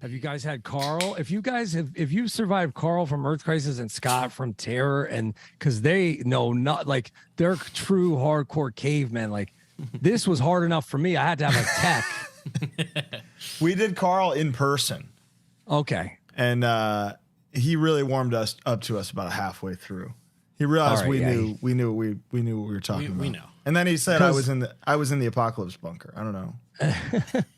Have you guys had Carl? If you survived Carl from Earth Crisis and Scott from Terror, and because they know not like they're true hardcore cavemen, like this was hard enough for me. I had to have a tech. We did Carl in person. Okay. And he really warmed us up to us about halfway through. He realized we knew what we were talking about. We know. And then he said I was in the apocalypse bunker. I don't know.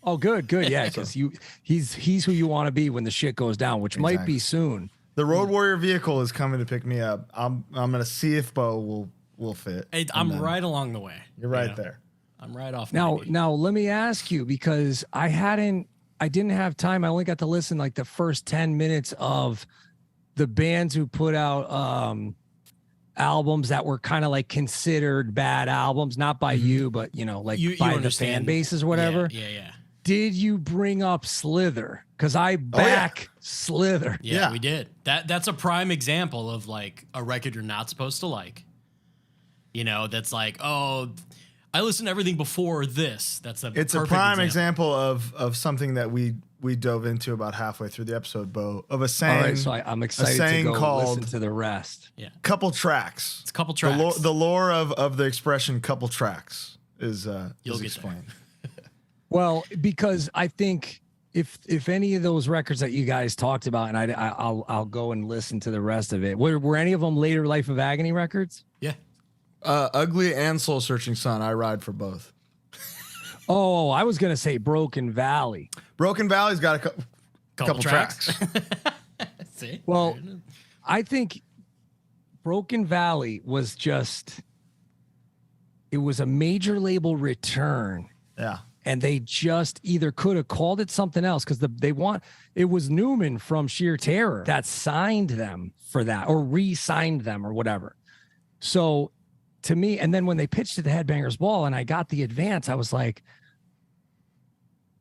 Oh, good. Yeah, because he's who you want to be when the shit goes down, which might be soon. The Road Warrior vehicle is coming to pick me up. I'm gonna see if Bo will fit. Hey, I'm right along the way. You're right there. I'm right off. Now let me ask you, because I didn't have time. I only got to listen like the first 10 minutes of the bands who put out albums that were kind of like considered bad albums, not by you, but like by the fan bases or whatever. Yeah. Did you bring up Slither? Because I back Slither. Yeah, we did. That's a prime example of like a record you're not supposed to like. That's like, oh, I listened to everything before this. It's a prime example of something that we dove into about halfway through the episode, Bo, of a saying. All right, so I'm excited to go listen to the rest. Yeah, couple tracks. It's couple tracks. The lore of the expression "couple tracks" is explained. Well, because I think if any of those records that you guys talked about, and I'll go and listen to the rest of it. Were any of them later Life of Agony records? Yeah. Ugly and Soul Searching Sun. I ride for both. Oh, I was gonna say Broken Valley. Broken Valley's got a couple tracks. See? Well, I think Broken Valley was it was a major label return. Yeah. And they just either could have called it something else, because it was Newman from Sheer Terror that signed them for that, or re-signed them or whatever. So to me, and then when they pitched it to Headbangers Ball and I got the advance, I was like,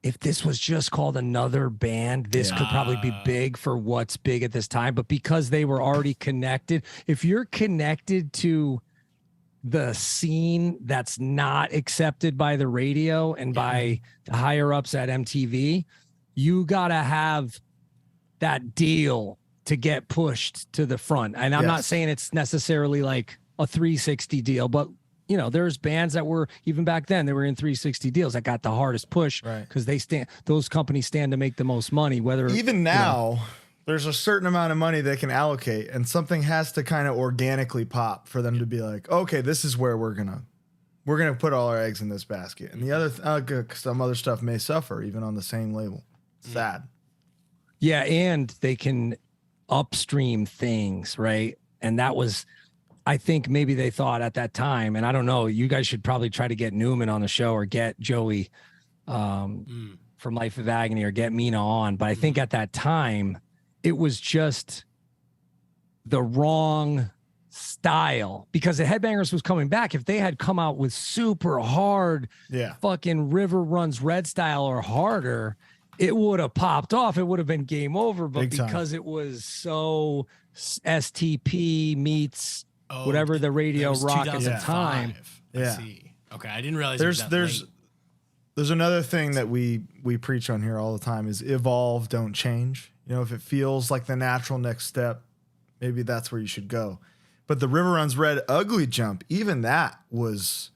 if this was just called another band, this could probably be big for what's big at this time. But because they were already connected, if you're connected to the scene that's not accepted by the radio and by the higher ups at MTV, you got to have that deal to get pushed to the front. And I'm not saying it's necessarily like a 360 deal, but there's bands that were, even back then, they were in 360 deals that got the hardest push because those companies stand to make the most money. Whether even now, there's a certain amount of money they can allocate, and something has to kind of organically pop for them to be like, okay, this is where we're gonna put all our eggs in this basket, and the other some other stuff may suffer even on the same label. Sad. Yeah, and they can upstream things, right? And that was, I think maybe they thought at that time, and I don't know, you guys should probably try to get Newman on the show or get Joey from Life of Agony or get Mina on. But I think at that time, it was just the wrong style, because the Headbangers was coming back. If they had come out with super hard fucking River Runs Red style or harder, it would have popped off. It would have been game over. But because it was so STP meets whatever the radio rock at the time. Yeah. See. Okay, I didn't realize there's another thing that we preach on here all the time is evolve, don't change. If it feels like the natural next step, maybe that's where you should go. But the River Runs Red ugly jump, even that was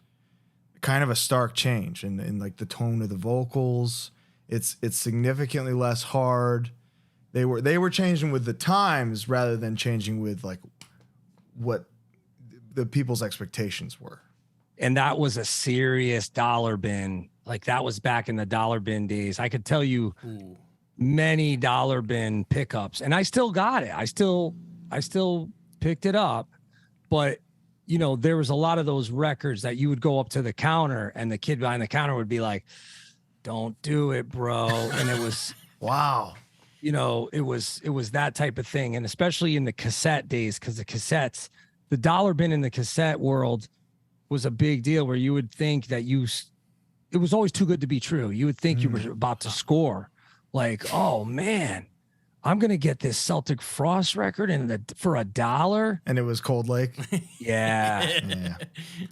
kind of a stark change in like the tone of the vocals. It's significantly less hard. They were changing with the times rather than changing with like what the people's expectations were. And that was a serious dollar bin. Like that was back in the dollar bin days. I could tell you many dollar bin pickups, and I still got it. I still picked it up, but there was a lot of those records that you would go up to the counter and the kid behind the counter would be like, "Don't do it, bro." And it was wow. It was that type of thing. And especially in the cassette days, because the cassettes, the dollar bin in the cassette world was a big deal, where you would think that it was always too good to be true. You would think you were about to score. Like, oh man, I'm going to get this Celtic Frost record for $1. And it was Cold Lake. Yeah.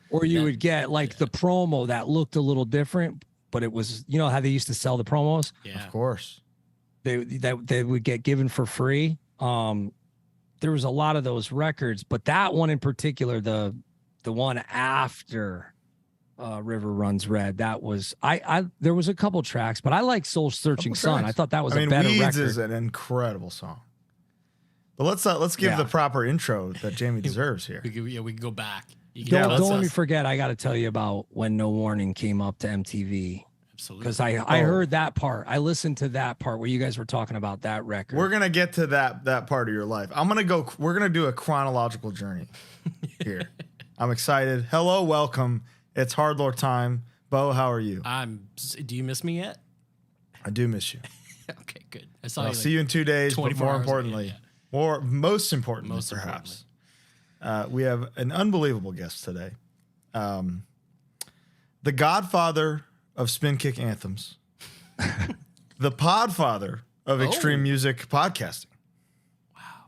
Or you would get like the promo that looked a little different, but it was, how they used to sell the promos? Yeah. Of course. they would get given for free. There was a lot of those records, but that one in particular, the one after River Runs Red, that was there was a couple tracks, but I like Soul Searching Sun. I thought that was a better Weeds record. is an incredible song. But let's give the proper intro that Jamey deserves here. We can go back. Don't let me forget. I got to tell you about when No Warning came up to MTV. Absolutely. Because I heard that part. I listened to that part where you guys were talking about that record. We're gonna get to that part of your life. We're gonna do a chronological journey here. I'm excited. Hello, welcome. It's HardLore time. Bo, how are you? Do you miss me yet? I do miss you. Okay, good. I'll see you in 2 days. But more importantly, most importantly, perhaps, we have an unbelievable guest today. The Godfather of Spinkick anthems, the Podfather of extreme music podcasting. Wow.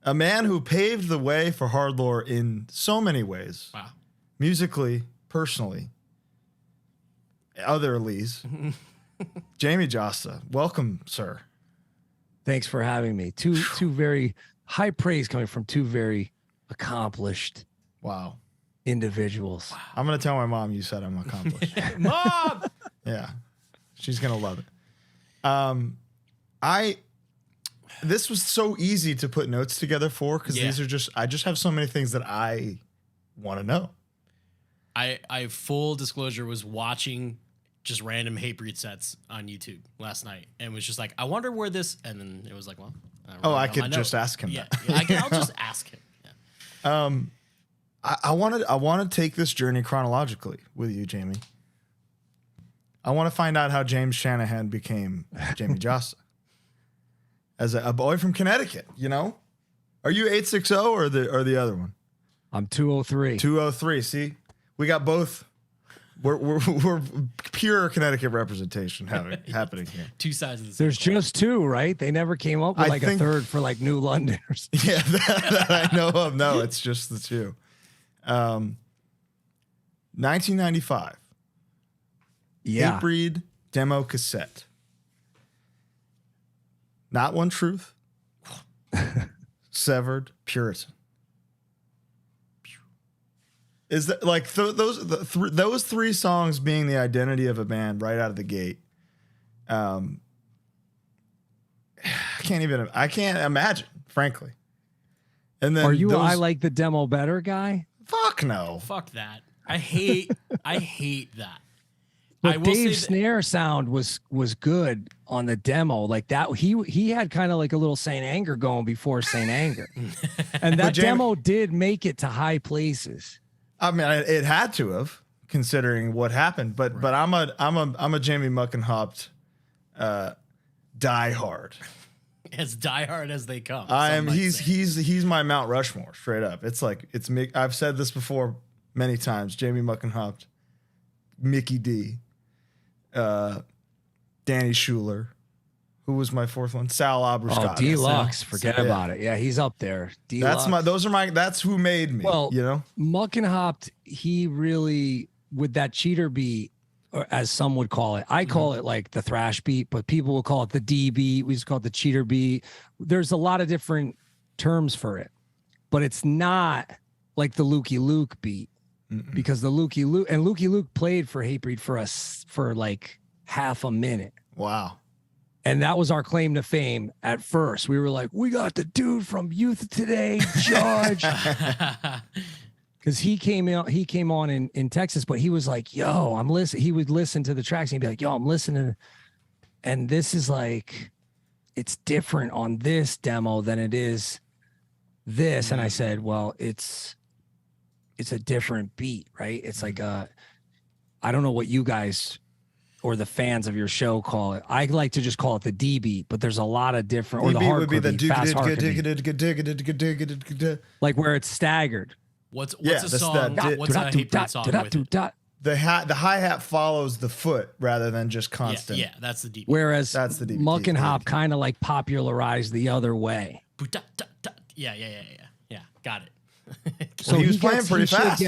A man who paved the way for HardLore in so many ways. Wow. Musically, personally, otherlies. Jamey Jasta, welcome, sir. Thanks for having me. Two very high praise coming from two very accomplished individuals. Wow. I'm gonna tell my mom you said I'm accomplished. Mom! Yeah, she's gonna love it. This was so easy to put notes together for because these are I just have so many things that I want to know. I full disclosure was watching just random Hatebreed sets on YouTube last night and was just like, I wonder where this, and then it was like, well, I could just ask him that. I'll just ask him. Yeah. I want to take this journey chronologically with you, Jamey. I want to find out how James Shanahan became Jamey Jasta as a boy from Connecticut. You know, are you 860 or the other one? I'm 203. 203. See, we got both. We're pure Connecticut representation happening here. Two sides of the same There's coin. just two, right? They never came up with a third for like New London or something. Yeah, that I know of. No, it's just the two. 1995. Yeah. Hatebreed demo cassette. Not One Truth. Severed Puritan. Is that like those three songs being the identity of a band right out of the gate? I can't imagine, frankly. And then are you I like the demo better guy? Fuck no. Fuck that. I hate that. But Dave's snare sound was good on the demo. Like that, he had kind of like a little Saint Anger going before Saint Anger, and that demo did make it to high places. I mean, it had to have, considering what happened. But I'm a Jamie Muckenhopped diehard. As diehard as they come. He's my Mount Rushmore, straight up. It's me. I've said this before many times. Jamie Muckenhopped, Mickey D, Danny Schuler. Who was my fourth one? Sal Abruscada. Oh, Deluxe. Forget about it. Yeah, he's up there. Deluxe. That's who made me. Well, you know, Muckenhopped, he really, with that cheater beat, or as some would call it, I call it like the thrash beat, but people will call it the D beat. We just call it the cheater beat. There's a lot of different terms for it, but it's not like the Lukey Luke beat. Because the Lukey Luke played for Hatebreed for us for like half a minute. Wow. And that was our claim to fame at first. We were like, we got the dude from Youth Today, Judge. Because he came on in Texas, but he was like, yo, I'm listening. He would listen to the tracks and he'd be like, yo, I'm listening. And this is like, it's different on this demo than it is this. And I said, well, it's a different beat, right? It's like I don't know what you guys or the fans of your show call it. I like to just call it the D beat, but there's a lot of different, or the hardcore beat, fast hardcore beat. Like where it's staggered. What's a song? What's a Hatebreed song with it? The hi-hat follows the foot rather than just constant. Yeah, that's the D beat. Whereas that's the D beat. Muckenhopp kind of like popularized the other way. Yeah. Got it. So he was playing pretty fast.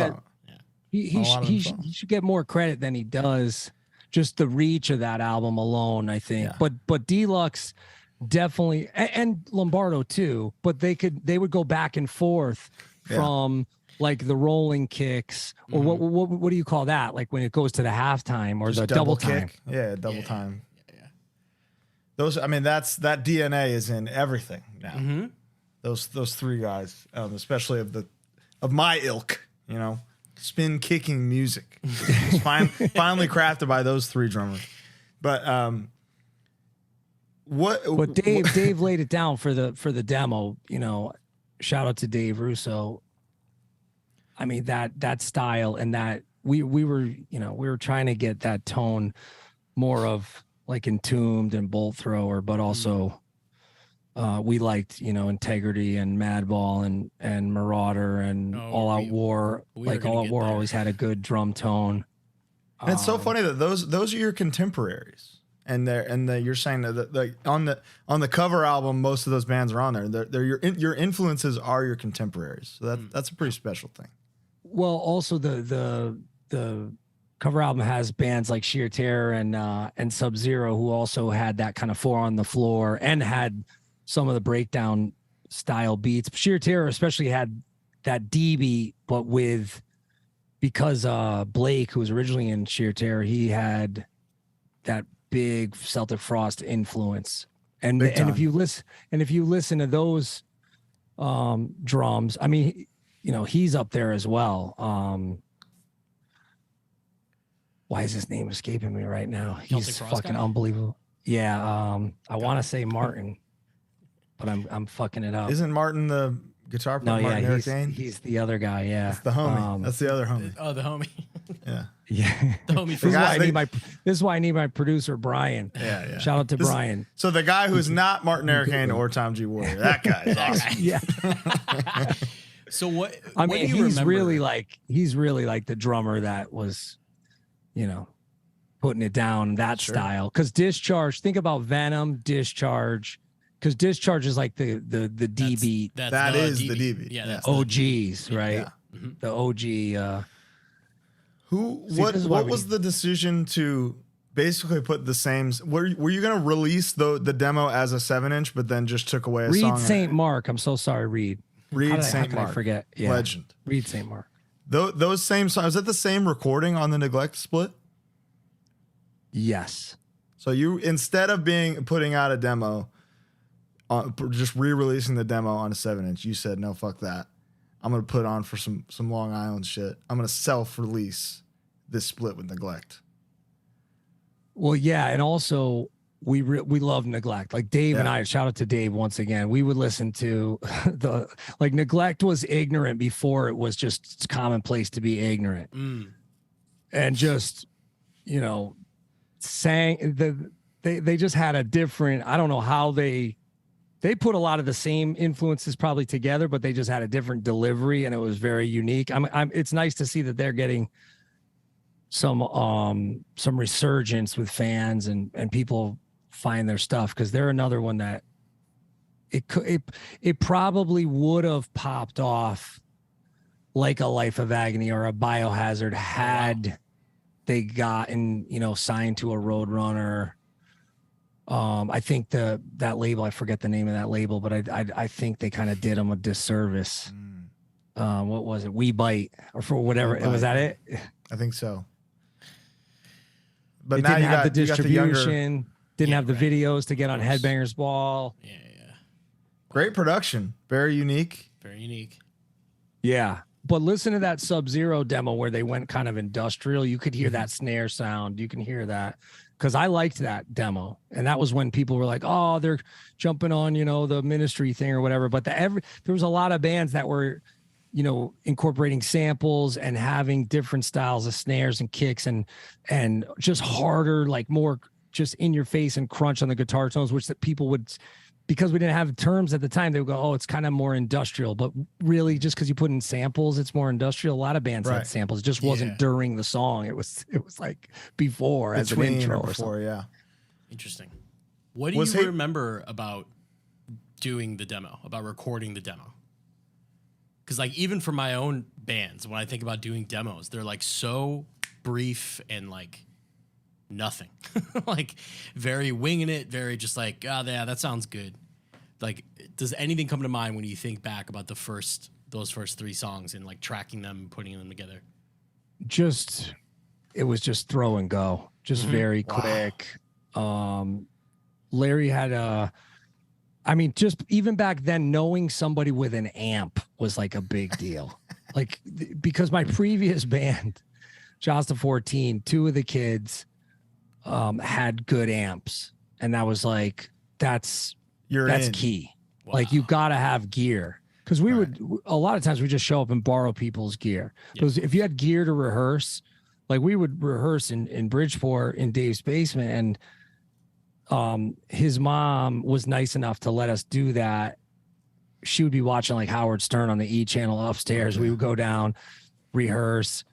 He should get more credit than he does. Just the reach of that album alone, I think. Yeah. But Deluxe, definitely, and Lombardo too, but they would go back and forth from like the rolling kicks or what do you call that? Like when it goes to the halftime or Just the double time. kick. Yeah, double time. Yeah. Those, I mean, that DNA is in everything now. Those three guys, especially of my ilk, you know, spin kicking music. It's finally crafted by those three drummers. But But Dave laid it down for the demo, you know. Shout out to Dave Russo. I mean, that style and that we were trying to get that tone more of like Entombed and Bolt Thrower, but also we liked, you know, Integrity and Madball and Marauder and All Out War. Like All Out War always had a good drum tone. And it's so funny that those are your contemporaries. And you're saying that like on the cover album, most of those bands are on there. They're your influences are your contemporaries. So that's a pretty special thing. Well, also the cover album has bands like Sheer Terror and Sub-Zero, who also had that kind of 4 on the floor and had some of the breakdown style beats. Sheer Terror especially had that D beat, but because Blake, who was originally in Sheer Terror, he had that big Celtic Frost influence. And if you listen to those drums, I mean, you know, he's up there as well. Why is his name escaping me right now? He's fucking unbelievable. Yeah, I want to say Martin, but I'm fucking it up. Isn't Martin the guitar player? No, Martin he's the other guy. Yeah, that's the homie. That's the other homie. Oh, the homie. Yeah. The homie. This is why I need my producer Brian. Yeah. Shout out to Brian. So the guy who's not Martin Aircane or Tom G. Warrior, that guy is awesome. Yeah. So what? I mean, he's really like the drummer that was, you know, putting it down that style. Because Discharge, think about Venom, Discharge, because Discharge is like the D beat. That is the D beat. Yeah, that's OGs, right? Yeah. The OG. What was the decision to basically put the same? Were you going to release the demo as a 7-inch, but then just took away a song? Reed St. Mark. I'm so sorry, Reed. Reed St. Mark. I forget. Yeah. Legend. Reed St. Mark. Those same songs. Was that the same recording on the Neglect split? Yes. So you, instead of putting out a demo, just re-releasing the demo on a 7-inch, you said, no, fuck that. I'm going to put on for some Long Island shit. I'm going to self-release this split with Neglect. Well, yeah. And also we love Neglect. Like Dave and I, shout out to Dave once again. We would listen to Neglect was ignorant before it was just commonplace to be ignorant. And just, you know, sang they just had a different, I don't know how they put a lot of the same influences probably together, but they just had a different delivery and it was very unique. It's nice to see that they're getting some resurgence with fans and people find their stuff, because they're another one that it probably would have popped off like a Life of Agony or a Biohazard had they gotten, you know, signed to a Roadrunner. I think that label, I forget the name of that label, but I think they kind of did them a disservice. What was it? We Bite or for whatever. Was that it? I think so. But it now didn't you have got the distribution, didn't have the videos to get on Headbangers Ball. Yeah. Great production. Very unique. Very unique. Yeah. But listen to that Sub-Zero demo where they went kind of industrial. You could hear that snare sound. You can hear that. Because I liked that demo. And that was when people were like, oh, they're jumping on, you know, the Ministry thing or whatever. But there was a lot of bands that were, you know, incorporating samples and having different styles of snares and kicks and just harder, like more just in your face and crunch on the guitar tones, which that people would, because we didn't have terms at the time, they would go, oh, it's kind of more industrial. But really, just because you put in samples, it's more industrial. A lot of bands had samples. It just wasn't during the song. It was like before as an intro or something. Yeah. Interesting. What do you remember about doing the demo, about recording the demo? Because like even for my own bands, when I think about doing demos, they're like so brief and like nothing. Like very winging it, very just like, oh yeah, that sounds good. Like, does anything come to mind when you think back about those first 3 songs and like tracking them and putting them together? Just, it was just throw and go, just very quick. Larry had I mean, just even back then, knowing somebody with an amp was like a big deal. Like, because my previous band, Jasta 14, 2 of the kids had good amps. And that was like, that's key. Wow. Like, you got to have gear. Because we would, a lot of times we just show up and borrow people's gear. Because if you had gear to rehearse, like we would rehearse in Bridgeport in Dave's basement, and his mom was nice enough to let us do that. She would be watching like Howard Stern on the E channel upstairs. We would go down, rehearse,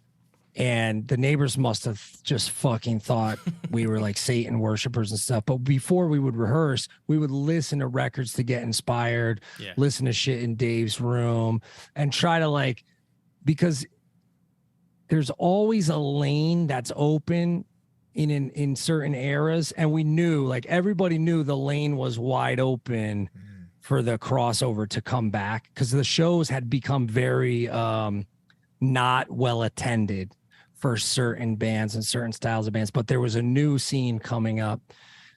and the neighbors must have just fucking thought we were like Satan worshipers and stuff. But before we would rehearse, we would listen to records to get inspired, listen to shit in Dave's room, and try to like, because there's always a lane that's open in certain eras, and we knew, like, everybody knew the lane was wide open for the crossover to come back, because the shows had become very not well attended for certain bands and certain styles of bands, but there was a new scene coming up,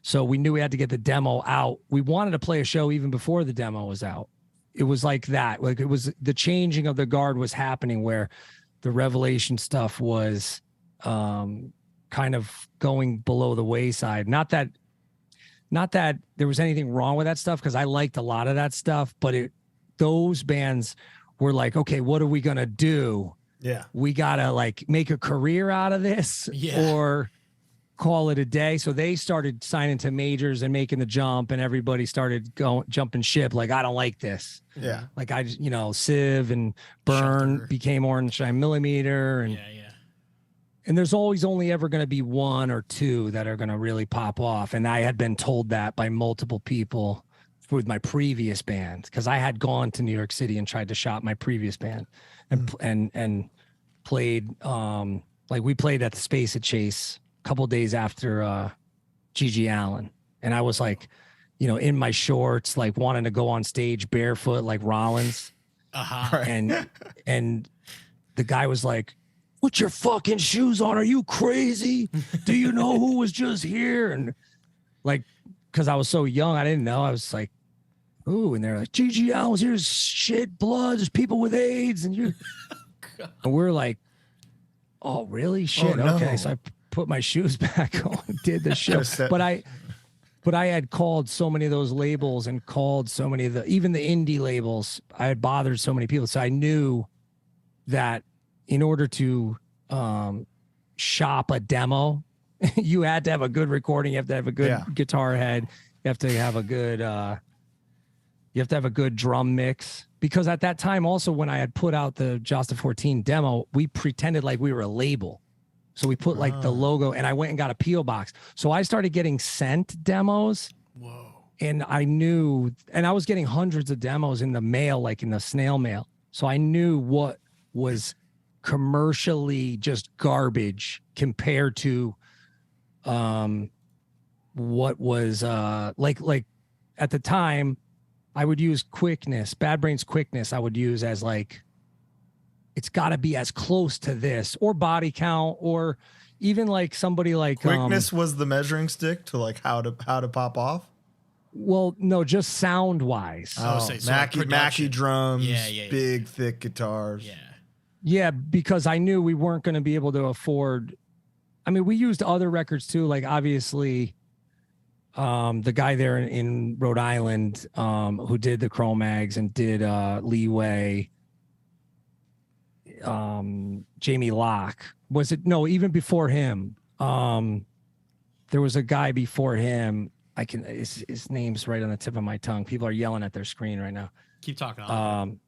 so we knew we had to get the demo out. We wanted to play a show even before the demo was out. It was like that, like, it was the changing of the guard was happening, where the Revelation stuff was kind of going below the wayside. Not that there was anything wrong with that stuff, because I liked a lot of that stuff, but those bands were like, okay, what are we gonna do? Yeah, we gotta like make a career out of this, or call it a day. So they started signing to majors and making the jump, and everybody started jumping ship. Like, I don't like this. Yeah, like I just, Civ and Burn became Orange Shine Millimeter, and and there's always only ever going to be 1 or 2 that are going to really pop off. And I had been told that by multiple people with my previous band, because I had gone to New York City and tried to shop my previous band, and played like we played at the Space at Chase a couple days after Gigi Allen, and I was like, in my shorts, like wanting to go on stage barefoot like Rollins, and the guy was like, "Put your fucking shoes on. Are you crazy? Do you know who was just here?" And like, because I was so young, I didn't know. I was like, "Ooh," and they're like, "Gigi Allen's here's shit, blood. There's people with AIDS," and and we're like, "Oh, really? Shit." Oh, no. Okay, so I put my shoes back on, did the show, but I had called so many of those labels, and called so many of even the indie labels. I had bothered so many people, so I knew that in order to shop a demo, you had to have a good recording. You have to have a good guitar head. You have to have a good drum mix. Because at that time, also, when I had put out the Jasta 14 demo, we pretended like we were a label. So we put like the logo, and I went and got a P.O. box. So I started getting sent demos. Whoa. And I knew, and I was getting hundreds of demos in the mail, like in the snail mail. So I knew what was commercially just garbage compared to what was like at the time. I would use quickness, Bad Brains quickness. I would use as like, it's got to be as close to this, or body count, or even like somebody like quickness was the measuring stick to like how to pop off. Well, no, just sound wise. So Mackie drums, big thick guitars. Yeah, because I knew we weren't going to be able to afford. I mean, we used other records too, like obviously the guy there in Rhode Island who did the Cro-Mags and did Leeway, Jamie Locke. Was it? No, even before him. There was a guy before him. His name's right on the tip of my tongue. People are yelling at their screen right now. Keep talking.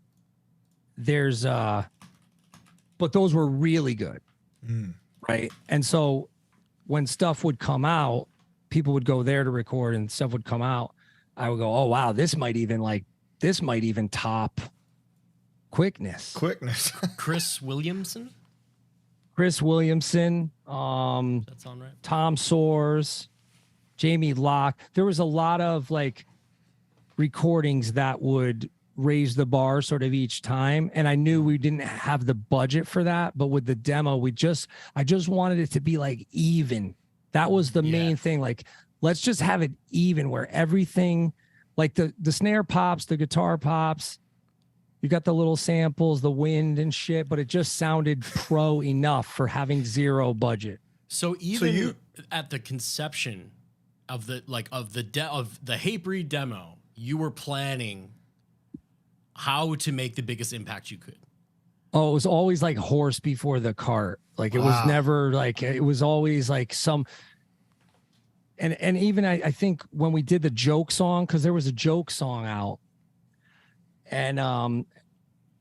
There's but those were really good. Right. And so when stuff would come out, people would go there to record, and stuff would come out. I would go, "Oh wow, this might even top quickness." Quickness. Chris Williamson. Chris Williamson, That sound right? Tom Soares, Jamie Locke. There was a lot of like recordings that would raise the bar sort of each time. And I knew we didn't have the budget for that. But with the demo, I just wanted it to be like even. That was the main thing. Like, let's just have it even where everything, like the snare pops, the guitar pops, you got the little samples, the wind and shit, but it just sounded pro enough for having zero budget. So even at the conception of the Hatebreed demo, you were planning how to make the biggest impact you could. Oh, it was always like horse before the cart. Like it was never like, it was always like some, and even I think when we did the joke song, cause there was a joke song out, and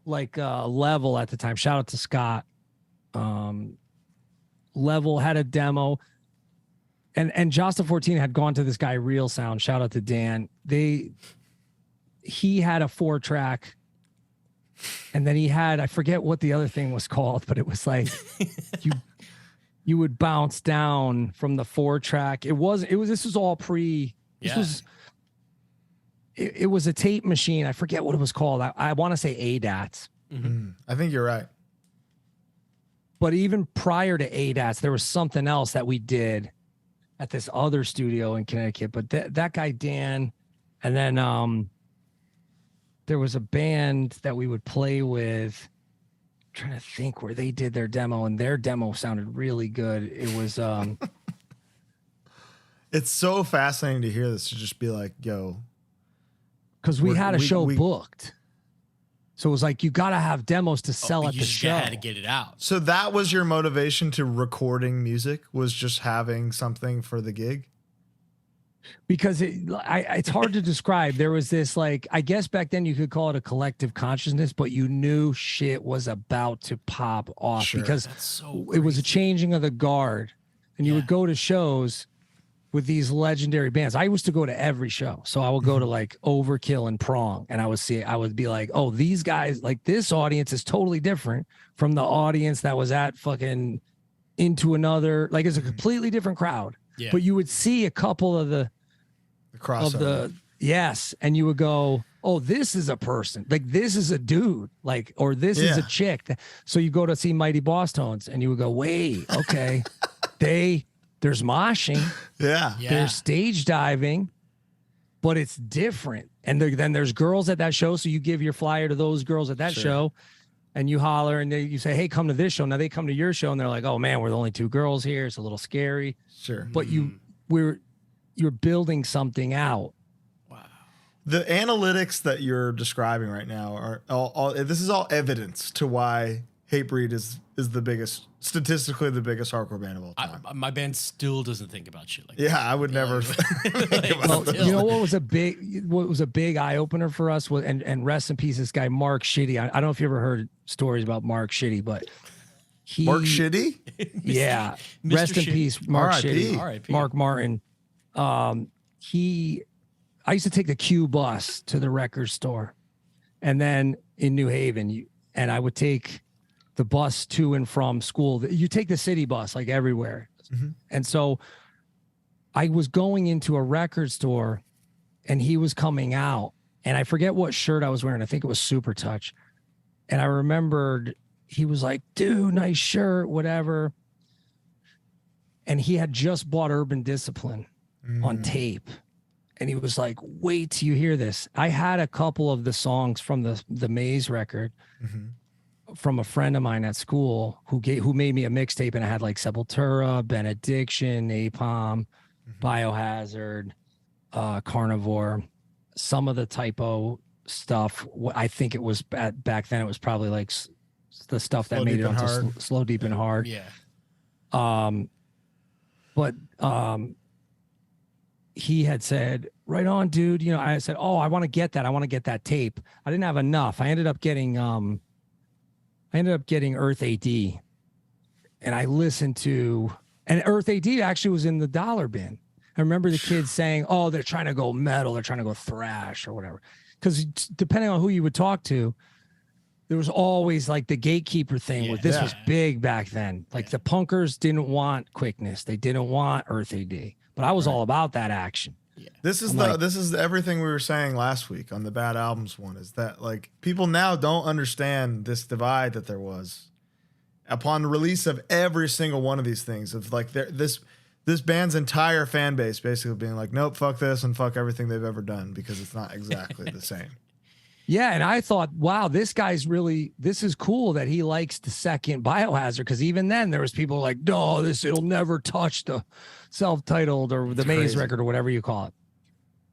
Level at the time, shout out to Scott. Level had a demo, and Jasta 14 had gone to this guy Real Sound, shout out to Dan. He had a 4-track, and then he had, I forget what the other thing was called, but it was like you would bounce down from the 4-track. This was all pre. It was a tape machine. I forget what it was called. I want to say ADATs. Mm-hmm. I think you're right. But even prior to ADATs, there was something else that we did at this other studio in Connecticut. But that guy, Dan, and then there was a band that we would play with. I'm trying to think where they did their demo, and their demo sounded really good. It was it's so fascinating to hear this, to just be like, yo. Because we had a show booked. So it was like, you got to have demos to sell at the show. You had to get it out. So that was your motivation to recording music, was just having something for the gig? Because it's hard to describe. There was this, like, I guess back then you could call it a collective consciousness, but you knew shit was about to pop off because it was a changing of the guard. And you would go to shows with these legendary bands. I used to go to every show. So I would go to like Overkill and Prong, and I would be like, oh, these guys, like, this audience is totally different from the audience that was at fucking Into Another. Like, it's a completely different crowd. Yeah. But you would see a couple of the crossover. And you would go, oh, this is a person. Like, this is a dude. Like, or this is a chick. So you go to see Mighty Boss Tones, and you would go, wait, okay. There's moshing. There's stage diving, but it's different. And then there's girls at that show. So you give your flyer to those girls at that show, and you holler, and you say, hey, come to this show. Now they come to your show, and they're like, oh man, we're the only 2 girls here. It's a little scary. Sure. But you're building something out. Wow. The analytics that you're describing right now are all this is all evidence to why Hatebreed is the biggest, statistically the biggest hardcore band of all time. My band still doesn't think about shit like that. Yeah, I would never. You know what was a big eye opener for us was, and rest in peace, this guy Mark Shitty. I don't know if you ever heard stories about Mark Shitty, but Mark Shitty? Yeah. Rest in peace, Mark Shitty. R.I.P. Mark Martin. I used to take the Q bus to the record store, and then in New Haven, and I would take the bus to and from school. You take the city bus like everywhere. Mm-hmm. And so I was going into a record store, and he was coming out, and I forget what shirt I was wearing. I think it was Super Touch. And I remembered he was like, dude, nice shirt, whatever. And he had just bought Urban Discipline on tape. And he was like, wait till you hear this. I had a couple of the songs from the Maze record from a friend of mine at school who made me a mixtape, and I had like Sepultura, Benediction, Napalm, Biohazard, Carnivore, some of the typo stuff. I think it was back then, it was probably like the stuff that made it onto Slow, Deep, and Hard. Yeah. But he had said, right on, dude. You know, I said, oh, I want to get that. I want to get that tape. I didn't have enough. I ended up getting Earth AD, and I listened to, and Earth AD actually was in the dollar bin. I remember the kids saying, oh, they're trying to go metal, they're trying to go thrash or whatever. Because depending on who you would talk to, there was always like the gatekeeper thing where this was big back then. Like the punkers didn't want quickness. They didn't want Earth AD, but I was all about that action. Yeah. This is everything we were saying last week on the bad albums one, is that like people now don't understand this divide that there was upon the release of every single one of these things, of like this band's entire fan base basically being like, nope, fuck this and fuck everything they've ever done, because it's not exactly the same. Yeah, and I thought, wow, this is cool that he likes the second Biohazard, because even then there was people like, no, it'll never touch the self-titled or the Maze record or whatever you call it.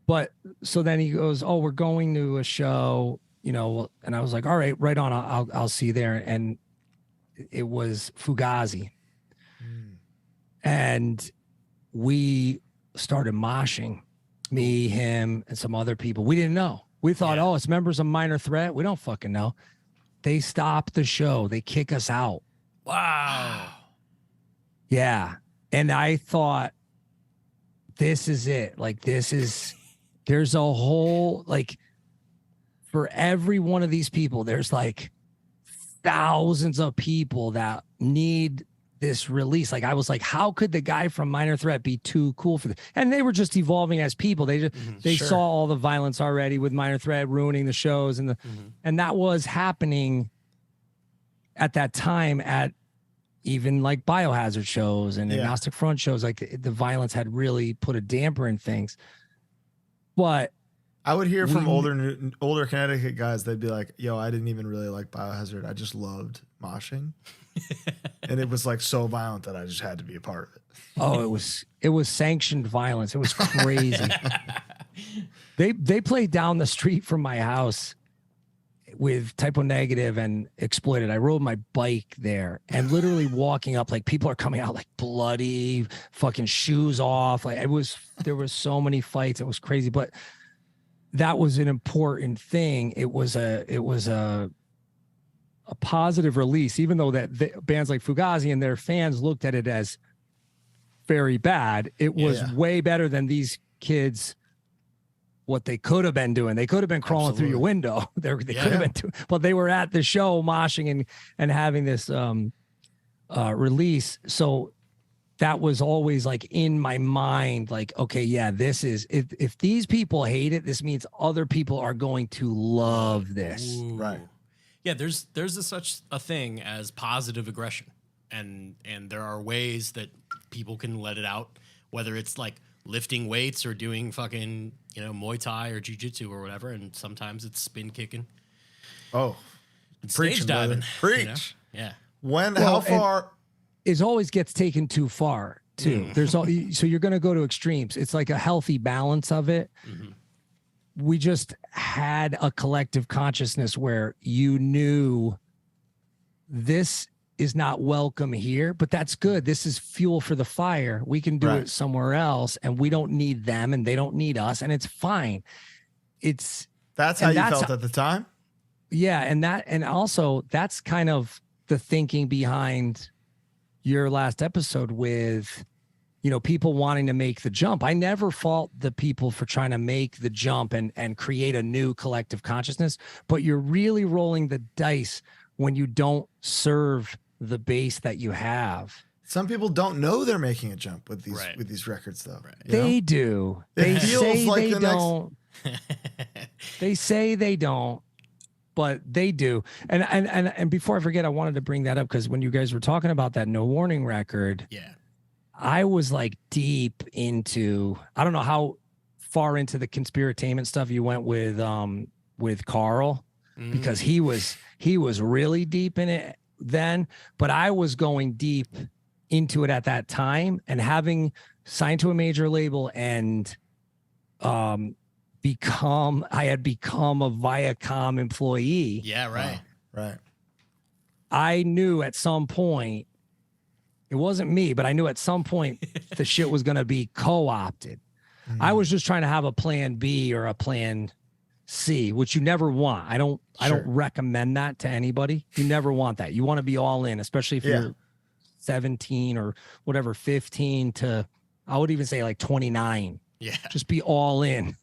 But so then he goes, oh, we're going to a show, you know, and I was like, all right, right on, I'll see you there. And it was Fugazi. And we started moshing, me, him, and some other people. We didn't know. We thought, oh, it's members of Minor Threat. We don't fucking know. They stop the show. They kick us out. Wow. Yeah. And I thought, this is it. Like, there's a whole, like, for every one of these people, there's like thousands of people that need this release. Like, I was like, how could the guy from Minor Threat be too cool for this? And they were just evolving as people. They just saw all the violence already with Minor Threat ruining the shows, and and that was happening at that time at even like Biohazard shows and Agnostic Front shows. Like the violence had really put a damper in things. But I would hear from older Connecticut guys, they'd be like, yo, I didn't even really like Biohazard. I just loved moshing. And it was like so violent that I just had to be a part of it. Oh, it was sanctioned violence. It was crazy. They played down the street from my house with Typo Negative and Exploited. I rode my bike there, and literally walking up, like people are coming out like bloody, fucking shoes off. Like there was so many fights. It was crazy, but that was an important thing. It was a positive release, even though that bands like Fugazi and their fans looked at it as very bad. It was way better than these kids, what they could have been doing. They could have been crawling through your window. They could have been doing, but they were at the show moshing and having this release. So that was always like in my mind, like, okay, yeah, this is, if these people hate it, this means other people are going to love this. Ooh. Right. Yeah, there's such a thing as positive aggression, and there are ways that people can let it out, whether it's like lifting weights or doing fucking, you know, Muay Thai or Jiu-Jitsu or whatever, and sometimes it's spin kicking. Oh, stage diving. Preach. You know? Yeah. How far? It always gets taken too far too. So you're going to go to extremes. It's like a healthy balance of it. We just had a collective consciousness where you knew this is not welcome here, but that's good. This is fuel for the fire. We can do it somewhere else, and we don't need them and they don't need us, and it's fine. That's how you felt at the time? Yeah. And also that's kind of the thinking behind your last episode with, you know, people wanting to make the jump. I never fault the people for trying to make the jump and create a new collective consciousness, but you're really rolling the dice when you don't serve the base that you have. Some people don't know they're making a jump with these records, though. Right. They do. They say they don't. They say they don't, but they do. And before I forget, I wanted to bring that up because when you guys were talking about that No Warning record, I was like deep into, I don't know how far into the conspiratainment stuff you went with Carl, because he was really deep in it then, but I was going deep into it at that time, and having signed to a major label and I had become a Viacom employee. Yeah, right. Right. I knew at some point, it wasn't me, but I knew at some point the shit was going to be co-opted. I was just trying to have a plan B or a plan C, which you never want. I don't recommend that to anybody. You never want that. You want to be all in, especially if you're 17 or whatever, 15 to, I would even say like 29. Yeah. Just be all in.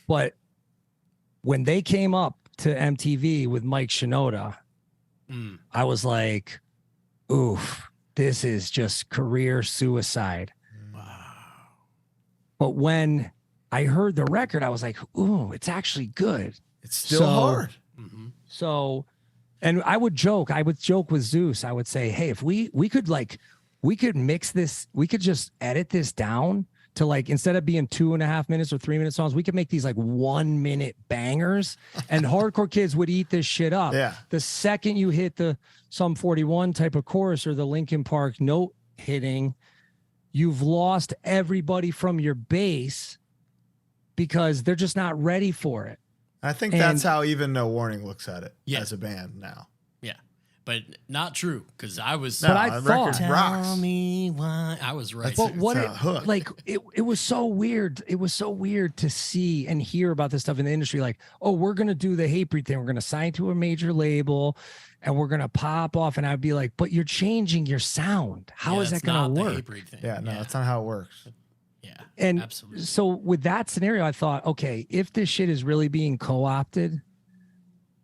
But when they came up to MTV with Mike Shinoda, I was like, oof, this is just career suicide. Wow. But when I heard the record, I was like, ooh, it's actually good. It's still hard. So, and I would joke with Zeus. I would say, hey, if we could mix this, we could just edit this down to like, instead of being 2.5 minutes or 3 minute songs, we could make these like 1 minute bangers, and hardcore kids would eat this shit up. Yeah. The second you hit the Sum 41 type of chorus or the Linkin Park note hitting, you've lost everybody from your base because they're just not ready for it. I think that's how even No Warning looks at it as a band now. Yeah, but not true, because I was. But I thought, tell me why. I was right. But what it was so weird. It was so weird to see and hear about this stuff in the industry. Like, oh, we're gonna do the Hatebreed thing. We're gonna sign to a major label, and we're gonna pop off. And I'd be like, but you're changing your sound. How is that gonna work? Yeah, no, that's not how it works. Yeah, and absolutely. So with that scenario, I thought, okay, if this shit is really being co-opted,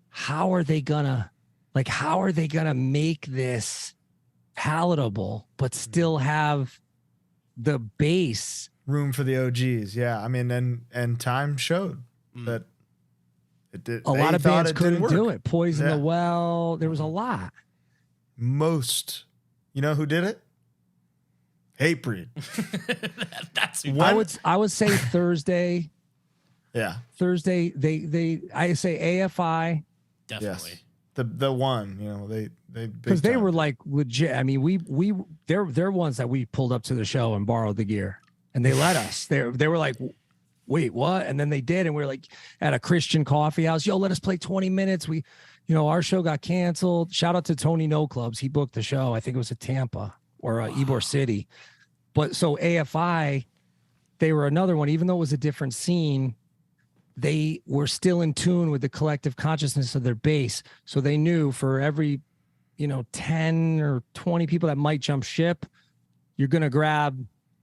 how are they gonna make this palatable but still have the base room for the OGs? Yeah, I mean, and time showed that it did. A lot of bands couldn't do it. Poison the Well. There was a lot. Most, you know who did it? Hatebreed. That's I would say Thursday. Yeah. Thursday. I say AFI. Definitely. Yes. The one, you know, they because they were like legit. I mean, they're ones that we pulled up to the show and borrowed the gear, and they let us. They were like, wait, what? And then they did, and we were like at a Christian coffee house. Yo, let us play 20 minutes. Our show got canceled. Shout out to Tony No Clubs. He booked the show. I think it was at Tampa or Ybor City. But so AFI, they were another one, even though it was a different scene, they were still in tune with the collective consciousness of their base. So they knew for every, 10 or 20 people that might jump ship, you're going to grab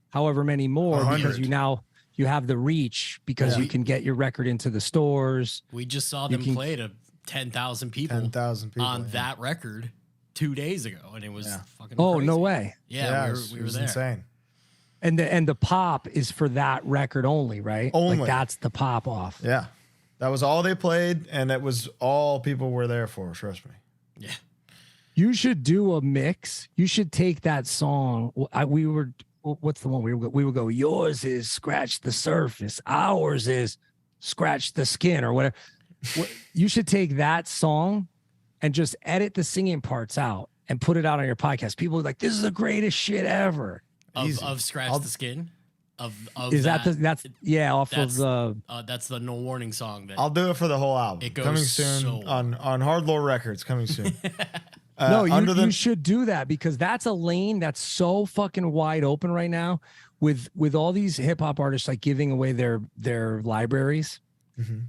however many more 100. because you have the reach because you can get your record into the stores. We just saw them play to 10,000 people. 10,000 people on that record 2 days ago, and it was fucking Oh, crazy. No way. Yeah, it we were was there. insane. And the pop is for that record only, right? Only. Like that's the pop off. Yeah. That was all they played, and that was all people were there for, trust me. Yeah. You should do a mix. You should take that song. What's the one we would go, yours is Scratch the Surface. Ours is Scratch the Skin or whatever. You should take that song and just edit the singing parts out and put it out on your podcast. People are like, this is the greatest shit ever. Of Scratch the Skin? Of is that's of the that's the No Warning song. I'll do it for the whole album. It goes coming soon on HardLore Records. Coming soon. No, you should do that because that's a lane that's so fucking wide open right now with all these hip hop artists like giving away their libraries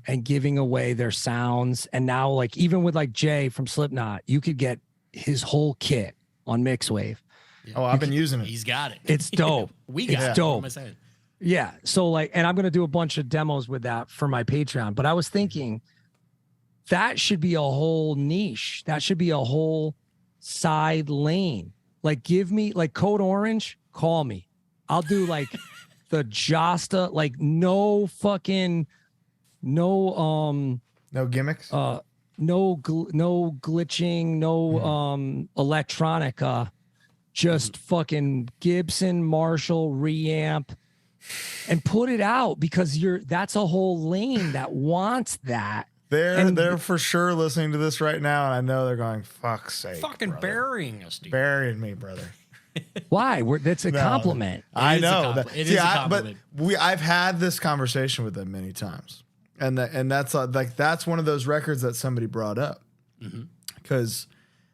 and giving away their sounds. And now like even with like Jay from Slipknot, you could get his whole kit on Mixwave. Yeah. Oh, I've been using it. He's got it. It's dope. It's dope. What am I saying? Yeah. So like, and I'm going to do a bunch of demos with that for my Patreon, but I was thinking that should be a whole niche. That should be a whole side lane. Like give me like Code Orange, call me. I'll do like the Jasta, like no gimmicks. No glitching, no electronica, just fucking Gibson, Marshall, reamp, and put it out because that's a whole lane that wants that. They're for sure listening to this right now, and I know they're going, "Fuck's sake, fucking brother. burying us, dude. Burying me, brother." Why? That's a compliment. I know. It is a compliment. But I've had this conversation with them many times, and that's like that's one of those records that somebody brought up because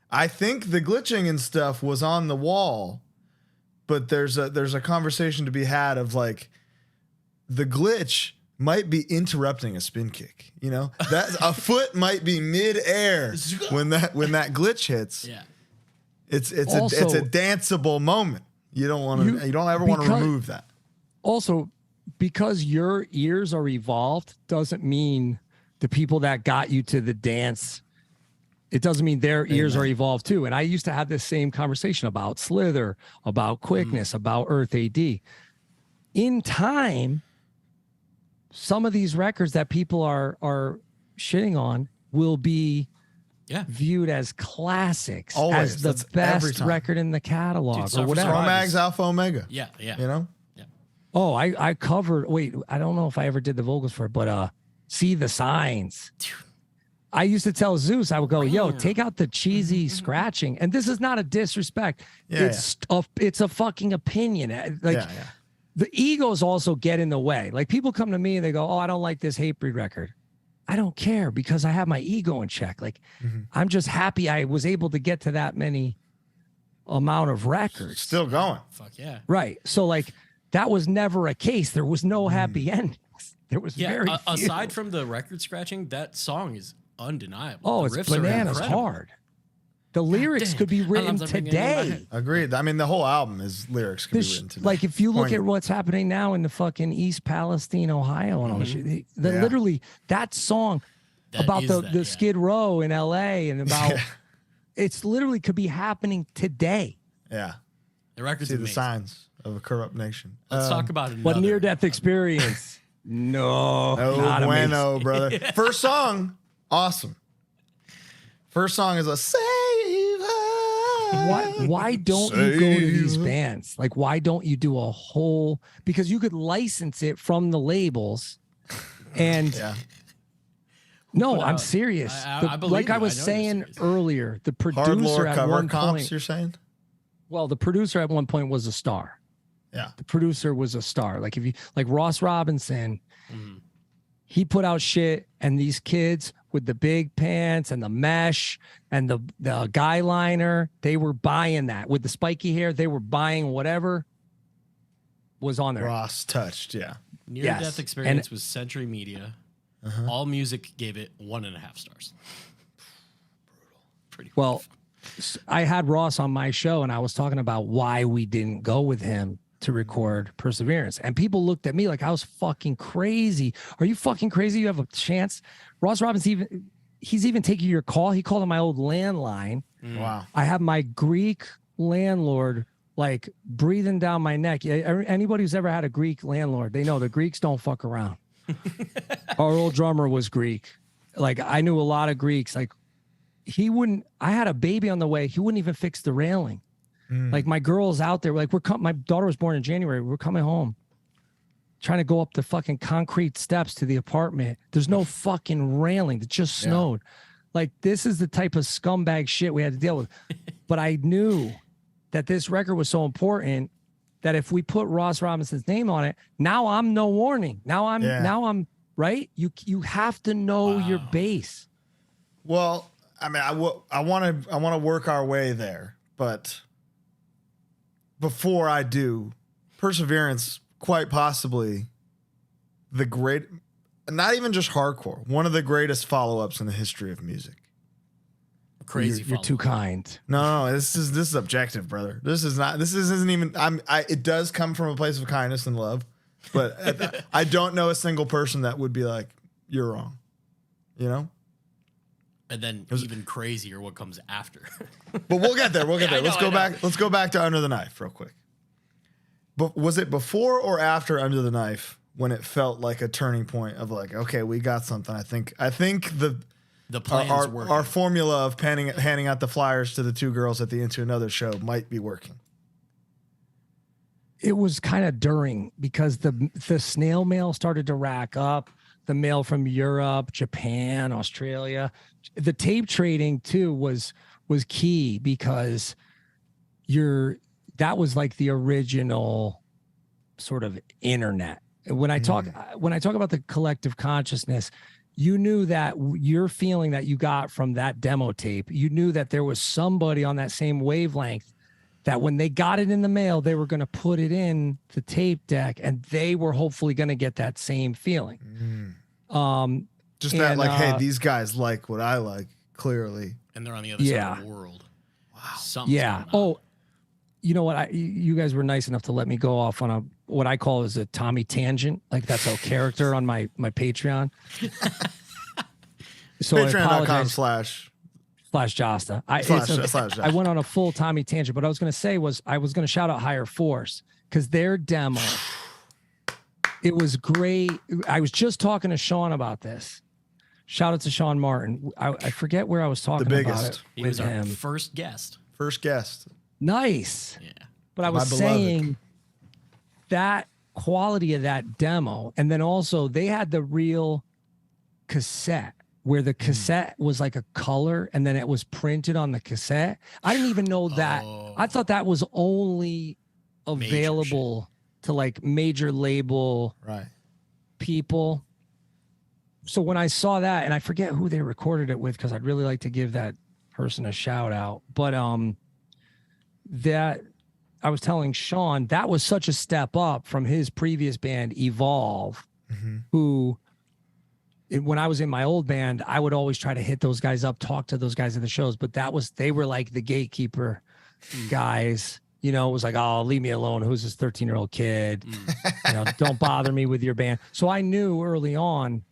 I think the glitching and stuff was on the wall, but there's a conversation to be had of like the glitch might be interrupting a spin kick. You know, that a foot might be mid-air when that glitch hits. Yeah. It's a danceable moment. You don't ever want to remove that. Also, because your ears are evolved doesn't mean the people that got you to the dance, it doesn't mean their ears are evolved too. And I used to have this same conversation about Slither, about Quickness, about Earth AD. In time, some of these records that people are shitting on will be viewed as classics, Always. as the That's every best time. record in the catalog Dude, or whatever. Romag's Alpha Omega. Yeah. You know? Oh, I covered. Wait, I don't know if I ever did the vocals for it, but See the Signs. I used to tell Zeus, I would go, yo, take out the cheesy scratching. And this is not a disrespect. It's a fucking opinion. Like the egos also get in the way. Like people come to me and they go, oh, I don't like this Hatebreed record. I don't care because I have my ego in check. Like I'm just happy I was able to get to that many amount of records. Still going. Fuck yeah. Right. So like that was never a case. There was no happy endings. There was very few. Aside from the record scratching, that song is undeniable. Oh, The it's riffs are bananas incredible. hard. The lyrics could be written today. Agreed. I mean, the whole album is lyrics could be written today. Like if you look at what's happening now in the fucking East Palestine, Ohio, and all this shit, literally that song about the Skid Row in LA and about it's literally could be happening today. Yeah. The record's See the amazing. signs of a corrupt nation. Let's talk about it. What near-death experience? No, not bueno, brother. First song, awesome. First song is a save her. Why don't you go to these bands? Like, why don't you do a whole? Because you could license it from the labels, and no, I'm serious. I believe like you. I was I know saying you're serious. earlier, the producer HardLore at cover one comps, point. you're saying? Well, the producer at one point was a star. Yeah. The producer was a star. Like if you like Ross Robinson, he put out shit, and these kids with the big pants and the mesh and the guy liner, they were buying that. With the spiky hair, they were buying whatever was on there. Ross touched, Near-death experience was Century Media. All Music gave it 1.5 stars. Pretty well. I had Ross on my show, and I was talking about why we didn't go with him to record Perseverance. And people looked at me like I was fucking crazy. Are you fucking crazy? You have a chance? Ross Robinson, he's even taking your call. He called on my old landline. Wow. I have my Greek landlord like breathing down my neck. Anybody who's ever had a Greek landlord, they know the Greeks don't fuck around. Our old drummer was Greek. Like I knew a lot of Greeks. Like I had a baby on the way. He wouldn't even fix the railing. Like my girl's out there. Like my daughter was born in January. We're coming home, trying to go up the fucking concrete steps to the apartment. There's no fucking railing. It just snowed. Like this is the type of scumbag shit we had to deal with. But I knew that this record was so important that if we put Ross Robinson's name on it, now I'm no warning. Now I'm right. You have to know your base. Well, I mean, I want to work our way there, but before I do, Perseverance, quite possibly not even just hardcore, one of the greatest follow-ups in the history of music. Crazy. You're too kind. No, this is objective, brother. This isn't even. It does come from a place of kindness and love, but I don't know a single person that would be like, "You're wrong," you know. And then even crazier what comes after. But we'll get there. Let's go back. Let's go back to Under the Knife real quick. But was it before or after Under the Knife when it felt like a turning point of like, okay, we got something? I think the plan's working. Our formula of handing out the flyers to the two girls at the Into Another show might be working. It was kind of during, because the snail mail started to rack up. The mail from Europe, Japan, Australia. The tape trading too was key, because that was like the original sort of internet. When I talk about the collective consciousness, you knew that your feeling that you got from that demo tape, you knew that there was somebody on that same wavelength that when they got it in the mail, they were going to put it in the tape deck, and they were hopefully going to get that same feeling. Hey, these guys like what I like, clearly. And they're on the other side of the world. Wow. Something's going on. Oh, you know what? You guys were nice enough to let me go off on what I call is a Tommy tangent. Like that's a character on my Patreon. So I apologize. Patreon.com/. I went on a full Tommy tangent, but what I was going to say was I was going to shout out Higher Force because their demo, it was great. I was just talking to Sean about this. Shout out to Sean Martin. I forget where I was talking about it. He was our first guest. Nice. Yeah. But I was saying that quality of that demo, and then also they had the real cassette where the cassette was like a color and then it was printed on the cassette. I didn't even know that. I thought that was only available to like major label people. So when I saw that, and I forget who they recorded it with, because I'd really like to give that person a shout out. But that I was telling Sean, that was such a step up from his previous band, Evolve, who when I was in my old band, I would always try to hit those guys up, talk to those guys at the shows. But they were like the gatekeeper guys. You know, it was like, oh, leave me alone. Who's this 13-year-old kid? You know, don't bother me with your band. So I knew early on,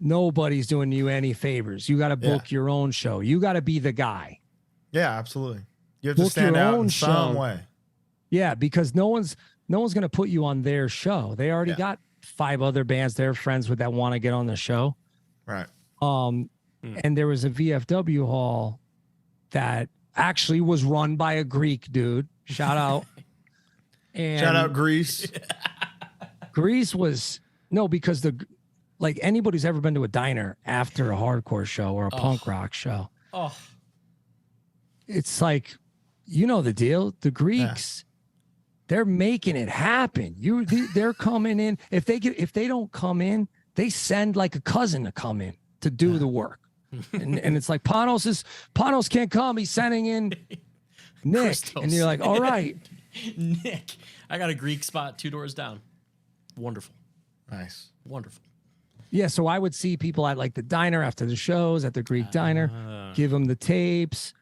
nobody's doing you any favors. You got to book your own show. You got to be the guy. Yeah, absolutely. You have to stand out in some way. Yeah, because no one's going to put you on their show. They already got 5 other bands they're friends with that want to get on the show. Right. And there was a VFW hall that actually was run by a Greek dude. Shout out. And shout out Greece. Greece was because like anybody who's ever been to a diner after a hardcore show or a punk rock show. It's like, you know the deal. The Greeks, they're making it happen. They're coming in. If they don't come in, they send like a cousin to come in to do the work. And it's like Panos can't come. He's sending in Nick. Christos. And you're like, all right. Nick, I got a Greek spot 2 doors down. Wonderful. Nice. Wonderful. Yeah, so I would see people at like the diner after the shows, at the Greek diner, give them the tapes,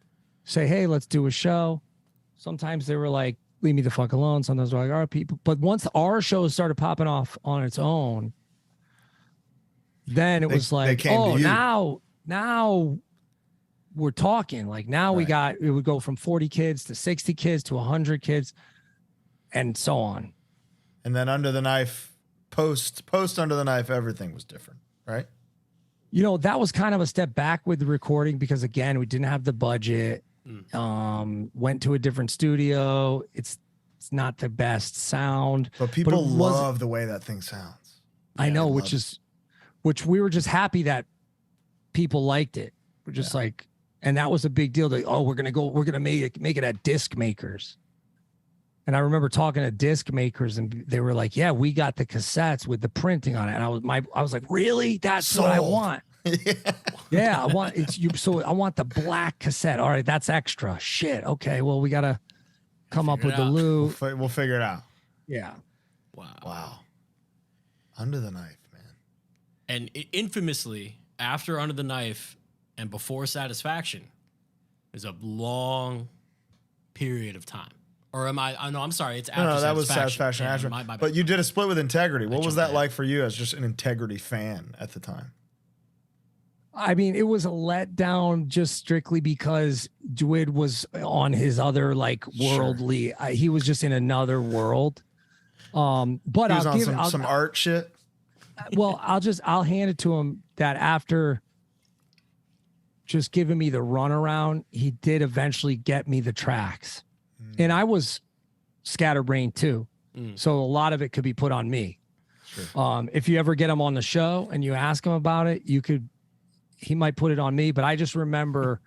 say, hey, let's do a show. Sometimes they were like, leave me the fuck alone. Sometimes they're like, all right, people. But once our shows started popping off on its own, then it was like, oh, now we're talking. Like now it would go from 40 kids to 60 kids to 100 kids and so on. And then Under the Knife, post Under the Knife, everything was different, right? You know, that was kind of a step back with the recording because again, we didn't have the budget. Went to a different studio. It's not the best sound. But people love the way that thing sounds. I know, which we were just happy that people liked it. We're just like, and that was a big deal. We're gonna make it at disc makers. And I remember talking to disc makers, and they were like, "Yeah, we got the cassettes with the printing on it." And I was like, "Really? That's what I want." Yeah, I want So I want the black cassette. All right, that's extra. Shit. Okay, well, we gotta come up with the loot. We'll figure it out. Yeah. Wow. Under the Knife, man. And infamously, after Under the Knife and before Satisfaction, is a long period of time. Or am I? No, I'm sorry. It's after Satisfaction. No, that was Satisfaction. Yeah, my but you did a split with Integrity. What was that like for you as just an Integrity fan at the time? I mean, it was a letdown just strictly because Dwid was on his other like worldly. He was just in another world. But he was on some art shit. Well, I'll hand it to him that after just giving me the runaround, he did eventually get me the tracks. And I was scatterbrained too. So a lot of it could be put on me. Sure. If you ever get him on the show and you ask him about it, he might put it on me, but I just remember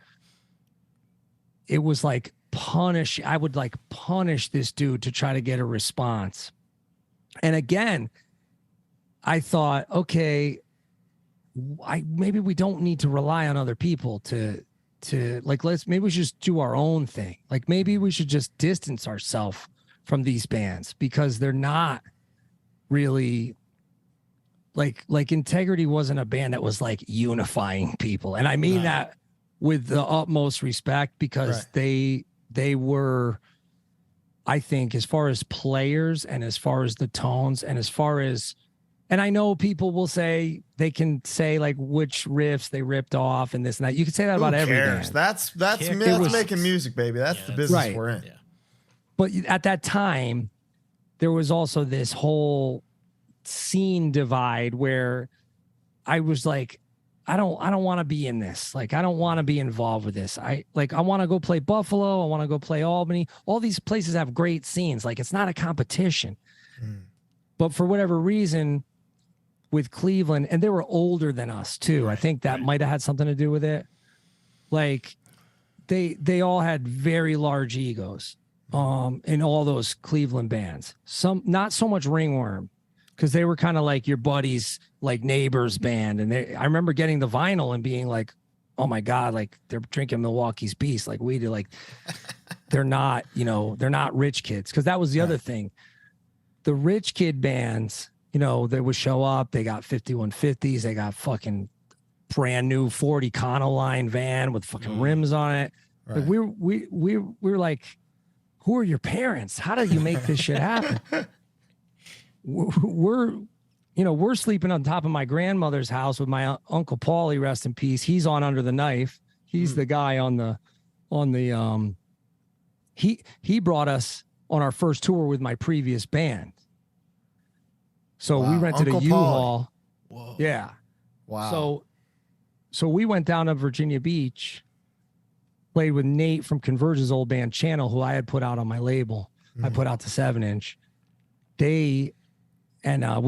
it was like I would like punish this dude to try to get a response. And again, I thought, okay, maybe we don't need to rely on other people to like, maybe we should just do our own thing. Like maybe we should just distance ourselves from these bands because they're not really like Integrity wasn't a band that was like unifying people. And I mean that with the utmost respect because they were, I think, as far as players and as far as the tones and as far as And I know people will say they can say like which riffs they ripped off and this and that. You can say that about every band. That's making music, baby. That's the business we're in. Yeah. But at that time, there was also this whole scene divide where I was like, I don't want to be in this. Like, I don't want to be involved with this. I want to go play Buffalo. I want to go play Albany. All these places have great scenes. Like, it's not a competition. But for whatever reason, with Cleveland, and they were older than us too. I think that might have had something to do with it. Like, they all had very large egos in all those Cleveland bands. Some not so much Ringworm, because they were kind of like your buddy's like neighbor's band. And I remember getting the vinyl and being like, oh my God, like they're drinking Milwaukee's Beast like we do. Like they're not, they're not rich kids. Cause that was the other thing. The rich kid bands, they would show up, they got 5150s, they got fucking brand new 40 Econoline van with fucking rims on it. Right. Like we were like, who are your parents? How did you make this shit happen? We're sleeping on top of my grandmother's house with my Uncle Paulie, rest in peace. He's on Under the Knife. He's the guy on the he brought us on our first tour with my previous band. So we rented Uncle a U-Haul. Whoa. Yeah. Wow. So we went down to Virginia Beach, played with Nate from Converge's old band Channel, who I had put out on my label. I put out the 7-inch. We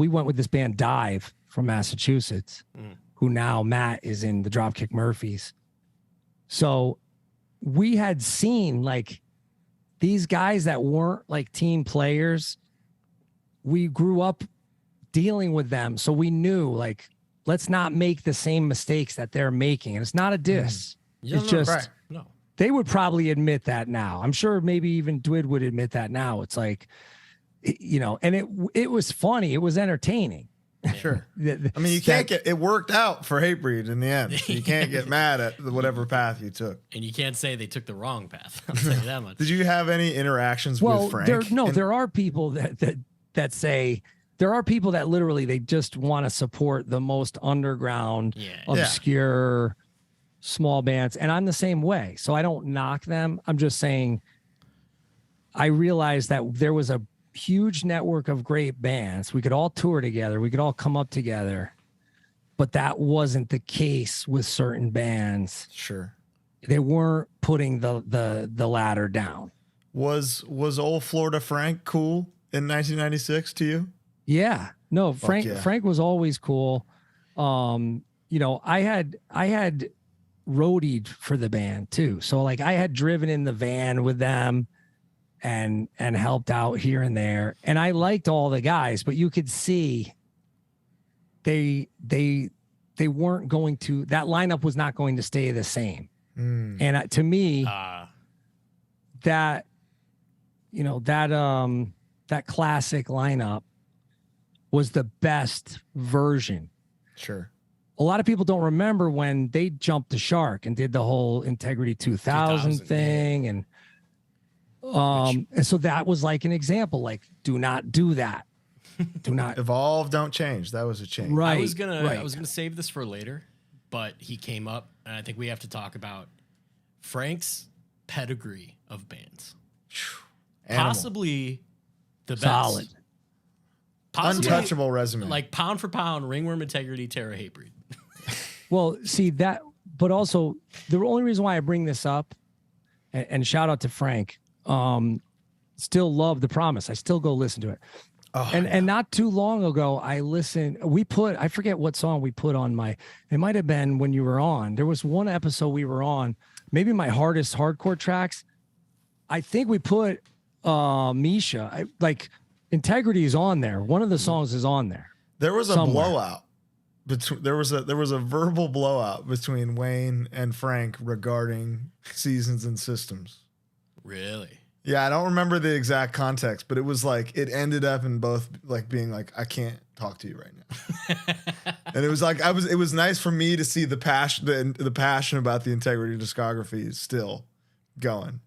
went with this band Dive from Massachusetts, who now Matt is in the Dropkick Murphys. So we had seen like these guys that weren't like team players. We grew up dealing with them. So we knew like, let's not make the same mistakes that they're making. And it's not a diss. It's just, they would probably admit that now. I'm sure maybe even Dwid would admit that now. It's like, and it was funny. It was entertaining. Sure. I mean, it worked out for Hatebreed in the end. You can't get mad at whatever path you took. And you can't say they took the wrong path. I'll tell you that much. Did you have any interactions with Frank? There are people that say, there are people that literally, they just want to support the most underground, obscure, small bands. And I'm the same way. So I don't knock them. I'm just saying, I realized that there was a huge network of great bands. We could all tour together. We could all come up together. But that wasn't the case with certain bands. Sure. They weren't putting the ladder down. Was old Florida Frank cool in 1996 to you? Yeah. No, Frank was always cool. I had roadied for the band too. So like I had driven in the van with them and helped out here and there. And I liked all the guys, but you could see they weren't going to, that lineup was not going to stay the same. And to me, that classic lineup was the best version. Sure. A lot of people don't remember when they jumped the shark and did the whole Integrity 2000 thing. And so that was like an example, like, do not do that. Do not evolve, don't change. That was a change. Right. I was gonna save this for later, but he came up, and I think we have to talk about Frank's pedigree of bands. Possibly the best. Solid. Untouchable resume. Like pound for pound, Ringworm, Integrity, Terror, Hatebreed. Well, see that, but also the only reason why I bring this up, and shout out to Frank, still love The Promise. I still go listen to it. And not too long ago, I forget what song we put on it might've been when you were on. There was one episode we were on, maybe my hardest hardcore tracks. I think we put Misha, Integrity is on there. One of the songs is on there. There was a blowout. There was a verbal blowout between Wayne and Frank regarding Seasons and Systems. Really? Yeah, I don't remember the exact context, but it was like it ended up in both like being like, I can't talk to you right now. And it was like it was nice for me to see the passion about the Integrity discography is still going.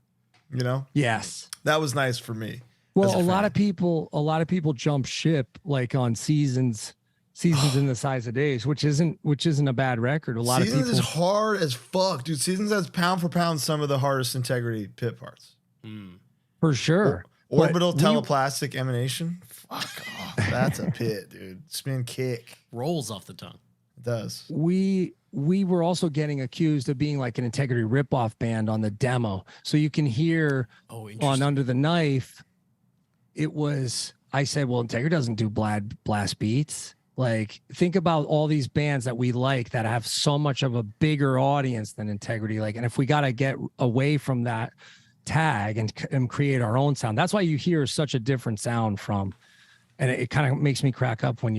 Yes. That was nice for me. Well, a lot of people jump ship like on Seasons Seasons in the Size of Days, which isn't a bad record. A lot Seasons of people is hard as fuck, dude. Seasons has pound for pound some of the hardest integrity pit parts. for sure. Orbital teleplastic emanation. Fuck off. That's a pit, dude. Spin kick. Rolls off the tongue. It does. We were also getting accused of being like an integrity ripoff band on the demo. So you can hear on Under the Knife, it was, I said, well, Integrity doesn't do blast beats. Like, think about all these bands that we like that have so much of a bigger audience than Integrity. Like, and if we got to get away from that tag and create our own sound, that's why you hear such a different sound from, and it kind of makes me crack up when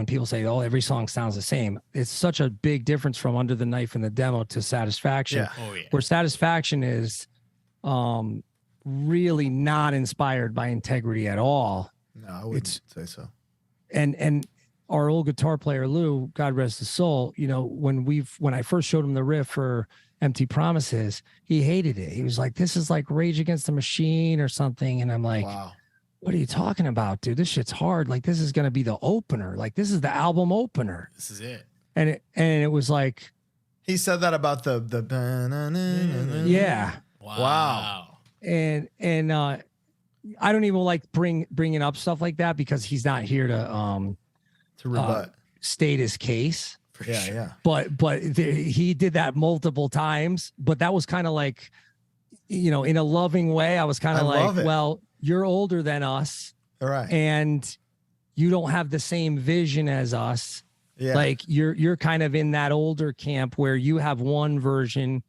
people say, oh, every song sounds the same. It's such a big difference from Under the Knife in the demo to Satisfaction. Where Satisfaction is really not inspired by Integrity at all. No, I wouldn't say so. And our old guitar player Lou, God rest his soul, you know, when I first showed him the riff for Empty Promises, he hated it. He was like, this is like Rage Against the Machine or something. And I'm like, wow. What are you talking about, dude? This shit's hard. Like, this is going to be the opener. Like, this is the album opener. This is it. And it was like, he said that about the yeah. Wow. And I don't even like bringing up stuff like that because he's not here to rebut, state his case. Yeah. But he did that multiple times. But that was kind of like, you know, in a loving way. I was kind of like, well, you're older than us. All right. And you don't have the same vision as us. Yeah. Like you're kind of in that older camp where you have one version.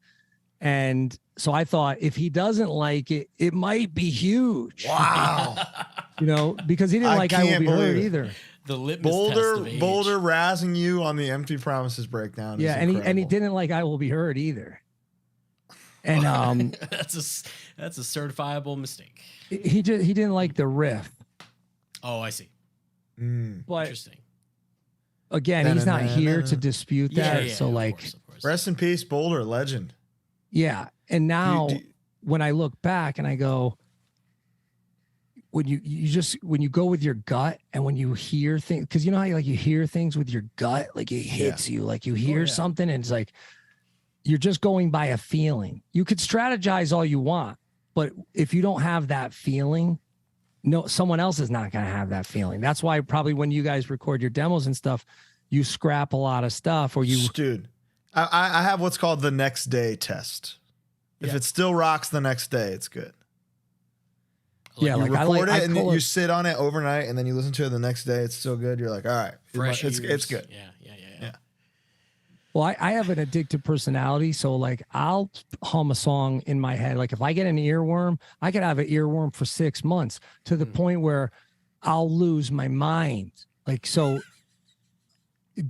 And so I thought if he doesn't like it, it might be huge. Wow. You know, because he didn't like I Will Be Heard either. The litmus test of age. Boulder razzing you on the Empty Promises breakdown. Yeah, and he didn't like I Will Be Heard either. And that's a certifiable mistake. He didn't like the riff. Oh, I see. But interesting. Again, he's not here to dispute that. So like, of course. Rest in peace, Boulder, legend. Yeah, and now when I look back and I go, when you go with your gut and when you hear things, because you know how you hear things with your gut, like it hits you, like you hear something and it's like you're just going by a feeling. You could strategize all you want, but if you don't have that feeling, no, someone else is not going to have that feeling. That's why probably when you guys record your demos and stuff, you scrap a lot of stuff or you. Dude, I have what's called the next day test. If it still rocks the next day, it's good. Yeah, you record it and then you sit on it overnight and then you listen to it the next day. It's still good. You're like, all right, it's good. Yeah. Well, I have an addictive personality, so like I'll hum a song in my head. Like if I get an earworm, I could have an earworm for 6 months to the point where I'll lose my mind. Like so,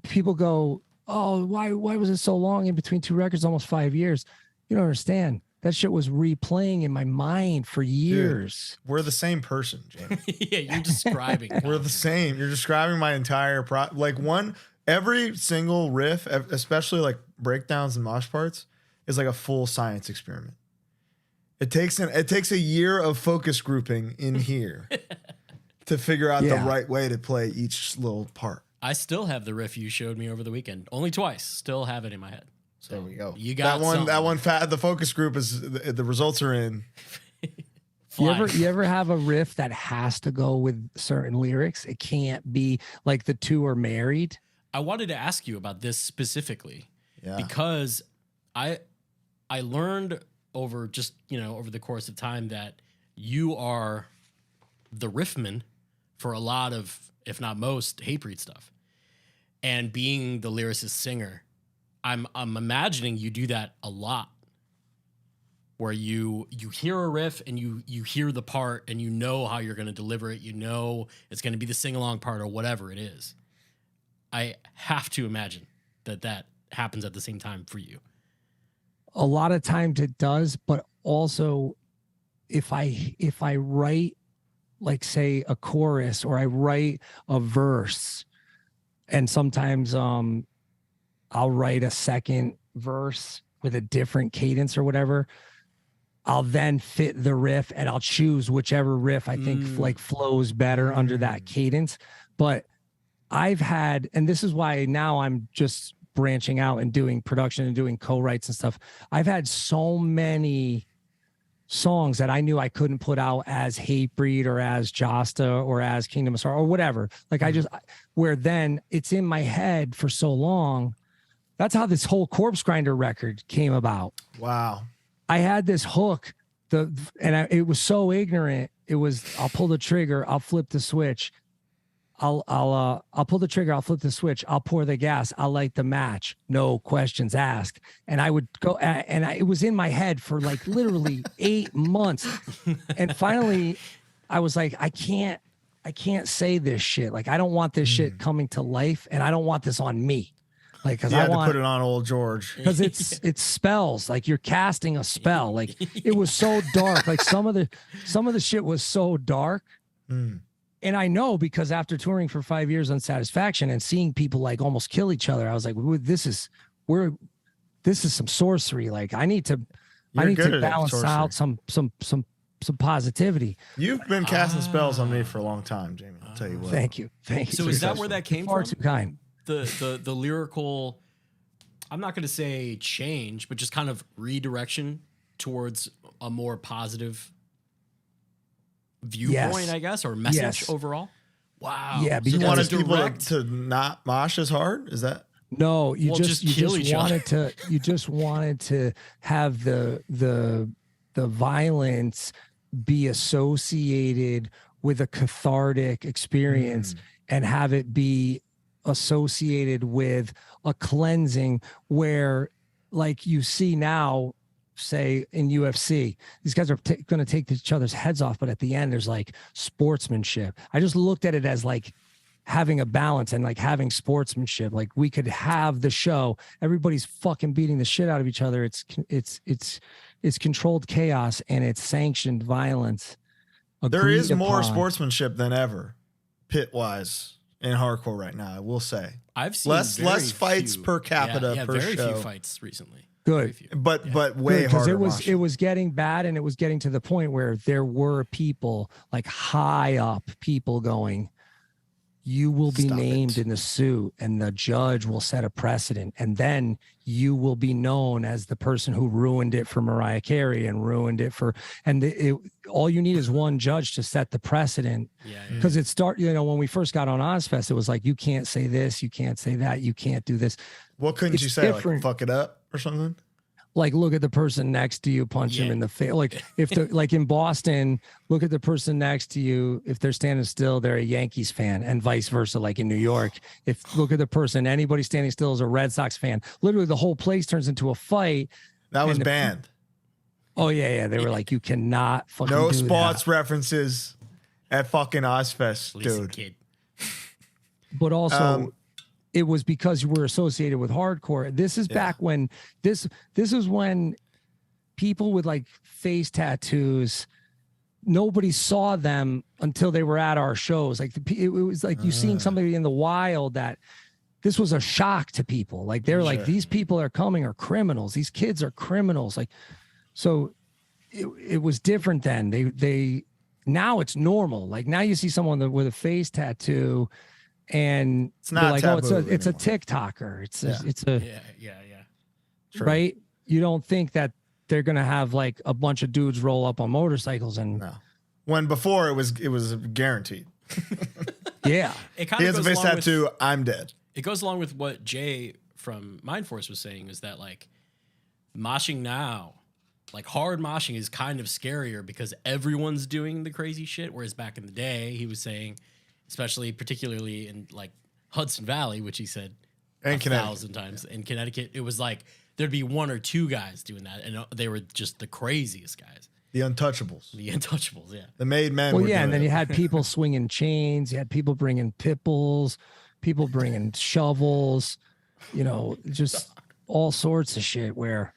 people go, "Oh, why was it so long in between two records? Almost 5 years." You don't understand. That shit was replaying in my mind for years. Dude, we're the same person, Jamey. Yeah, you're describing. We're the same. You're describing my entire every single riff, especially like breakdowns and mosh parts, is like a full science experiment. It takes a year of focus grouping in here to figure out the right way to play each little part. I still have the riff you showed me over the weekend. Only twice. Still have it in my head. So there we go. You got that one. The focus group is the results are in. You ever have a riff that has to go with certain lyrics? It can't be like the two are married. I wanted to ask you about this specifically, because I learned over the course of time that you are the riffman for a lot of, if not most, Hatebreed stuff, and being the lyricist singer. I'm imagining you do that a lot, where you hear a riff and you hear the part and you know how you're going to deliver it. You know it's going to be the sing-along part or whatever it is. I have to imagine that happens at the same time for you. A lot of times it does, but also if I write, like say a chorus or I write a verse, and sometimes I'll write a second verse with a different cadence or whatever. I'll then fit the riff and I'll choose whichever riff I think like flows better under that cadence. But I've had, and this is why now I'm just branching out and doing production and doing co-writes and stuff. I've had so many songs that I knew I couldn't put out as Hatebreed or as Jasta or as Kingdom of Sorrow or whatever. Like where then it's in my head for so long. That's how this whole Corpse Grinder record came about. Wow. I had this hook, it was so ignorant. It was, I'll pull the trigger, I'll flip the switch. I'll pull the trigger, I'll flip the switch, I'll pour the gas, I'll light the match, no questions asked. And I would go, it was in my head for like literally 8 months. And finally I was like, I can't say this shit. Like, I don't want this shit coming to life, and I don't want this on me. Like, cause I want to put it on old George. Cause it's spells. Like, you're casting a spell. Like, it was so dark. Like some of the shit was so dark. And I know, because after touring for 5 years on Satisfaction and seeing people like almost kill each other, I was like, this is some sorcery. Like, I need to balance out some positivity. You've been casting spells on me for a long time, Jamey. I'll tell you what. Thank you. So is that where that came Far from? too kind. The lyrical, I'm not going to say change, but just kind of redirection towards a more positive viewpoint, I guess, or message overall. Wow. Yeah, because you wanted people to not mosh as hard. Is that? No, you just wanted to have the violence be associated with a cathartic experience and have it be associated with a cleansing, where, like, you see now, say in UFC, these guys are going to take each other's heads off, but at the end there's like sportsmanship. I just looked at it as like having a balance and like having sportsmanship. Like, we could have the show, everybody's fucking beating the shit out of each other. It's controlled chaos and it's sanctioned violence. There is more sportsmanship than ever, pit wise, in hardcore right now. I will say I've seen less fights per capita per very show. few fights recently. Good, but way harder. Because it was getting bad, and it was getting to the point where there were people, like high up people, going, you will be named in the suit, and the judge will set a precedent, and then you will be known as the person who ruined it for Mariah Carey and ruined it for, all you need is one judge to set the precedent. Because when we first got on Ozzfest, it was like, you can't say this, you can't say that, you can't do this. What couldn't you say? Different. Like, fuck it up or something? Like, look at the person next to you, punch him in the face. Like, like in Boston, look at the person next to you. If they're standing still, they're a Yankees fan, and vice versa. Like in New York, look at the person, anybody standing still is a Red Sox fan. Literally, the whole place turns into a fight. That was banned. Oh yeah. They were like, you cannot fucking no do sports that. references at fucking Ozzfest, dude. Kid. But also, it was because you were associated with hardcore. This is back when this is when people with like face tattoos, nobody saw them until they were at our shows. Like it was like you seeing somebody in the wild, that this was a shock to people. Like, they're like, these people are criminals. These kids are criminals. Like, so it was different then. They now it's normal. Like, now you see someone with a face tattoo, and it's not like, taboo it's a anymore. TikToker. It's a True. Right. You don't think that they're gonna have like a bunch of dudes roll up on motorcycles and when before it was guaranteed. Yeah, it kind he of has a face tattoo. I'm dead. It goes along with what Jay from Mind Force was saying, is that like moshing now, like hard moshing, is kind of scarier because everyone's doing the crazy shit. Whereas back in the day, he was saying, particularly in like Hudson Valley, which he said and 1,000 times in Connecticut, it was like there'd be one or two guys doing that, and they were just the craziest guys. The untouchables. The made men. Well, and then you had people swinging chains. You had people bringing pit bulls, people bringing shovels, just all sorts of shit where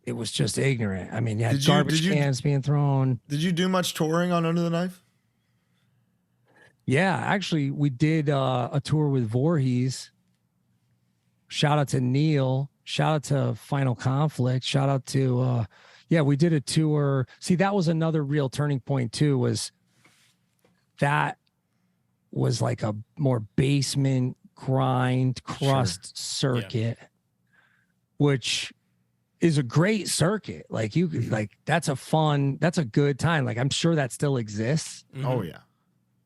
it was just ignorant. I mean, you had garbage cans being thrown. Did you do much touring on Under the Knife? Yeah, actually, we did a tour with Vorhees. Shout out to Neil. Shout out to Final Conflict. Shout out to, we did a tour. See, that was another real turning point too, was was like a more basement grind crust circuit, which is a great circuit. Like you could like, that's a good time. Like I'm sure that still exists. Oh yeah.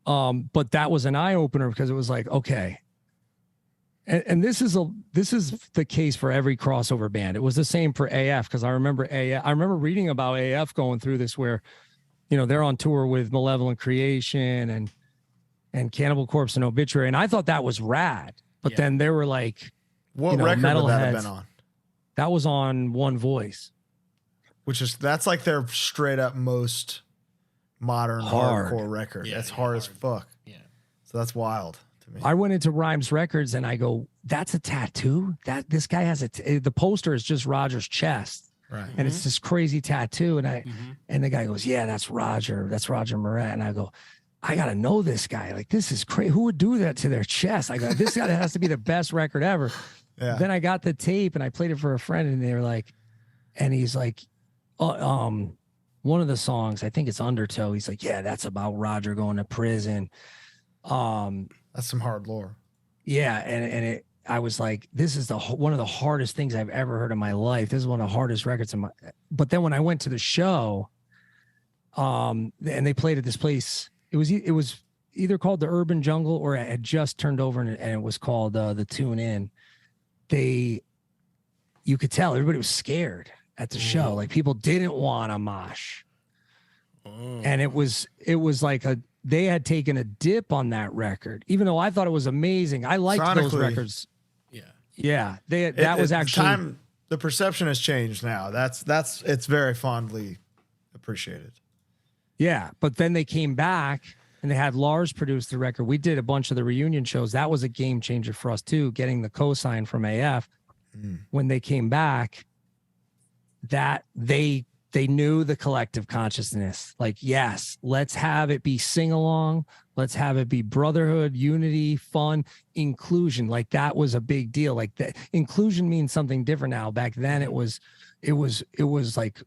But that was an eye opener because it was like, okay. And this is the case for every crossover band. It was the same for AF. Cause I remember reading about AF going through this where, you know, they're on tour with Malevolent Creation and Cannibal Corpse and Obituary. And I thought that was rad, but then they were like, what you know, record would that have metalheads. been on? That was on One Voice. That's like their straight up most modern hardcore record. Yeah, that's hard as fuck. Yeah. So that's wild to me. I went into Rhymes Records and I go, that's a tattoo? This guy has the poster is just Roger's chest. Right. And it's this crazy tattoo. And and the guy goes, yeah, that's Roger Moret. And I go, I got to know this guy. Like, this is crazy. Who would do that to their chest? I go, this guy has to be the best record ever. Yeah. Then I got the tape and I played it for a friend and they were like, and he's like, one of the songs, I think it's Undertow. He's like, yeah, that's about Roger going to prison. That's some hard lore. Yeah. I was like, this is one of the hardest things I've ever heard in my life. This is one of the hardest records but then when I went to the show, and they played at this place, it was either called the Urban Jungle or it had just turned over and it was called the Tune In. You could tell everybody was scared at the show. Like people didn't want a mosh. And it was like they had taken a dip on that record, even though I thought it was amazing. I liked those records. Yeah. That was actually the perception has changed now. It's very fondly appreciated. Yeah. But then they came back and they had Lars produce the record. We did a bunch of the reunion shows. That was a game changer for us too, getting the cosign from AF. When they came back, that they knew the collective consciousness. Like, yes, let's have it be sing along. Let's have it be brotherhood, unity, fun, inclusion. Like that was a big deal. Like that inclusion means something different now. Back then it was like,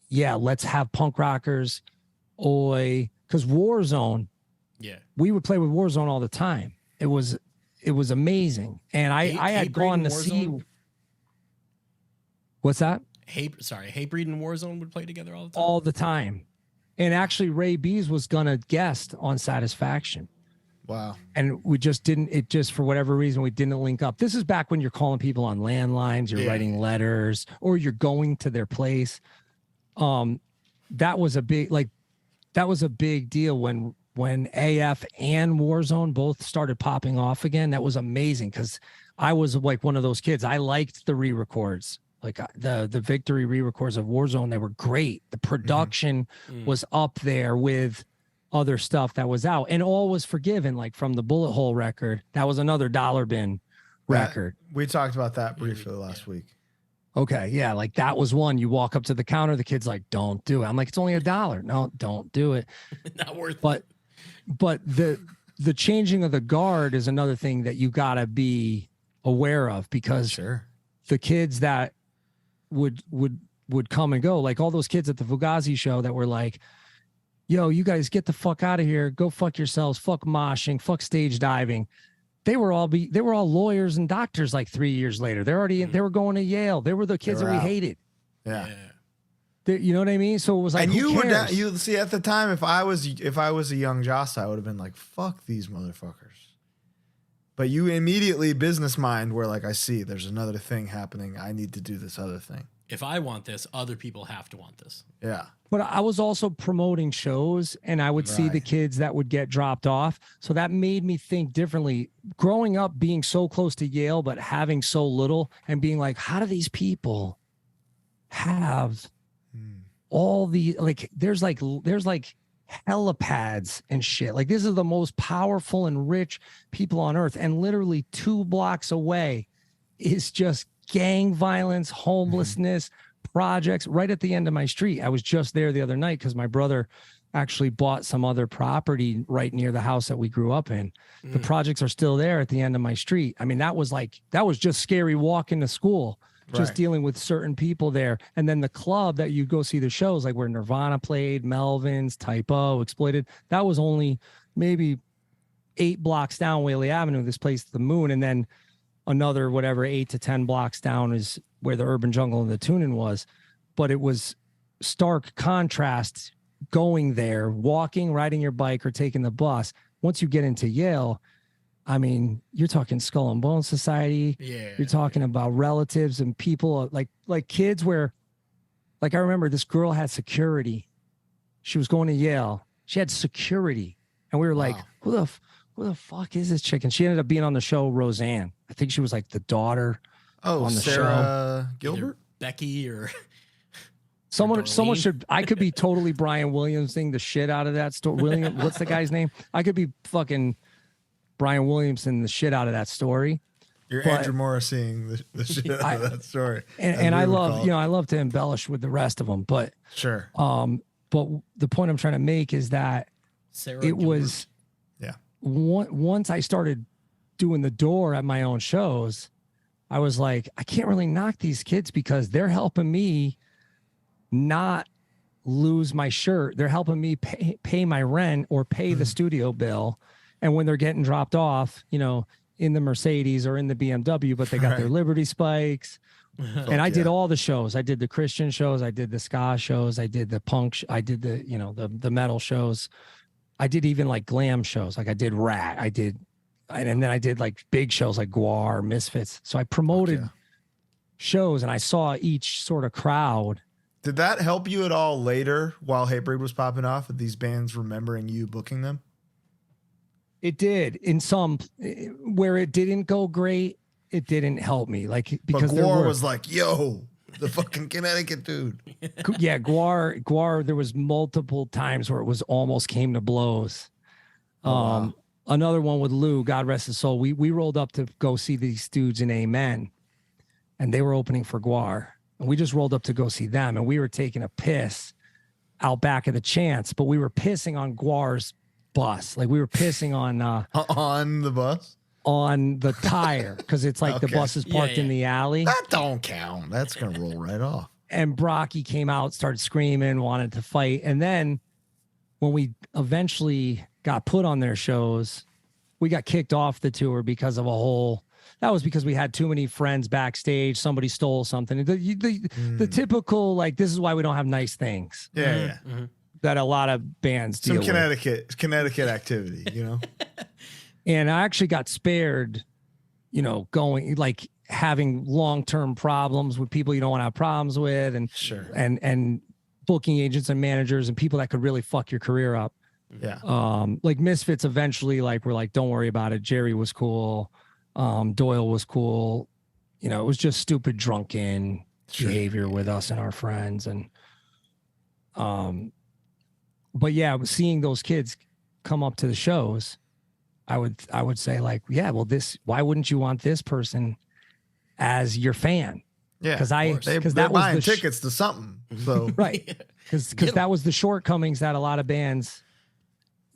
yeah, let's have punk rockers. Because Warzone, we would play with Warzone all the time. It was amazing. And I had gone to see. What's that? Hatebreed and Warzone would play together all the time. All the time. And actually Ray Bees was gonna guest on Satisfaction. Wow. And we just didn't, for whatever reason, we didn't link up. This is back when you're calling people on landlines, you're writing letters, or you're going to their place. That was a big deal when AF and Warzone both started popping off again. That was amazing because I was like one of those kids. I liked the re-records. Like the Victory re-records of Warzone, they were great. The production was up there with other stuff that was out, and All Was Forgiven, like from the Bullet Hole record. That was another Dollar Bin record. We talked about that briefly last week. Okay, yeah, like that was one. You walk up to the counter, the kid's like, "Don't do it." I'm like, "It's only $1." No, don't do it. Not worth it. But the changing of the guard is another thing that you gotta be aware of, because the kids that would come and go, like all those kids at the Fugazi show that were like, yo, you guys get the fuck out of here, go fuck yourselves, fuck moshing, fuck stage diving. They were all lawyers and doctors like 3 years later. They're already they were going to Yale. They were the kids that we hated. Yeah. You know what I mean? So it was like, and who cares? you see at the time, if I was a young Jasta, I would have been like, fuck these motherfuckers. But you immediately business mind where like, I see there's another thing happening. I need to do this other thing. If I want this, other people have to want this. Yeah. But I was also promoting shows, and I would see the kids that would get dropped off. So that made me think differently. Growing up, being so close to Yale, but having so little, and being like, how do these people have all the, like, there's like helipads and shit. Like, this is the most powerful and rich people on earth. And literally 2 blocks away is just gang violence, homelessness, projects right at the end of my street. I was just there the other night because my brother actually bought some other property right near the house that we grew up in. The projects are still there at the end of my street. I mean, that was just scary walking to school, just dealing with certain people there. And then the club that you go see the shows, like where Nirvana played, Melvins, Typo, Exploited, that was only maybe 8 blocks down Whaley Avenue, this place, the Moon, and then another, whatever, 8 to 10 blocks down is where the Urban Jungle and the Tunin was. But it was stark contrast going there, walking, riding your bike, or taking the bus. Once you get into Yale, I mean, you're talking Skull and Bone Society. Yeah. You're talking about relatives and people like kids where, like, I remember this girl had security. She was going to Yale. She had security. And we were like, who the fuck is this chick? And she ended up being on the show Roseanne. I think she was like the daughter on the Sarah show. Gilbert? Either Becky or Someone should, I could be totally Brian Williamsing the shit out of that story. What's the guy's name? I could be fucking Brian Williamson the shit out of that story. You're Andrew Morrising the shit out of that story. And I love, I love to embellish with the rest of them, but sure. But the point I'm trying to make is that Sarah it Gilbert. was, once I started doing the door at my own shows, I was like, I can't really knock these kids because they're helping me not lose my shirt. They're helping me pay my rent or pay the studio bill. And when they're getting dropped off, in the Mercedes or in the BMW, but they got their Liberty spikes. And I did all the shows. I did the Christian shows. I did the ska shows. I did the punk. I did the, the metal shows. I did even like glam shows. Like I did Rat. And then I did like big shows like Guar, Misfits. So I promoted shows and I saw each sort of crowd. Did that help you at all later while Hatebreed was popping off with these bands remembering you booking them? It did. In some where it didn't go great, it didn't help me. Like because Guar was like, yo, the fucking Connecticut dude. Yeah, Guar, there was multiple times where it was almost came to blows. Wow. Another one with Lou, God rest his soul. We rolled up to go see these dudes in Amen, and they were opening for Guar. And we just rolled up to go see them, and we were taking a piss out back of the Chance, but we were pissing on Guar's bus. Like we were pissing on the bus? On the tire, because it's like the bus is parked in the alley. That don't count. That's going to roll right off. And Brocky came out, started screaming, wanted to fight. And then when we eventually got put on their shows, we got kicked off the tour because of that was because we had too many friends backstage. Somebody stole something. The typical, like, this is why we don't have nice things. Yeah. That a lot of bands deal with. Connecticut activity, And I actually got spared, going, like, having long-term problems with people you don't want to have problems with, and and booking agents and managers and people that could really fuck your career up. Yeah. Like Misfits eventually, like, were like, don't worry about it. Jerry was cool. Doyle was cool. It was just stupid drunken behavior with us and our friends. And but yeah, seeing those kids come up to the shows, I would say, like, yeah, well, why wouldn't you want this person as your fan? Yeah, because they're buying tickets to something. So right, because that was the shortcomings that a lot of bands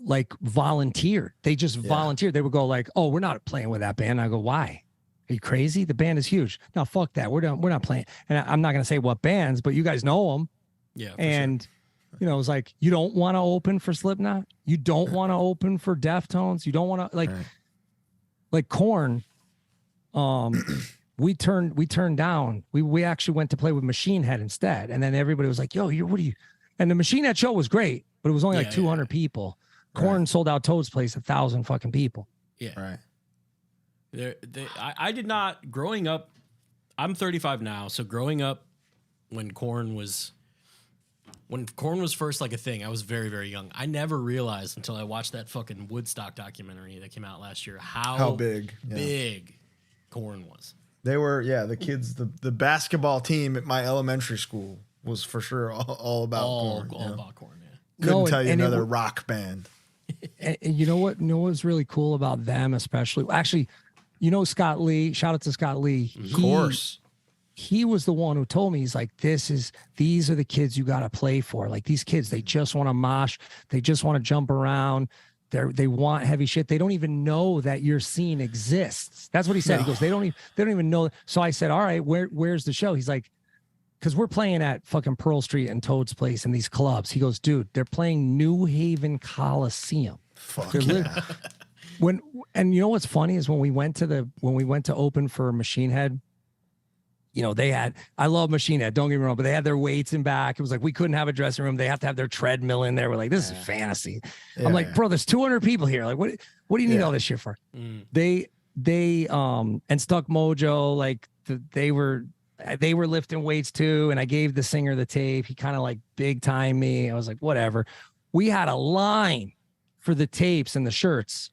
like volunteered. They just volunteered. They would go like, "Oh, we're not playing with that band." I go, "Why? Are you crazy? The band is huge." No, fuck that. We're not playing. And I'm not gonna say what bands, but you guys know them. Yeah, and. It was like, you don't want to open for Slipknot. You don't want to open for Deftones. You don't want to like Korn. We turned down. We actually went to play with Machine Head instead. And then everybody was like, yo, what are you? And the Machine Head show was great, but it was only like 200 people. Korn sold out Toad's place, 1,000 fucking people. Yeah. Right. I did not, growing up, I'm 35 now. So growing up when Korn was first like a thing, I was very, very young. I never realized until I watched that fucking Woodstock documentary that came out last year how big Korn was. They were, the kids, the basketball team at my elementary school was for sure all about Korn. All about Korn, Couldn't tell you another rock band. And you know what? What's really cool about them, especially? Actually, Scott Lee. Shout out to Scott Lee. Of course. He was the one who told me, he's like, these are the kids you got to play for. Like, these kids, they just want to mosh. They just want to jump around. They want heavy shit. They don't even know that your scene exists. That's what he said. No. He goes, they don't even know. So I said, all right, where's the show? He's like, because we're playing at fucking Pearl Street and Toad's Place and these clubs. He goes, dude, they're playing New Haven Coliseum. Fuck And you know what's funny is when we went to open for Machine Head, you know, I love Machine Head, don't get me wrong, but they had their weights in back. It was like, we couldn't have a dressing room. They have to have their treadmill in there. We're like, this is fantasy. I'm like, bro, there's 200 people here. Like, what do you need all this shit for? They and Stuck Mojo, like they were lifting weights too. And I gave the singer the tape. He kind of like big time me. I was like, whatever. We had a line for the tapes and the shirts,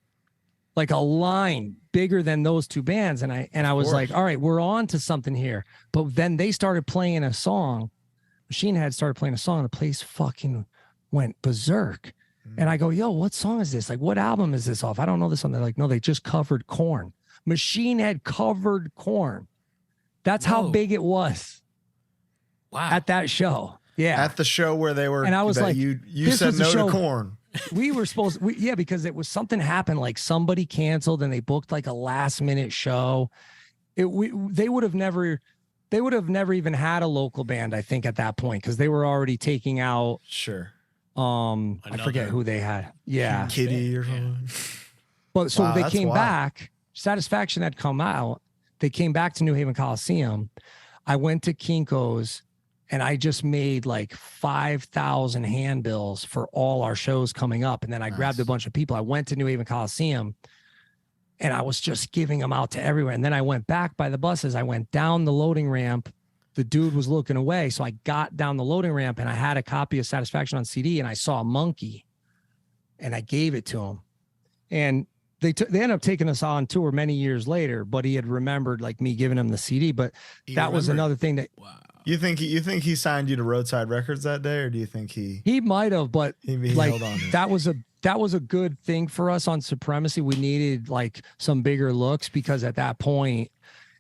like a line bigger than those two bands. And I was like, all right, we're on to something here. But then they started playing a song. Machine Head started playing a song and the place fucking went berserk. And I go, yo, what song is this? Like, what album is this off? I don't know this one. They're like, no, they just covered Korn. Machine Head covered Korn. That's how big it was. Wow. At that show. Yeah. At the show where they were. And I was like, you said no to Korn. We were supposed to, because it was something happened, like somebody canceled and they booked like a last minute show. They would have never even had a local band, I think, at that point, because they were already taking out I forget who they had. Yeah. Kitty or something. Yeah. But so they came back, Satisfaction had come out. They came back to New Haven Coliseum. I went to Kinko's. And I just made like 5,000 handbills for all our shows coming up. And then I grabbed a bunch of people. I went to New Haven Coliseum and I was just giving them out to everywhere. And then I went back by the buses. I went down the loading ramp. The dude was looking away. So I got down the loading ramp and I had a copy of Satisfaction on CD and I saw a monkey and I gave it to him. And they ended up taking us on tour many years later, but he had remembered like me giving him the CD. But that was another thing that, You think he signed you to Roadside Records that day, or do you think he might have? But he like held on to it? that was a good thing for us on Supremacy. We needed like some bigger looks because at that point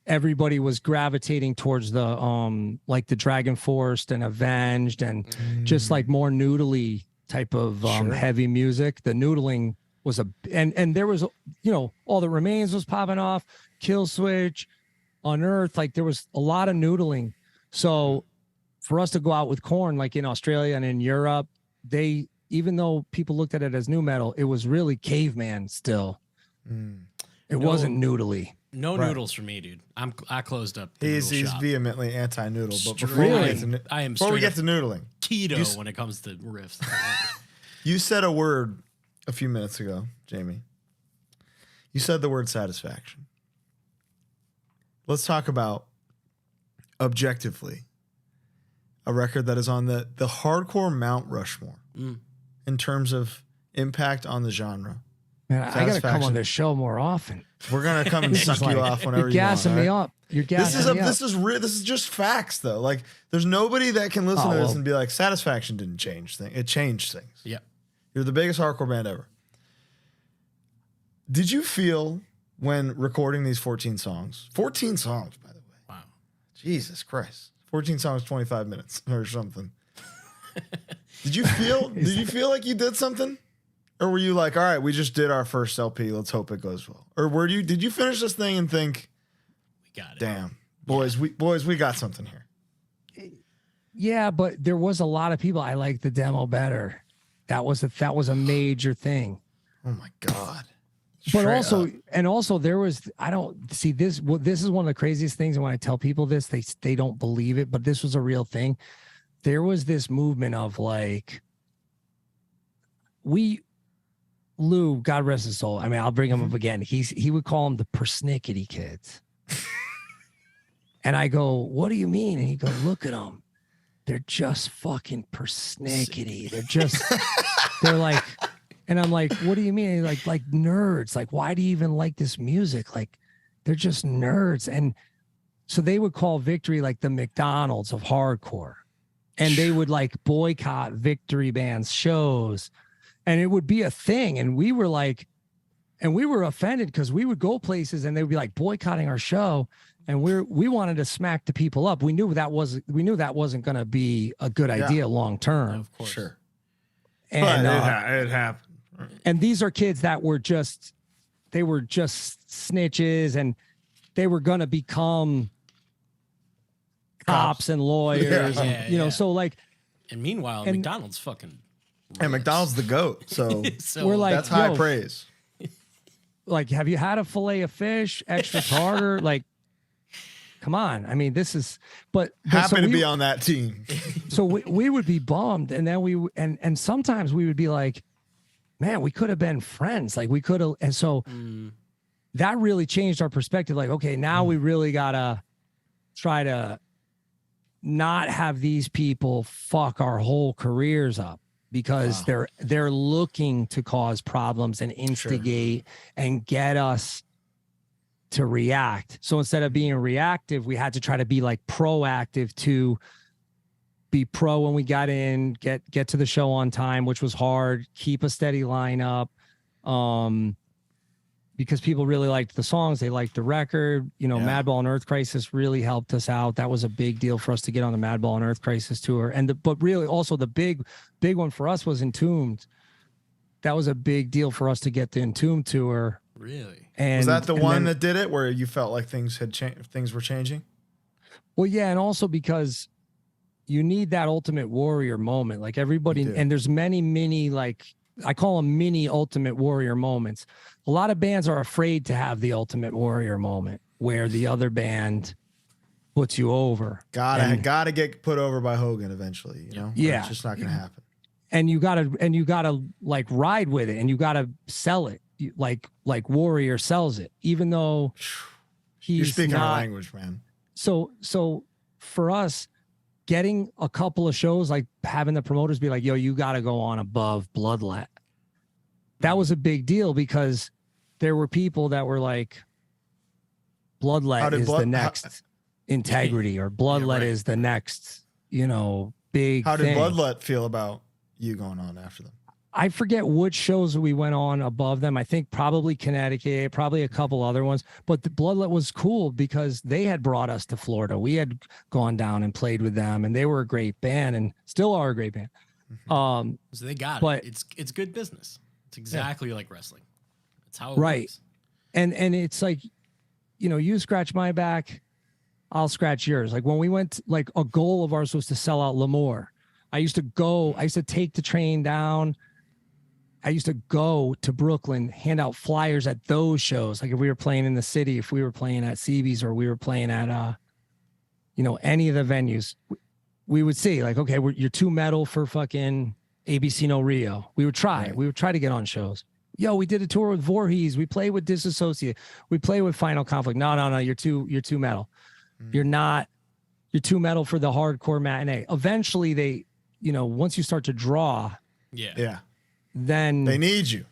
everybody was gravitating towards the like the Dragon Forced and Avenged and just like more noodly type of heavy music. The noodling was and there was, you know, All That Remains was popping off, Kill Switch, Unearthed, like there was a lot of noodling. So for us to go out with Korn, like in Australia and in Europe, even though people looked at it as new metal, it was really caveman still. It wasn't noodly. No noodles for me, dude. I closed up. He's vehemently anti-noodle. But before we get to noodling, keto when it comes to riffs. You said a word a few minutes ago, Jamey. You said the word satisfaction. Let's talk about objectively a record that is on the hardcore Mount Rushmore in terms of impact on the genre. Man, I gotta come on this show more often. We're gonna come and suck you off whenever you're gassing me up. You're gassing me up. This is just facts though. Like there's nobody that can listen to this and be like, Satisfaction didn't change things. It changed things. Yeah. You're the biggest hardcore band ever. Did you feel when recording these 14 songs, by the way? Wow. Jesus Christ. 14 songs, 25 minutes or something. Did you feel like you did something? Or were you like, all right, we just did our first LP. Let's hope it goes well. Or did you finish this thing and think, we got it. Damn, boys, we got something here. Yeah, but there was a lot of people. I liked the demo better. That was a major thing. Oh my God. But also there was, I don't see this. Well, this is one of the craziest things. And when I tell people this, they don't believe it, but this was a real thing. There was this movement of like, Lou, God rest his soul. I mean, I'll bring him up again. He would call them the persnickety kids. And I go, what do you mean? And he goes, look at them. They're just fucking persnickety. They're like, and I'm like, what do you mean? Like nerds. Like, why do you even like this music? Like, they're just nerds. And so they would call Victory like the McDonald's of hardcore. And they would like boycott Victory Band's shows. And it would be a thing. And we were like, and we were offended because we would go places and they would be like boycotting our show. And we wanted to smack the people up. We knew that wasn't going to be a good idea long term. Of course. Sure. And it happened. And these are kids that were just snitches and they were going to become cops and lawyers. And, you know, so like, and meanwhile, McDonald's fucking. And McDonald's the GOAT. So, we're like, that's high praise. like, have you had a fillet of fish, extra tartar? Like, come on. I mean, this is, but Happy so to be on that team. So we would be bummed. And then and sometimes we would be like, man, we could have been friends. Like we could have. And so that really changed our perspective. Like, okay, now we really gotta try to not have these people fuck our whole careers up, because they're looking to cause problems and instigate and get us to react. So instead of being reactive, we had to try to be like proactive, to be pro when we got in, get to the show on time, which was hard, keep a steady lineup. Because people really liked the songs, they liked the record. You know, Madball and Earth Crisis really helped us out. That was a big deal for us to get on the Madball and Earth Crisis tour. And but really also the big one for us was Entombed. That was a big deal for us to get the Entombed tour. Really? And was that the one that did it, where you felt like things had changed, things were changing? Well, yeah, and also because you need that ultimate warrior moment. Like everybody, and there's many, like I call them mini ultimate warrior moments. A lot of bands are afraid to have the ultimate warrior moment where the other band puts you over. Gotta get put over by Hogan eventually, you know? Yeah. It's just not gonna happen. And you gotta like ride with it, and you gotta sell it. Like Warrior sells it, even though You're speaking not, our language, man. So for us, getting a couple of shows, like having the promoters be like, yo, you got to go on above Bloodlet. That was a big deal, because there were people that were like, Bloodlet is the next Integrity, or Bloodlet is the next, you know, big How did thing. Bloodlet feel about you going on after them? I forget which shows we went on above them. I think probably Connecticut, probably a couple other ones. But the Bloodlet was cool because they had brought us to Florida. We had gone down and played with them, and they were a great band and still are a great band. So they got it. It's good business. It's exactly like wrestling. It's how it works. And it's like, you know, you scratch my back, I'll scratch yours. Like when we went, like a goal of ours was to sell out Lemoore. I used to take the train down. I used to go to Brooklyn, hand out flyers at those shows. Like if we were playing in the city, if we were playing at CB's, or we were playing at, you know, any of the venues, we would see like, okay, you're too metal for fucking ABC No Rio. We would try to get on shows. Yo, we did a tour with Vorhees. We played with Disassociate. We play with Final Conflict. No. You're too metal. You're too metal for the hardcore matinee. Eventually they, you know, once you start to draw. Then they need you.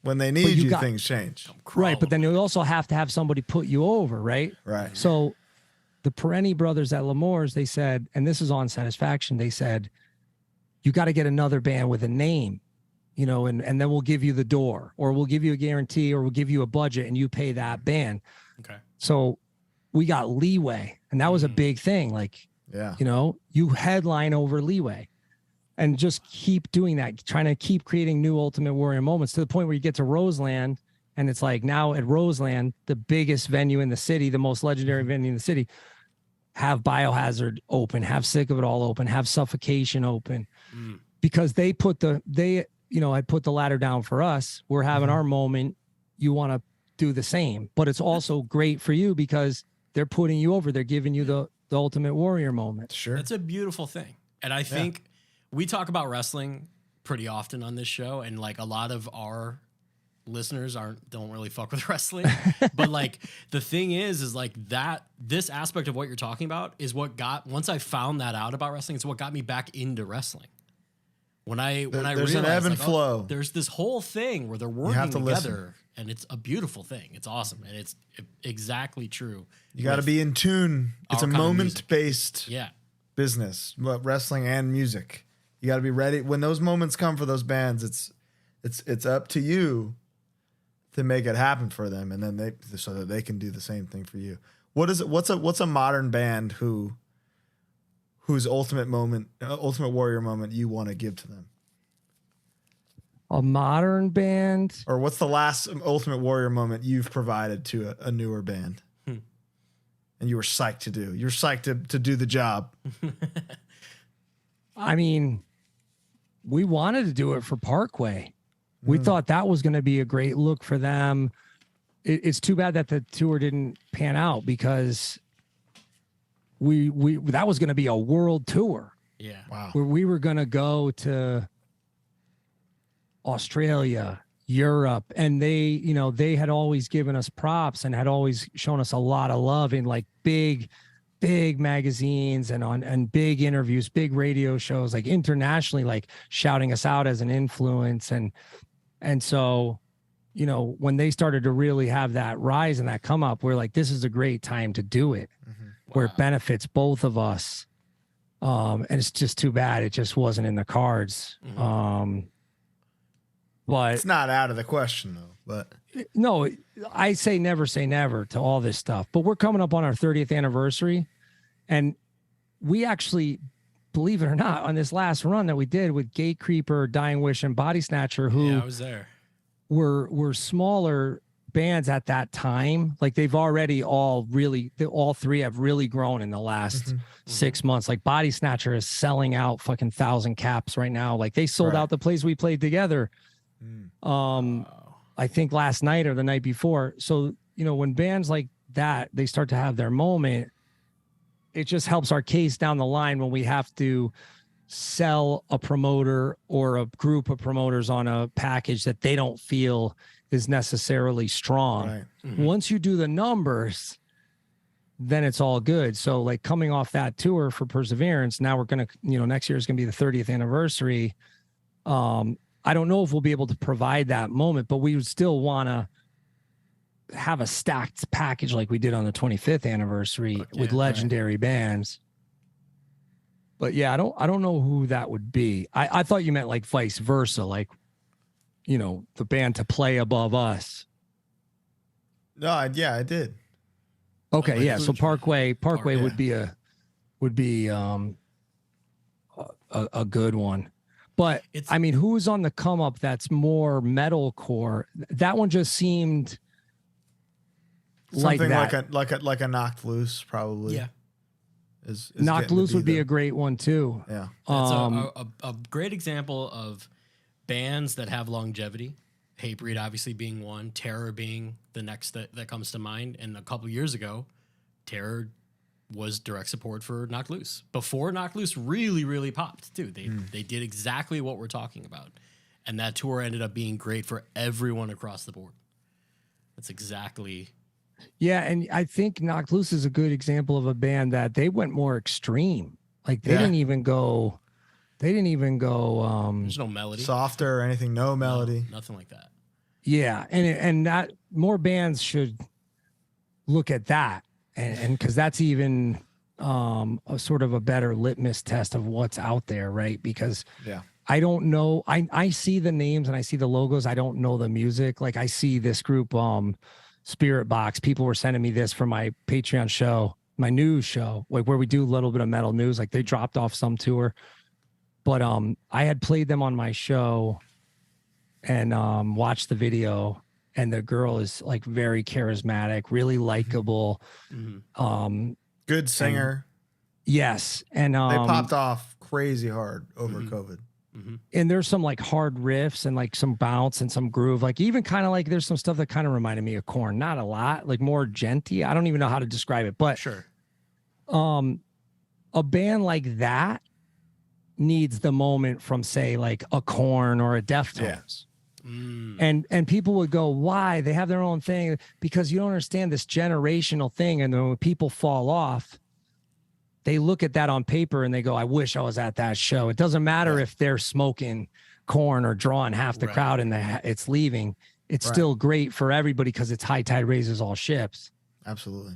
When they need you, things change. Right. But then you also have to have somebody put you over, right? Right. So the Perenni brothers at Lemoore's, they said, and this is on Satisfaction, they said, you got to get another band with a name, you know, and then we'll give you the door, or we'll give you a guarantee, or we'll give you a budget and you pay that band. Okay. So we got Leeway, and that was a big thing. Like, you know, you headline over Leeway. And just keep doing that, trying to keep creating new Ultimate Warrior moments, to the point where you get to Roseland, and it's like now at Roseland, the biggest venue in the city, the most legendary venue in the city, have Biohazard open, have Sick of It All open, have Suffocation open, because I put the ladder down for us. We're having our moment. You want to do the same, but it's also great for you because they're putting you over. They're giving you the Ultimate Warrior moment. Sure. That's a beautiful thing. And I think we talk about wrestling pretty often on this show, and like a lot of our listeners don't really fuck with wrestling. But like the thing is like that this aspect of what you're talking about is what once I found that out about wrestling, it's what got me back into wrestling. When I realized an ebb and like, flow. There's this whole thing where they're working together, and it's a beautiful thing. It's awesome, and it's exactly true. You got to be in tune. It's a moment-based business, wrestling and music. You got to be ready when those moments come for those bands. It's up to you to make it happen for them, and then so that they can do the same thing for you. What's a modern band whose ultimate warrior moment you want to give to them? A modern band, or what's the last ultimate warrior moment you've provided to a newer band, and you were psyched to do? You're psyched to do the job. I mean, we wanted to do it for Parkway. We thought that was going to be a great look for them. it's too bad that the tour didn't pan out, because we that was going to be a world tour. Yeah. Wow. Where we were going to go to Australia, Europe, and they had always given us props and had always shown us a lot of love in like big magazines and big interviews, big radio shows, like internationally, like shouting us out as an influence. And so, when they started to really have that rise and that come up, we're like, this is a great time to do it, where it benefits both of us. And it's just too bad it just wasn't in the cards. But It's not out of the question though, but no, I say never to all this stuff. But we're coming up on our 30th anniversary, and we actually, believe it or not, on this last run that we did with Gatecreeper, Dying Wish, and Body Snatcher, who Yeah, I was there. were smaller bands at that time. Like they've already all three have really grown in the last 6 months. Like Body Snatcher is selling out fucking 1,000 caps right now. Like they sold out the place we played together. I think last night or the night before. So, when bands like that, they start to have their moment, it just helps our case down the line when we have to sell a promoter or a group of promoters on a package that they don't feel is necessarily strong. Right. Once you do the numbers, then it's all good. So like coming off that tour for Perseverance, now we're going to, next year is going to be the 30th anniversary. I don't know if we'll be able to provide that moment, but we would still want to have a stacked package like we did on the 25th anniversary with legendary bands. But yeah, I don't know who that would be. I thought you meant like vice versa, like, the band to play above us. No, I did. Okay, Like yeah. So Parkway would be a good one. But who's on the come up that's more metalcore? That one just seemed Something like that. like a Knocked Loose, probably. Yeah. Is Knocked Loose would be a great one too. Yeah. That's a great example of bands that have longevity. Hatebreed obviously being one, Terror being the next that comes to mind. And a couple years ago, Terror was direct support for Knocked Loose. Before Knocked Loose really, really popped too. They did exactly what we're talking about. And that tour ended up being great for everyone across the board. That's exactly. Yeah, and I think Knocked Loose is a good example of a band that they went more extreme. Like they didn't even go There's no melody. Softer or anything, no melody. No, nothing like that. Yeah, and that more bands should look at that. And because that's even a sort of a better litmus test of what's out there, right? Because I don't know. I see the names and I see the logos. I don't know the music. Like I see this group, Spirit Box. People were sending me this for my Patreon show, my news show, like where we do a little bit of metal news. Like they dropped off some tour, but I had played them on my show and watched the video. And the girl is like very charismatic, really likable. Good singer. Yes. And they popped off crazy hard over COVID. And there's some like hard riffs and like some bounce and some groove. Like even kind of like there's some stuff that kind of reminded me of Korn. Not a lot, like more genty. I don't even know how to describe it, but sure. A band like that needs the moment from say like a Korn or a Deftones. And people would go, why? They have their own thing. Because you don't understand this generational thing. And then when people fall off, they look at that on paper and they go, I wish I was at that show. It doesn't matter if they're smoking Korn or drawing half the crowd and it's leaving. It's still great for everybody because it's high tide raises all ships. Absolutely.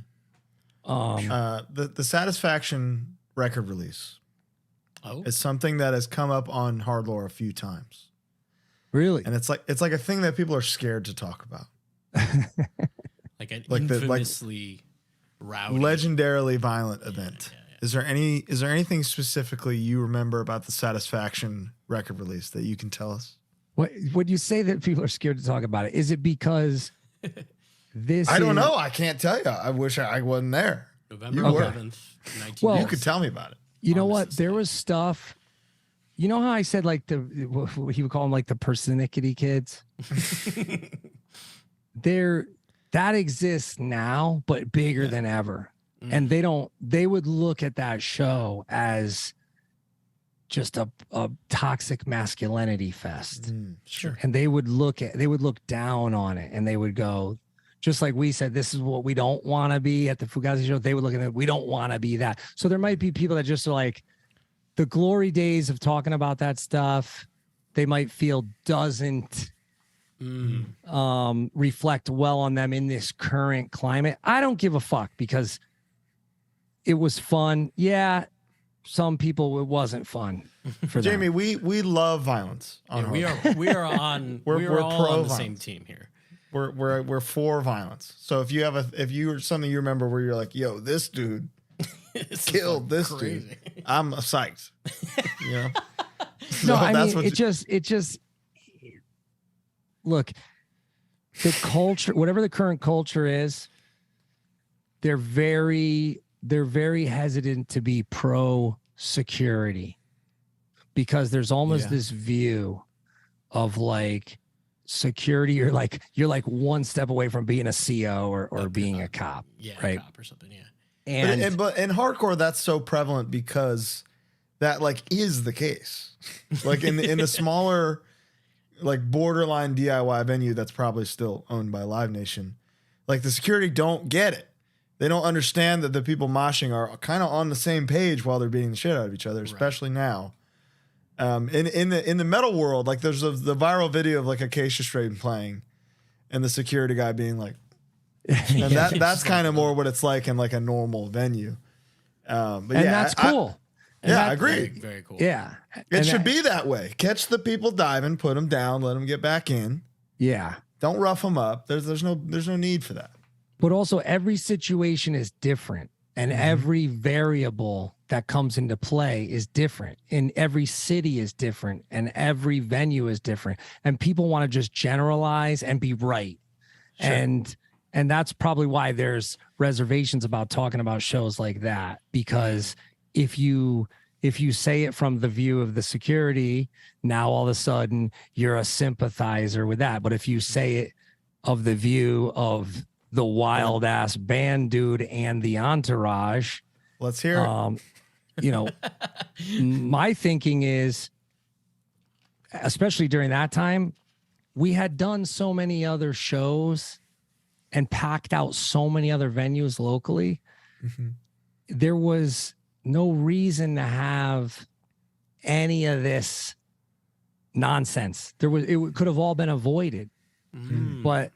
The Satisfaction record release is something that has come up on HardLore a few times. Really? And it's like a thing that people are scared to talk about. Like an infamously rowdy, legendarily violent event. Yeah. Is there anything specifically you remember about the Satisfaction record release that you can tell us? Would you say that people are scared to talk about it? Is it because I don't know. I can't tell you. I wish I wasn't there. November you 11th, 19. Well, you could tell me about it. You know what? There was stuff. You know how I said like he would call them like the persnickety kids? that exists now, but bigger than ever. And they would look at that show as just a toxic masculinity fest. Sure. And they would look down on it, and they would go, just like we said, this is what we don't want to be at the Fugazi show. They would look at it, we don't want to be that. So there might be people that just are like, the glory days of talking about that stuff, they might feel doesn't reflect well on them in this current climate. I don't give a fuck, because it was fun. Yeah, some people it wasn't fun for them. Jamey, we love violence. We are on we're all on the same team here. We're for violence. So if you something you remember where you're like, yo, this dude killed this dude, I'm psyched. You know? No, I mean, it just look, the culture, whatever the current culture is, they're very hesitant to be pro security, because there's almost this view of like security. You're like one step away from being a CO or being a cop. Yeah, right? A cop or something. Yeah. But in hardcore, that's so prevalent because that like is the case. Like in the smaller, like borderline DIY venue that's probably still owned by Live Nation, like the security don't get it. They don't understand that the people moshing are kind of on the same page while they're beating the shit out of each other, especially now. In the metal world, like there's the viral video of like Acacia Strain playing, and the security guy being like, and that's kind of more what it's like in like a normal venue. But that's cool. I agree. Very, very cool. Yeah, it should be that way. Catch the people diving, put them down, let them get back in. Yeah, don't rough them up. There's no need for that. But also every situation is different, and every variable that comes into play is different, and every city is different, and every venue is different, and people want to just generalize and be right. Sure. And that's probably why there's reservations about talking about shows like that, because if you say it from the view of the security, now all of a sudden you're a sympathizer with that. But if you say it of the view of the wild ass band dude and the entourage, let's hear it. My thinking is, especially during that time, we had done so many other shows and packed out so many other venues locally. There was no reason to have any of this nonsense. It could have all been avoided. But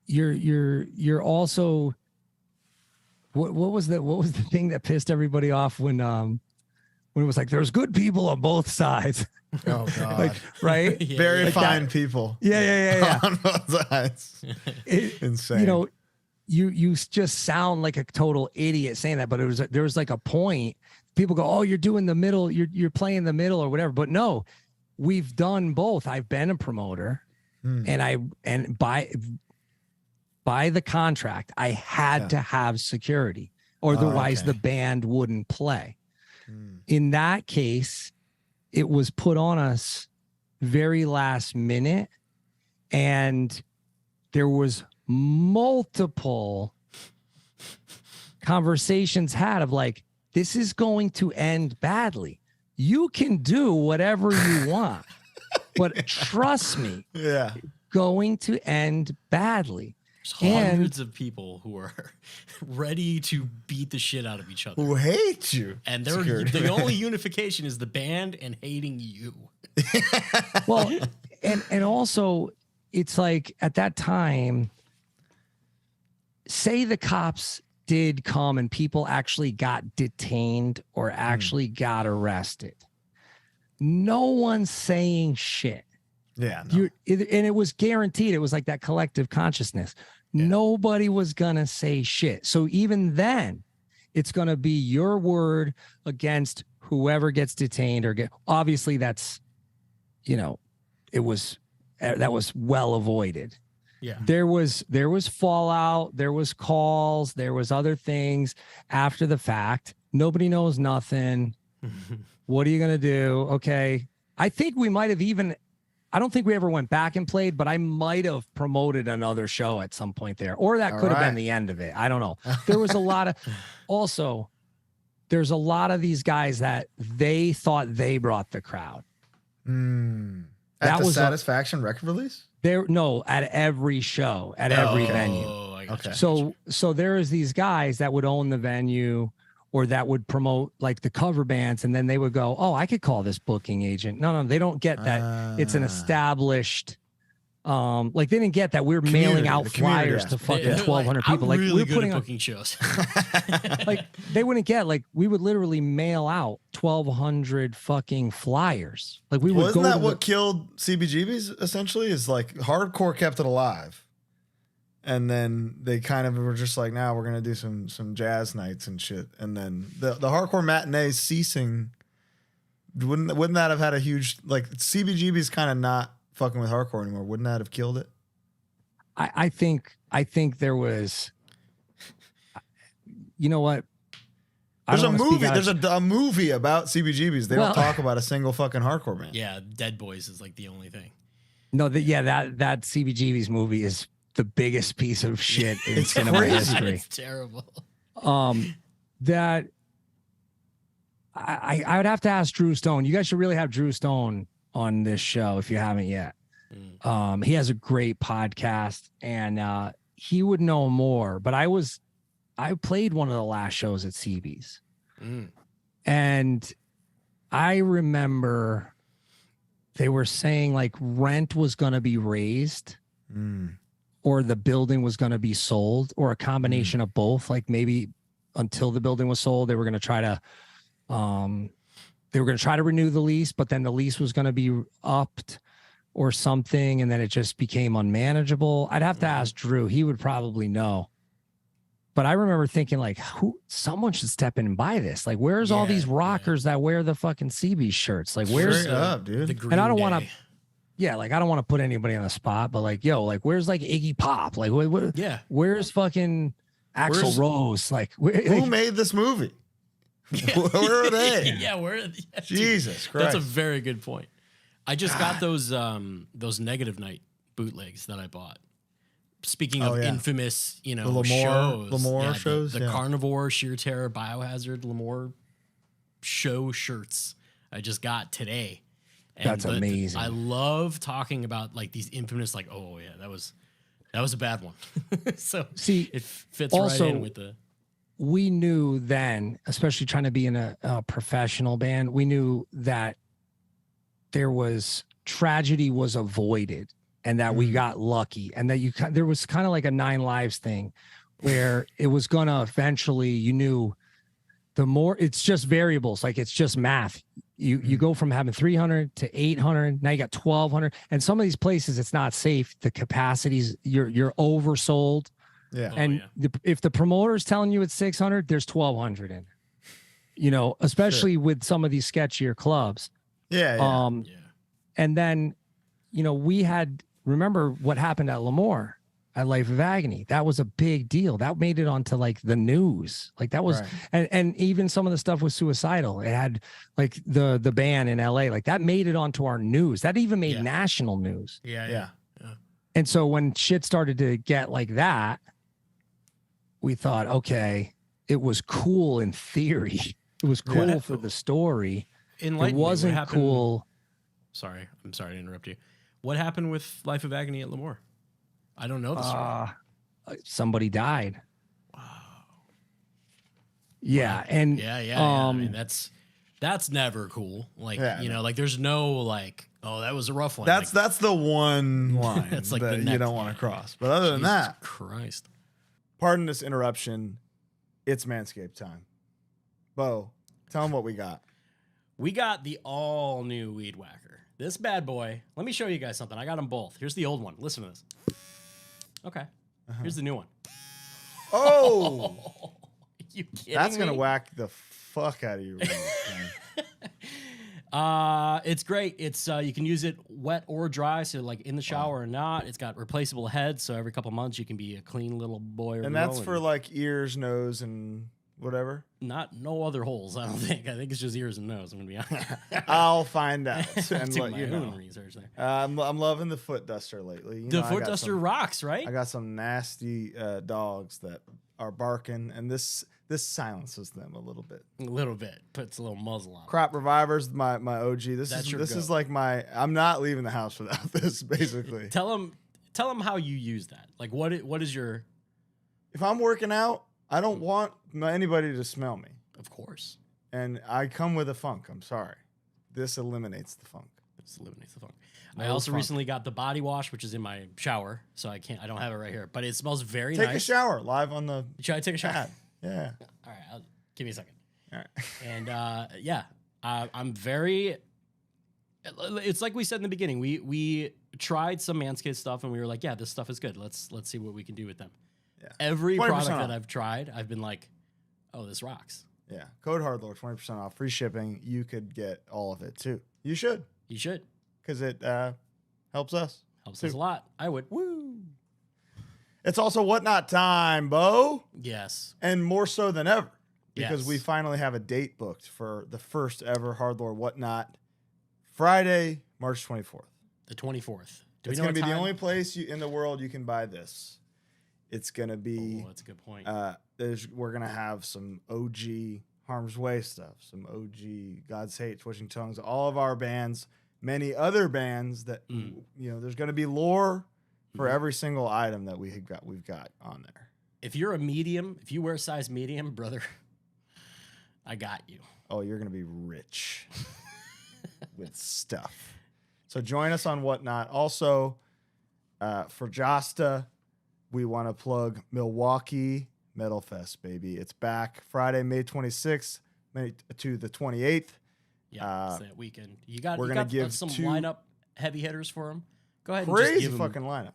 you're also, what was the thing that pissed everybody off when it was like there's good people on both sides? Oh God! Like, right? Very fine people. Yeah. On both sides. Insane. You know, you just sound like a total idiot saying that, but there was like a point. People go, "Oh, you're doing the middle. You're playing the middle or whatever." But no, we've done both. I've been a promoter, and by the contract, I had to have security, or otherwise the band wouldn't play. In that case, it was put on us very last minute, and there was multiple conversations had of like, this is going to end badly. You can do whatever you want, but trust me, going to end badly. There's hundreds of people who are ready to beat the shit out of each other. Who hate you. And the only unification is the band and hating you. Well, and also it's like at that time, say the cops did come and people actually got detained or actually got arrested. No one's saying shit. Yeah. No. And it was guaranteed. It was like that collective consciousness. Yeah. Nobody was going to say shit. So even then, it's going to be your word against whoever gets detained obviously that's, that was well avoided. Yeah. There was fallout, there was calls, there was other things after the fact. Nobody knows nothing. What are you going to do? Okay. I think we might have even, I don't think we ever went back and played, but I might have promoted another show at some point there, or that could have been the end of it. I don't know. There was a lot of, also, there's a lot of these guys that they thought they brought the crowd. At the Satisfaction record release? At every show, at every venue. Okay. So there is these guys that would own the venue or that would promote like the cover bands, and then they would go, "Oh, I could call this booking agent." No, they don't get that. It's an established. Like they didn't get that we're mailing out flyers to fucking 1,200 people. Like we're putting on booking shows. Like they wouldn't get, like we would literally mail out 1,200 fucking flyers. Like we would. Wasn't that what killed CBGBs? Essentially, is like hardcore kept it alive, and then they kind of were just like, "Now we're gonna do some jazz nights and shit," and then the hardcore matinees ceasing. Wouldn't that have had a huge, like, CBGB's kind of not fucking with hardcore anymore? Wouldn't that have killed it? I think there was, you know what? There's a movie. There's a movie about CBGBs. They don't talk about a single fucking hardcore band. Yeah, Dead Boys is like the only thing. No, that CBGB's movie is the biggest piece of shit in cinema history. It's terrible. That I would have to ask Drew Stone. You guys should really have Drew Stone on this show if you haven't yet. He has a great podcast, and he would know more. But I played one of the last shows at CB's, and I remember they were saying like rent was going to be raised, or the building was going to be sold, or a combination of both. Like maybe until the building was sold, they were going to try to. They were going to try to renew the lease, but then the lease was going to be upped or something, and then it just became unmanageable. I'd have to ask Drew. He would probably know. But I remember thinking, like, someone should step in and buy this. Like, where's all these rockers that wear the fucking CB shirts? Like, where's straight up, dude? And I don't want to. Yeah, like I don't want to put anybody on the spot, but like, yo, like, where's like Iggy Pop? Like, where's fucking Axl Rose? Like, who made this movie? Where are they? Jesus Christ. That's a very good point. I just got those Negative Night bootlegs that I bought. Speaking of infamous, the shows. L'Amour shows. The Carnivore, Sheer Terror, Biohazard, L'Amour show shirts I just got today. And that's amazing. I love talking about like these infamous, like, oh yeah, that was a bad one. So see, it fits also, right in with the. We knew then, especially trying to be in a professional band, we knew that tragedy was avoided, and that we got lucky, and that there was kind of like a 9 Lives thing where it was going to eventually, you knew the more, it's just variables. Like it's just math. You go from having 300 to 800. Now you got 1,200, and some of these places it's not safe. The capacities, you're oversold. Yeah. And if the promoter's telling you it's 600, there's 1,200 in there, especially with some of these sketchier clubs. Yeah. And then, remember what happened at L'Amour at Life of Agony. That was a big deal. That made it onto like the news. Like that was, and even some of the stuff was suicidal. It had like the band in LA, like that made it onto our news. That even made national news. Yeah. And so when shit started to get like that, we thought, okay, it was cool in theory. It was cool for the story. It wasn't cool. Sorry, I'm sorry to interrupt you. What happened with Life of Agony at L'Amour? I don't know the story. Somebody died. Wow. Yeah, and I mean, that's never cool. Like like there's no like, oh, that was a rough one. That's the one line that's like that you don't want to cross. But other than that, Christ. Pardon this interruption. It's Manscaped time. Bo, tell them what we got. We got the all new Weed Whacker. This bad boy. Let me show you guys something. I got them both. Here's the old one. Listen to this. Okay. Here's the new one. Oh, you kidding that's gonna me? whack the fuck out of you. It's great. It's you can use it wet or dry, so like in the shower or not. It's got replaceable heads, so every couple months you can be a clean little boy or and girl. that's for like ears, nose, and whatever? No other holes, I don't think. I think it's just ears and nose. I'm going to be honest. I'll find out and Do let my you know. own research there. I'm loving the foot duster lately. You The know, foot duster rocks, right? I got some nasty dogs that are barking, and this silences them a little bit. A little bit. Puts a little muzzle on. Crop Revivers, my OG. This That's is like my. I'm not leaving the house without this. Basically, Tell them how you use that. Like, what is your? if I'm working out, I don't want anybody to smell me, Of course, and I come with a funk. I'm sorry. This eliminates the funk. this eliminates the funk. No I also funk. recently got the body wash, which is in my shower, so I don't have it right here, but it smells very Take nice. a shower live on the Should I take a shower? pad. Yeah. All right, give me a second. All right. And I'm very. It's like we said in the beginning. We tried some Manscaped stuff, and we were like, yeah, this stuff is good. Let's see what we can do with them. Yeah. Every 20% product off. that I've tried, I've been like, oh, this rocks. Yeah. Code HardLore, 20% off, free shipping. You could get all of it too. You should, You should. because it helps us. Helps us a lot. I would. Woo. It's also whatnot time, Bo, Yes. and more so than ever, because Yes. we finally have a date booked for the first ever HardLore whatnot, Friday, March 24th. The 24th. Do It's we know going to be what the time? only place in the world you can buy this. It's going to be. Oh, that's a good point. We're gonna have some OG Harm's Way stuff, some OG God's Hate, Twitching Tongues, all of our bands, many other bands that there's gonna be lore for every single item that we've got on there. If you're a medium, if you wear a size medium, brother, I got you. Oh, you're gonna be rich with stuff. So join us on Whatnot. Also, for Jasta, we want to plug Milwaukee Metal Fest, baby. It's back Friday, May 26th to the 28th. Yeah, it's that weekend. You got we're gonna give some two- lineup heavy hitters for them. Go ahead and just Crazy give 'em- fucking lineup.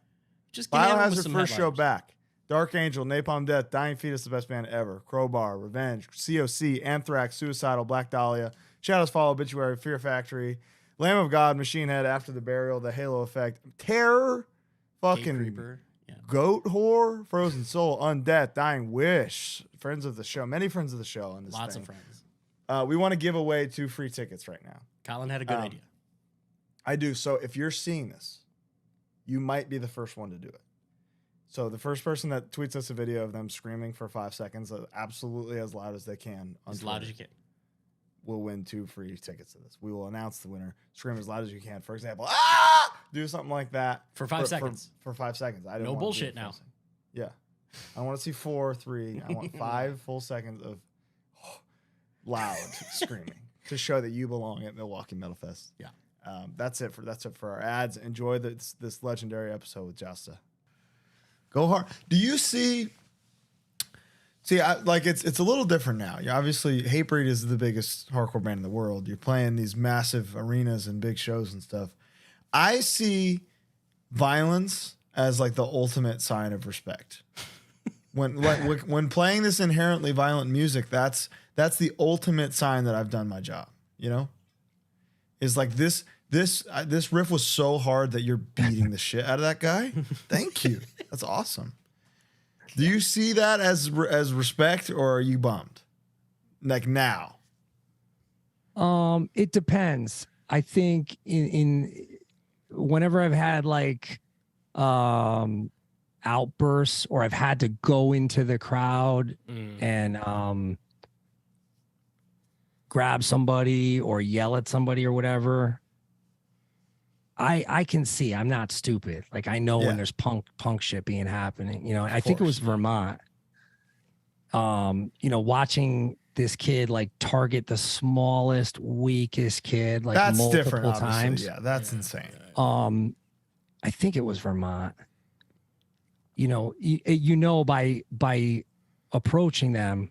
Just give 'em with Biohazard some first show headliners. back. Dark Angel, Napalm Death, Dying Fetus, the best band ever. Crowbar, Revenge, COC, Anthrax, Suicidal, Black Dahlia, Shadows Fall, Obituary, Fear Factory, Lamb of God, Machine Head, After the Burial, The Halo Effect, Terror, Gate fucking Creeper. Yeah. Goat Whore, Frozen Soul, Undeath, Dying Wish, friends of the show, many friends of the show on this Lots thing. of friends. We want to give away 2 free tickets right now. Colin had a good idea. I do. So if you're seeing this, you might be the first one to do it. So the first person that tweets us a video of them screaming for 5 seconds, absolutely as loud as they can, on As loud as Twitter, you can. will win 2 free tickets to this. We will announce the winner. Scream as loud as you can. For example, do something like that For 5 seconds. For 5 seconds. I don't No want to do bullshit it now. for a second. Yeah, I want to see 4, 3. I want 5 full seconds of loud screaming to show that you belong at Milwaukee Metal Fest. Yeah. That's it for our ads. Enjoy this legendary episode with Jasta. Go hard. Do you see? It's a little different now. You obviously Hatebreed is the biggest hardcore band in the world. You're playing these massive arenas and big shows and stuff. I see violence as like the ultimate sign of respect. When playing this inherently violent music, that's the ultimate sign that I've done my job. You know, is like this riff was so hard that you're beating the shit out of that guy. Thank you. That's awesome. Do you see that as respect, or are you bummed? Like now? It depends. I think in whenever I've had like outbursts, or I've had to go into the crowd and grab somebody or yell at somebody or whatever, I can see. I'm not stupid. Like I know when there's punk shit being happening. You know, I think it was Vermont. Watching this kid like target the smallest, weakest kid like That's multiple different, obviously. times. Yeah, that's insane. I think it was Vermont. By approaching them,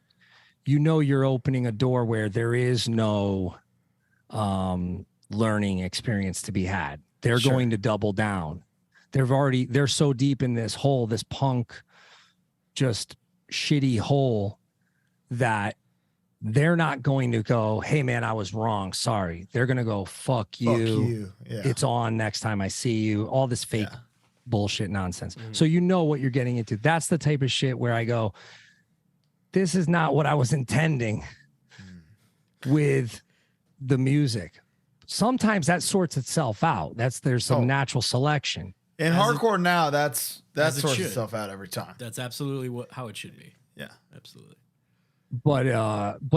you're opening a door where there is no learning experience to be had. They're going to double down. They're so deep in this hole, this punk, just shitty hole, that they're not going to go, hey man, I was wrong. Sorry. They're going to go, fuck you. Yeah. It's on next time I see you. All this fake bullshit nonsense. So you know what you're getting into. That's the type of shit where I go, this is not what I was intending with the music. Sometimes that sorts itself out. There's some natural selection. In hardcore now, that as it sorts should. itself out every time. That's absolutely how it should be. Yeah. Absolutely. But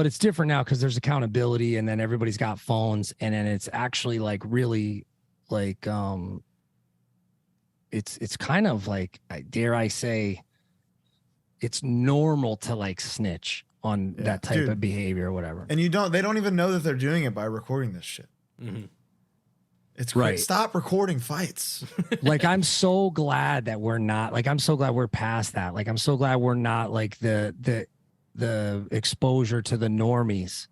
it's different now because there's accountability, and then everybody's got phones, and then it's actually like really like it's kind of like, dare I say, it's normal to like snitch on that type of behavior or whatever. And they don't even know that they're doing it by recording this shit. Mm-hmm. It's great. Right. Stop recording fights. Like, I'm so glad that we're not, like, I'm so glad we're past that. Like, I'm so glad we're not like the exposure to the normies.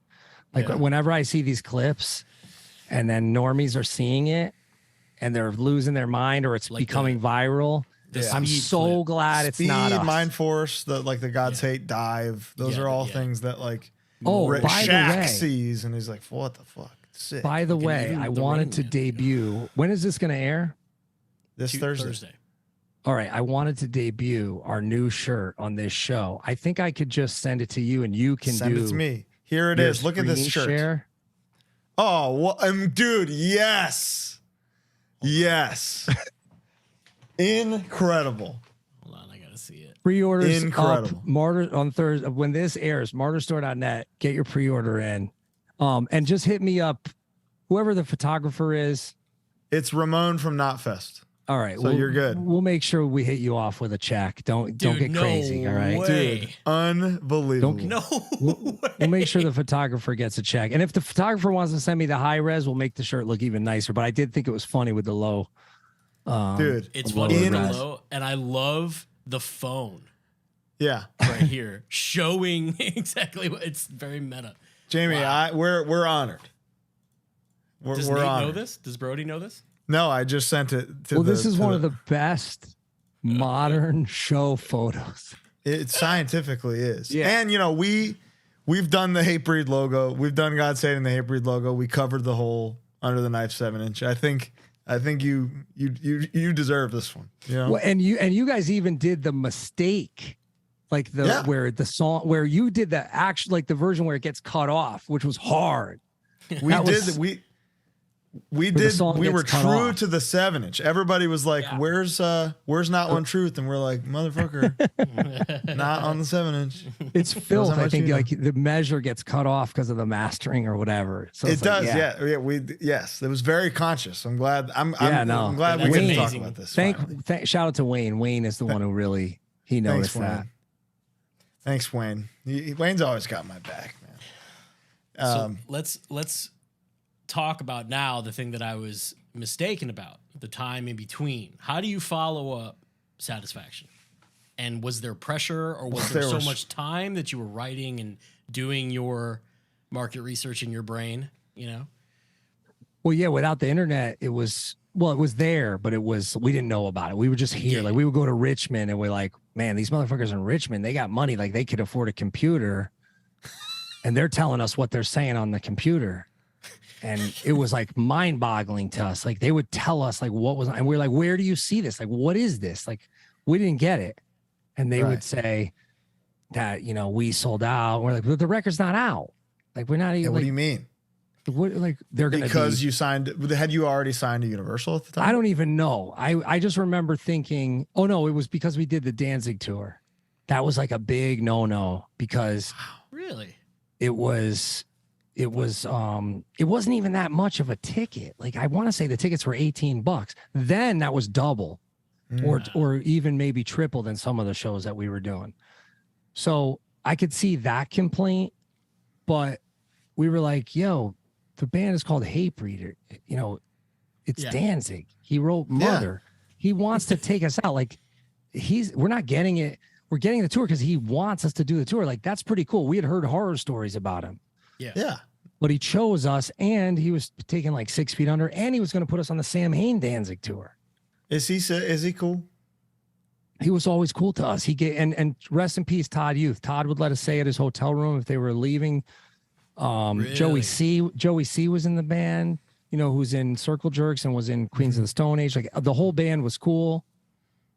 Like, whenever I see these clips and then normies are seeing it and they're losing their mind, or it's like becoming viral, I'm so glad it's not us. Mind Force, the God's Hate dive. Those are all things that like by the Shaq way, sees, and he's like, what the fuck? Sick. By the way, I wanted to debut. When is this going to air? This Thursday. All right. I wanted to debut our new shirt on this show. I think I could just send it to you, and you can send it to me. Here it is. Look at this shirt. Share. Oh, well, dude. Yes. Yes. Incredible. Hold on. I got to see it. Pre-orders incredible. Up, Martyr on Thursday. When this airs, martyrstore.net. Get your pre-order in. And just hit me up, whoever the photographer is. It's Ramon from Knotfest. All right. So you're good. We'll make sure we hit you off with a check. Don't get crazy. All right. Dude, unbelievable. We'll make sure the photographer gets a check. And if the photographer wants to send me the high res, we'll make the shirt look even nicer. But I did think it was funny with the low. Dude, it's funny with the low. And I love the phone. Yeah. Right here. Showing exactly what it's very meta. Jamey, Wow. we're honored. Does we're Nate honored. know this? Does Brody know this? No, I just sent it to this is one of the best modern show photos. It scientifically is. Yeah. And we've done the Hatebreed logo. We've done God's Hate and the Hatebreed logo. We covered the whole Under the Knife 7-inch. I think you deserve this one. Well, and you guys even did the mistake. Like where the song, where you did the actual, like the version where it gets cut off, which was hard. We were true to the 7-inch. Everybody was like, where's Not One Truth? And we're like, motherfucker, not on the 7-inch. It's filth. I think like the measure gets cut off because of the mastering or whatever. So it does. Yes. It was very conscious. I'm glad. I'm glad we can talk about this. Shout out to Wayne. Wayne is the one who really, he noticed that. Thanks, Wayne. Wayne's always got my back, man. So let's talk about now the thing that I was mistaken about, the time in between. How do you follow up Satisfaction? And was there pressure, or was there so much time that you were writing and doing your market research in your brain, Well, yeah, without the internet, it was there, but we didn't know about it. We were just here. Yeah. Like, we would go to Richmond and we're like, man, these motherfuckers in Richmond, they got money. Like, they could afford a computer and they're telling us what they're saying on the computer. And it was like mind boggling to us. Like, they would tell us like what was, and we're like, where do you see this? Like, what is this? Like, we didn't get it. And they would say that, we sold out. We're like, but the record's not out. Like, we're not even. What do you mean? What, like, they're going to because you signed. Had you already signed to Universal at the time? I don't even know. I just remember thinking, oh no, it was because we did the Danzig tour. That was like a big no because really it wasn't even that much of a ticket. Like, I want to say the tickets were $18. Then that was double or even maybe triple than some of the shows that we were doing. So I could see that complaint, but we were like, yo, the band is called Hatebreed. It's Danzig. He wrote Mother. He wants to take us out. Like, we're not getting it. We're getting the tour because he wants us to do the tour. Like, that's pretty cool. We had heard horror stories about him. Yeah. But he chose us, and he was taking like 6 feet under, and he was going to put us on the Sam Hain Danzig tour. Is he cool? He was always cool to us. And rest in peace, Todd Youth. Todd would let us stay at his hotel room if they were leaving. Really? Joey C was in the band, who's in Circle Jerks and was in Queens of the Stone Age. Like, the whole band was cool.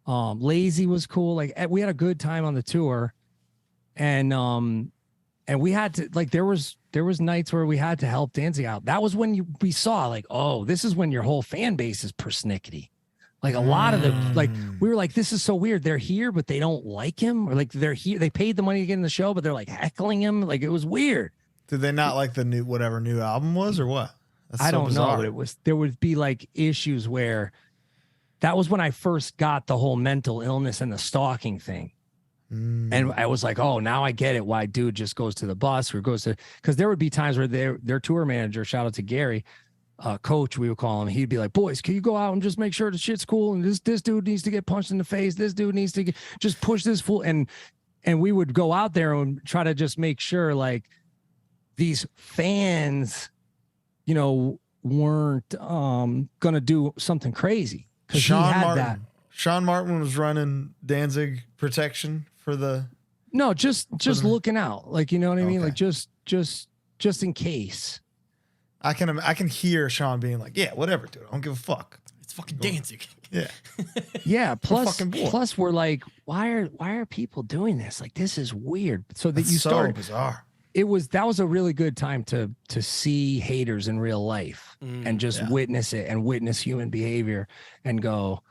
Lazy was cool. Like, we had a good time on the tour. and we had to, like, there was nights where we had to help Danzig out. That was when we saw, like, oh, this is when your whole fan base is persnickety. Like, a lot of the, like, we were like, this is so weird. They're here, but they don't like him, or like they're here, they paid the money to get in the show, but they're like heckling him. Like, it was weird. Did they not like the whatever new album was, or what? That's I so don't bizarre. know, but there would be like issues where that was when I first got the whole mental illness and the stalking thing. And I was like, oh, now I get it why dude just goes to the bus or goes to, because there would be times where their tour manager, shout out to Gary, coach, we would call him, he'd be like, boys, can you go out and just make sure the shit's cool, and this dude needs to get punched in the face, this dude needs to just push this fool, and we would go out there and try to just make sure, like, these fans, you know, weren't gonna do something crazy, because he had that. Sean Martin was running Danzig protection for the. No, just looking out, like, you know what I mean, Okay. like just in case. I can hear Sean being like, yeah, whatever, dude. I don't give a fuck. It's fucking Danzig. Yeah. Yeah. fucking bored. Plus we're like, why are people doing this? Like, this is weird. So that That's you so start. bizarre. That was a really good time to see haters in real life and just witness it and witness human behavior and go,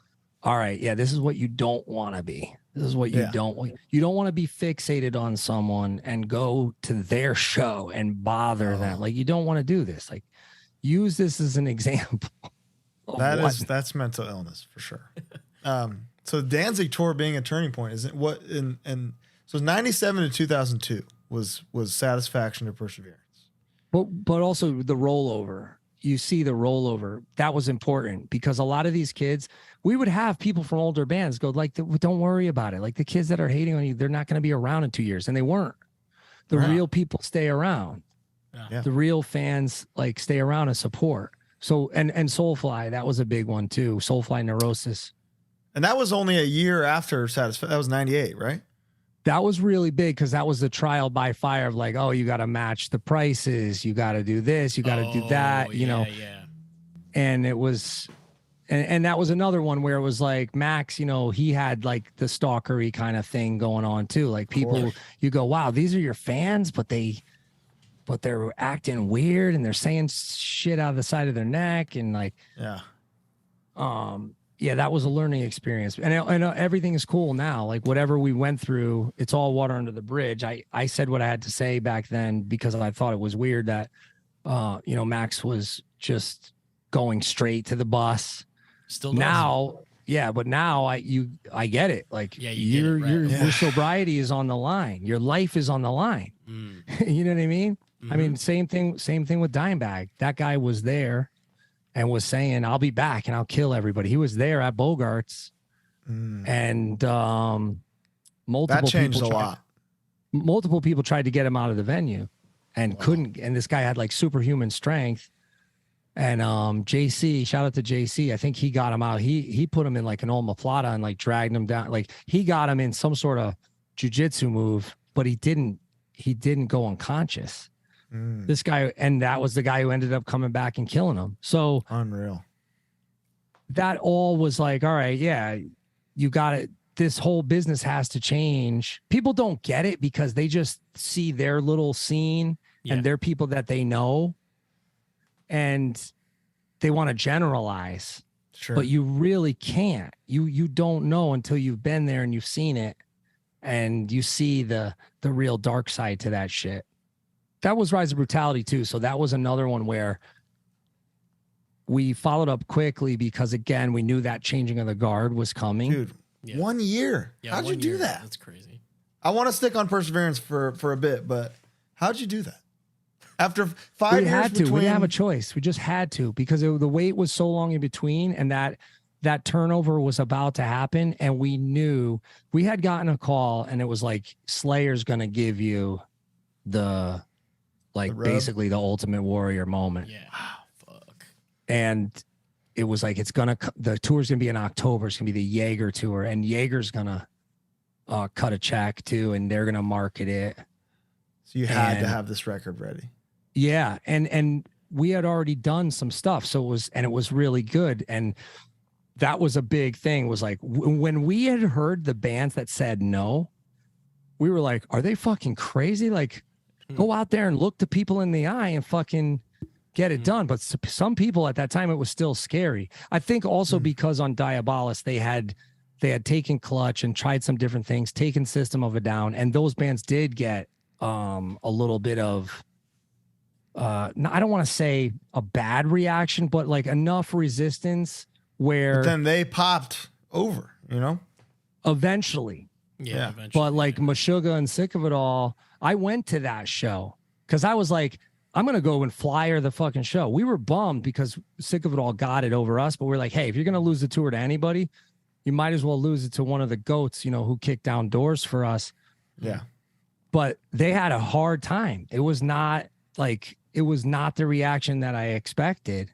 all right, yeah, this is what you don't want to be. This is what you don't want. You don't want to be fixated on someone and go to their show and bother them. Like, you don't want to do this. Like, use this as an example. That's mental illness for sure. So Danzig tour being a turning point, isn't what so 97 to 2002 was Satisfaction to Perseverance. But also the rollover. You see the rollover. That was important, because a lot of these kids, we would have people from older bands go like, don't worry about it. Like, the kids that are hating on you, they're not going to be around in 2 years. And they weren't. The real people stay around. Yeah. The real fans, like, stay around and support. So, and Soulfly, that was a big one too. Soulfly Neurosis. And that was only a year after Satisfaction. That was 98, right? That was really big, because that was the trial by fire of, like, oh, you got to match the prices. You got to do this. You got to do that, you know. Yeah. And it was, and that was another one where it was like Max, you know, he had like the stalkery kind of thing going on too. Like, people, you go, wow, these are your fans, but they're acting weird and they're saying shit out of the side of their neck. And like, yeah, that was a learning experience. And everything is cool now. Like, whatever we went through, it's all water under the bridge. I said what I had to say back then because I thought it was weird that, you know, Max was just going straight to the bus. Still does. Now, yeah, but now I get it. Like, your sobriety is on the line. Your life is on the line. You know what I mean? I mean, same thing with Dimebag. That guy was there and was saying, I'll be back and I'll kill everybody. He was there at Bogart's, and multiple that changed people a lot. Multiple people tried to get him out of the venue and couldn't. And this guy had like superhuman strength. And JC, shout out to JC. I think he got him out. He put him in like an omoplata and like dragged him down. Like, he got him in some sort of jujitsu move, but he didn't go unconscious. This guy, and that was the guy who ended up coming back and killing him. So unreal. That all was like, all right, yeah, you got it. This whole business has to change. People don't get it because they just see their little scene and their people that they know, and they want to generalize. Sure. But you really can't. You don't know until you've been there and you've seen it, and you see the real dark side to that shit. That was Rise of Brutality too. So that was another one where we followed up quickly because, again, we knew that changing of the guard was coming. Dude, 1 year. Yeah, how'd you do that? That's crazy. I want to stick on Perseverance for a bit, but how'd you do that? After 5 years, we didn't have a choice. We just had to, because the wait was so long in between, and that turnover was about to happen. And we knew, we had gotten a call and it was like, Slayer's going to give you basically the Ultimate Warrior moment. Yeah. Fuck. And it was like, the tour's going to be in October. It's going to be the Jaeger tour, and Jaeger's going to cut a check too, and they're going to market it. So you had to have this record ready. Yeah. And we had already done some stuff. So it was really good. And that was a big thing, was like, when we had heard the bands that said no, we were like, are they fucking crazy? Like, go out there and look the people in the eye and fucking get it done. But some people at that time, it was still scary. I think also because on Diabolus, they had taken Clutch and tried some different things, taken System of a Down, and those bands did get a little bit of I don't want to say a bad reaction, but like enough resistance where But then they popped over, you know? eventually. Yeah. Eventually, But like Meshuggah and Sick of It All, I went to that show because I was like, I'm going to go and flyer the fucking show. We were bummed because Sick of It All got it over us, but we're like, hey, if you're going to lose the tour to anybody, you might as well lose it to one of the GOATs, you know, who kicked down doors for us. Yeah. But they had a hard time. It was not the reaction that I expected.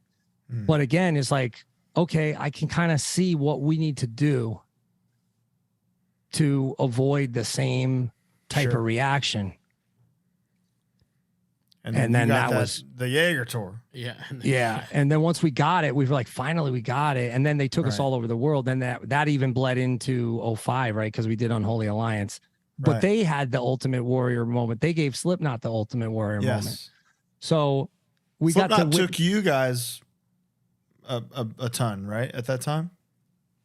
But again, it's like, okay, I can kind of see what we need to do to avoid the same type of reaction. And then that was the Jaeger tour. Yeah. Yeah. And then once we got it, we were like, finally we got it. And then they took us all over the world. Then that even bled into 05, right? Because we did Unholy Alliance. But they had the Ultimate Warrior moment. They gave Slipknot the Ultimate Warrior moment. So we Slipknot took you guys a ton, right? At that time?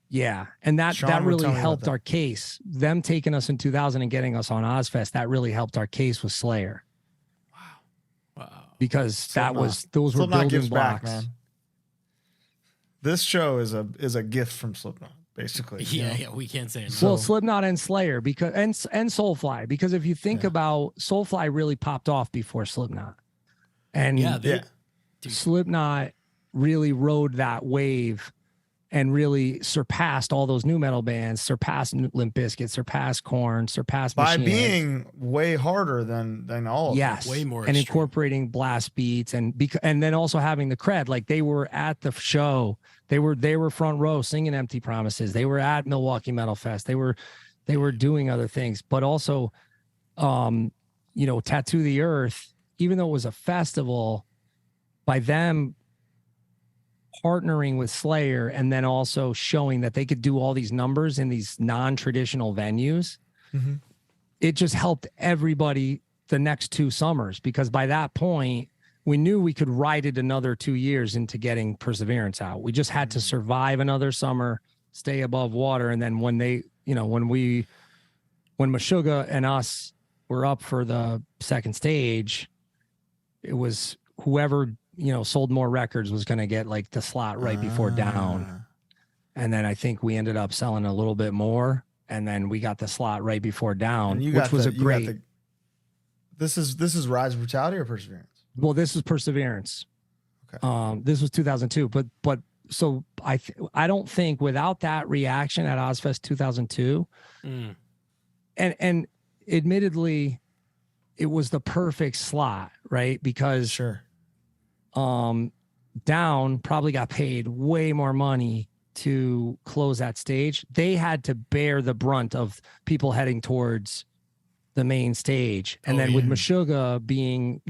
Yeah. And that Sean really helped our case. Them taking us in 2000 and getting us on Ozzfest, that really helped our case with Slayer. Wow. Because Slipknot. those were Slipknot building gives blocks. back, man. This show is a gift from Slipknot, basically. Yeah, we can't say it. Well, Slipknot and Slayer because and Soulfly, because if you think about Soulfly really popped off before Slipknot. And Slipknot really rode that wave and really surpassed all those new metal bands, surpassed Limp Bizkit, surpassed Korn, surpassed by Machine being Head. way harder than all of Yes, way more and extreme. incorporating blast beats and then also having the cred. Like they were at the show, they were front row singing Empty Promises. They were at Milwaukee Metal Fest. They were doing other things, but also, Tattoo the Earth, even though it was a festival, by them partnering with Slayer and then also showing that they could do all these numbers in these non-traditional venues, it just helped everybody the next 2 summers, because by that point we knew we could ride it another 2 years into getting Perseverance out. We just had to survive another summer, stay above water. And then when Meshuggah and us were up for the second stage, it was whoever sold more records was going to get like the slot right before Down. And then I think we ended up selling a little bit more, and then we got the slot right before Down, which was a great. This is Rise of Brutality or Perseverance? Well, this was Perseverance. Okay. This was 2002, but so I don't think without that reaction at Ozzfest 2002, and admittedly, it was the perfect slot, right? Because Down probably got paid way more money to close that stage. They had to bear the brunt of people heading towards the main stage. And with Meshuggah being,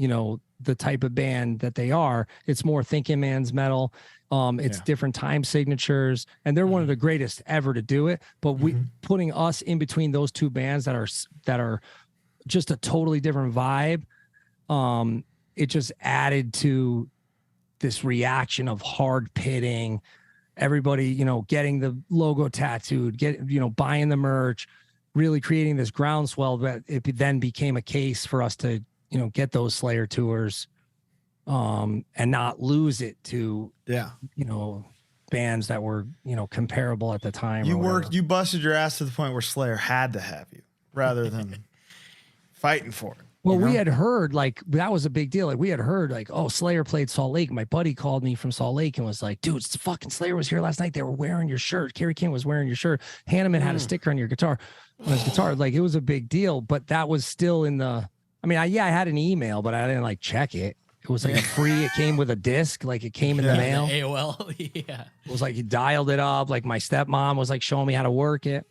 the type of band that they are, it's more thinking man's metal. It's different time signatures, and they're one of the greatest ever to do it. But we putting us in between those two bands that are just a totally different vibe. It just added to this reaction of hard pitting, everybody, getting the logo tattooed, buying the merch, really creating this groundswell that it then became a case for us to, get those Slayer tours, and not lose it to, bands that were, comparable at the time. You busted your ass to the point where Slayer had to have you rather than fighting for it. Well, we had heard that was a big deal. Like we had heard oh, Slayer played Salt Lake. My buddy called me from Salt Lake and was like, dude, it's fucking Slayer was here last night. They were wearing your shirt. Kerry King was wearing your shirt. Hanneman had a sticker on your guitar, on his guitar. Like it was a big deal, but that was still in the, I had an email, but I didn't check it. It was like a free, it came with a disc, like it came in the mail. The AOL. Yeah. It was like you dialed it up. Like my stepmom was showing me how to work it.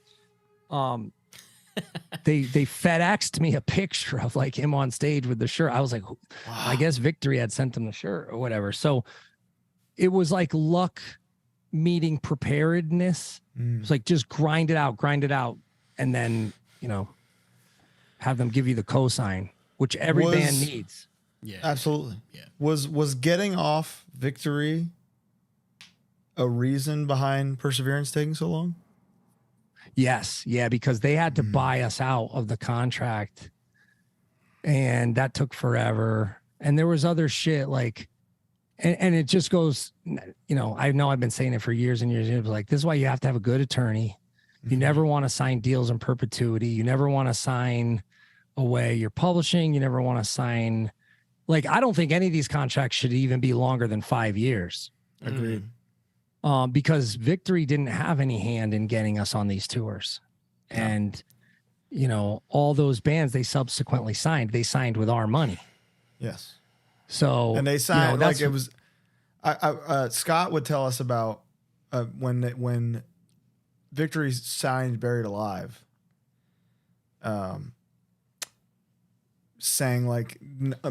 They FedExed me a picture of him on stage with the shirt. I was like, wow. I guess Victory had sent him the shirt or whatever. So it was like luck meeting preparedness. It's just grind it out. And then, have them give you the cosign, which every band needs. Yeah, Absolutely. Yeah. Was getting off Victory a reason behind Perseverance taking so long? Yes. Yeah. Because they had to buy us out of the contract, and that took forever. And there was other shit like, and it just goes, you know I've been saying it for years and years. It was like, this is why you have to have a good attorney. You never want to sign deals in perpetuity. You never want to sign away your publishing. You never want to sign, like, I don't think any of these contracts should even be longer than 5 years. Agreed. Because Victory didn't have any hand in getting us on these tours. No. And, all those bands they subsequently signed, they signed with our money. Yes. So, And they signed like it was. Scott would tell us about when Victory signed Buried Alive. Saying like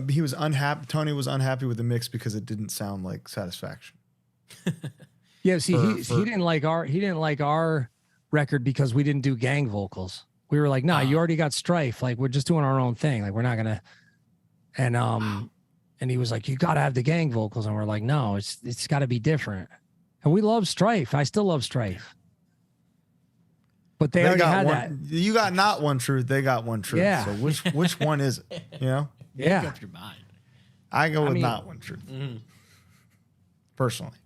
he was unhappy. Tony was unhappy with the mix because it didn't sound like Satisfaction. Yeah, see, he didn't like our record because we didn't do gang vocals. We were like, nah, you already got Strife. Like, we're just doing our own thing. Like, we're not gonna. And and he was like, you gotta have the gang vocals, and we're like, no, it's got to be different. And we love Strife. I still love Strife. But they already had that. You got not one truth. They got one truth. Yeah. So which one is it? Yeah. Make up your mind. I go with not one truth. Personally.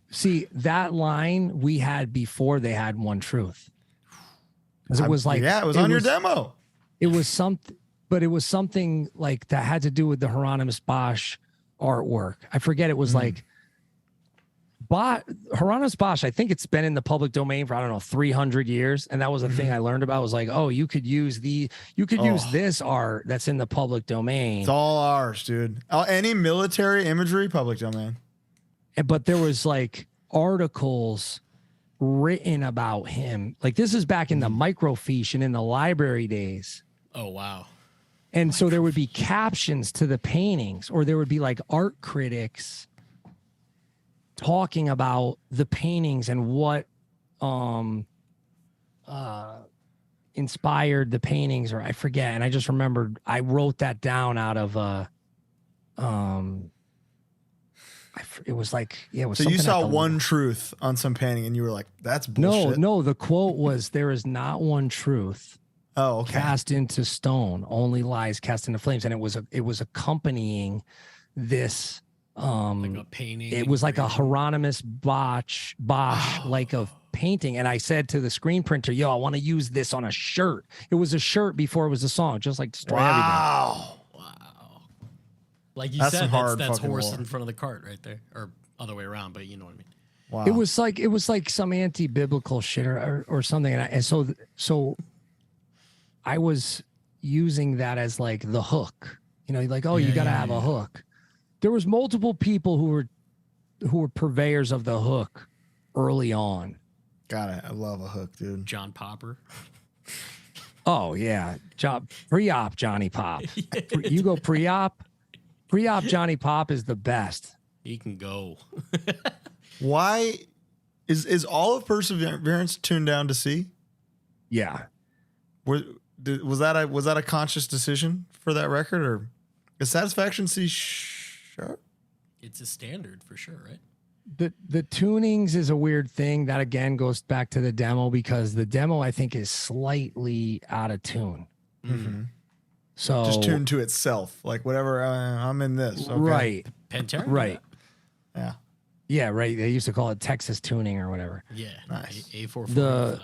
See, that line we had before they had one truth. Because it was like, it was on your demo. It was something, but it was something like that had to do with the Hieronymus Bosch artwork. I forget. It was like Hieronymus Bosch. I think it's been in the public domain for, I don't know, 300 years. And that was the thing I learned about, was like, oh, you could use use this art that's in the public domain. It's all ours, dude. Any military imagery, public domain. But there was like articles written about him. Like, this is back in the microfiche and in the library days. Oh, wow. And so there would be captions to the paintings, or there would be like art critics talking about the paintings and what inspired the paintings, or I forget. And I just remembered I wrote that down out of it was like, yeah, it was. So you saw one truth on some painting and you were like, that's bullshit. No, the quote was, there is not one truth. Oh, okay. Cast into stone, only lies cast into flames. And it was accompanying this Like a painting. it was like a Hieronymus Bosch like a painting. And I said to the screen printer, yo, I want to use this on a shirt. It was a shirt before it was a song, just like Destroy Everything. Wow. Like you That's said, some hard that's fucking horse lore. in front of the cart right there, or other way around, but you know what I mean. Wow. It was like some anti-biblical shit or something. And so I was using that as like the hook, like, oh, you got to have a hook. There was multiple people who were purveyors of the hook early on. Got it. I love a hook, dude. John Popper. Oh yeah. Pre-op Johnny Pop. You go pre-op Johnny Pop is the best. He can go. Why is all of Perseverance tuned down to C? Yeah. Was that a conscious decision for that record, or is Satisfaction C sharp? It's a standard for sure, right? The tunings is a weird thing that again goes back to the demo, because the demo I think is slightly out of tune. Mm-hmm. So just tuned to itself, like whatever. I'm in this, okay. Right? Pantera, Right? Yeah. Yeah, right. They used to call it Texas tuning or whatever. Yeah, Nice. A445.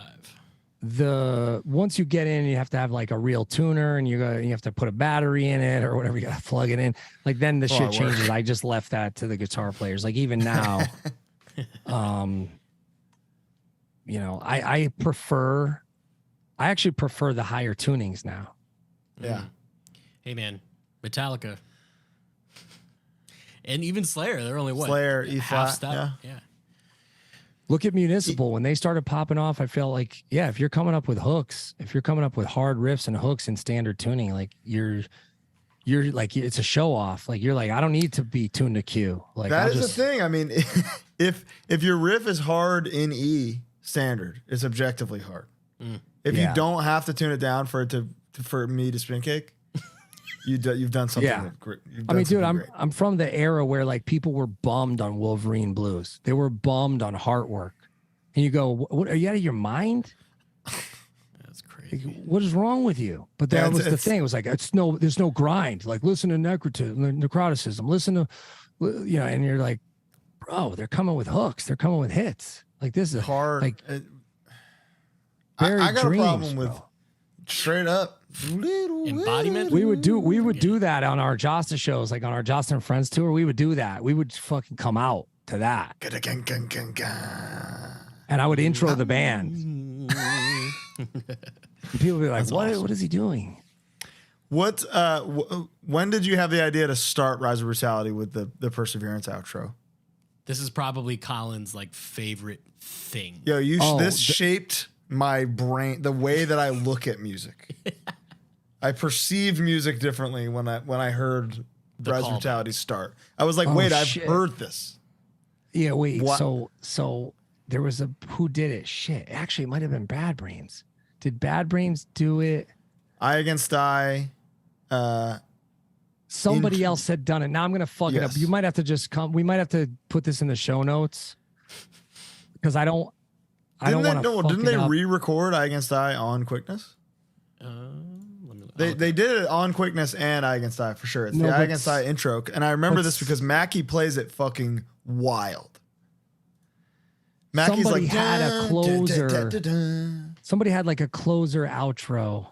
Once you get in, you have to have like a real tuner, and you have to put a battery in it or whatever. You got to plug it in. Like, then the shit changes. I just left that to the guitar players. Like, even now, I actually prefer the higher tunings now. Yeah. Hey man, Metallica. And even Slayer, they're only what? Slayer, E half flat. step. Yeah. Look at Municipal. When they started popping off, I felt like, yeah, if you're coming up with hooks, if you're coming up with hard riffs and hooks in standard tuning, like you're like, it's a show off. Like, you're like, I don't need to be tuned to Q. Like, that is the thing. I mean, if your riff is hard in E standard, it's objectively hard. If you don't have to tune it down for it to for me to Spinkick, you've done something. Yeah. Great. I mean, dude, I'm from the era where like people were bummed on Wolverine Blues. They were bummed on Heartwork, and you go, "What are you out of your mind? That's crazy. Like, what is wrong with you?" But that was the thing. It was like there's no grind. Like listen to necroticism. Listen to, and you're like, bro, they're coming with hooks. They're coming with hits. Like this is hard. Like, I got dreams, a problem with bro. straight up Embodiment? We would do that on our Jasta shows, like on our Jasta and Friends tour. We would do that. We would fucking come out to that, and I would intro the band. And people would be like, "What is he doing?" What? When did you have the idea to start Rise of Brutality with the Perseverance outro? This is probably Colin's like favorite thing. Yo, this shaped my brain, the way that I look at music. I perceived music differently when I heard Rise of Brutality start. I was like, wait, I've heard this. Yeah, wait. What? So there was who did it? Shit. Actually, it might have been Bad Brains. Did Bad Brains do it? Eye Against Eye. Somebody else had done it. Now I'm gonna fuck it up. You might have to just come. We might have to put this in the show notes because I don't want to. Didn't they re-record Eye Against Eye on Quickness? They did it on Quickness and Eye Against Eye for sure. It's the Eye Against Eye intro, and I remember this because Mackie plays it fucking wild. Mackie's somebody like had a closer. Somebody had like a closer outro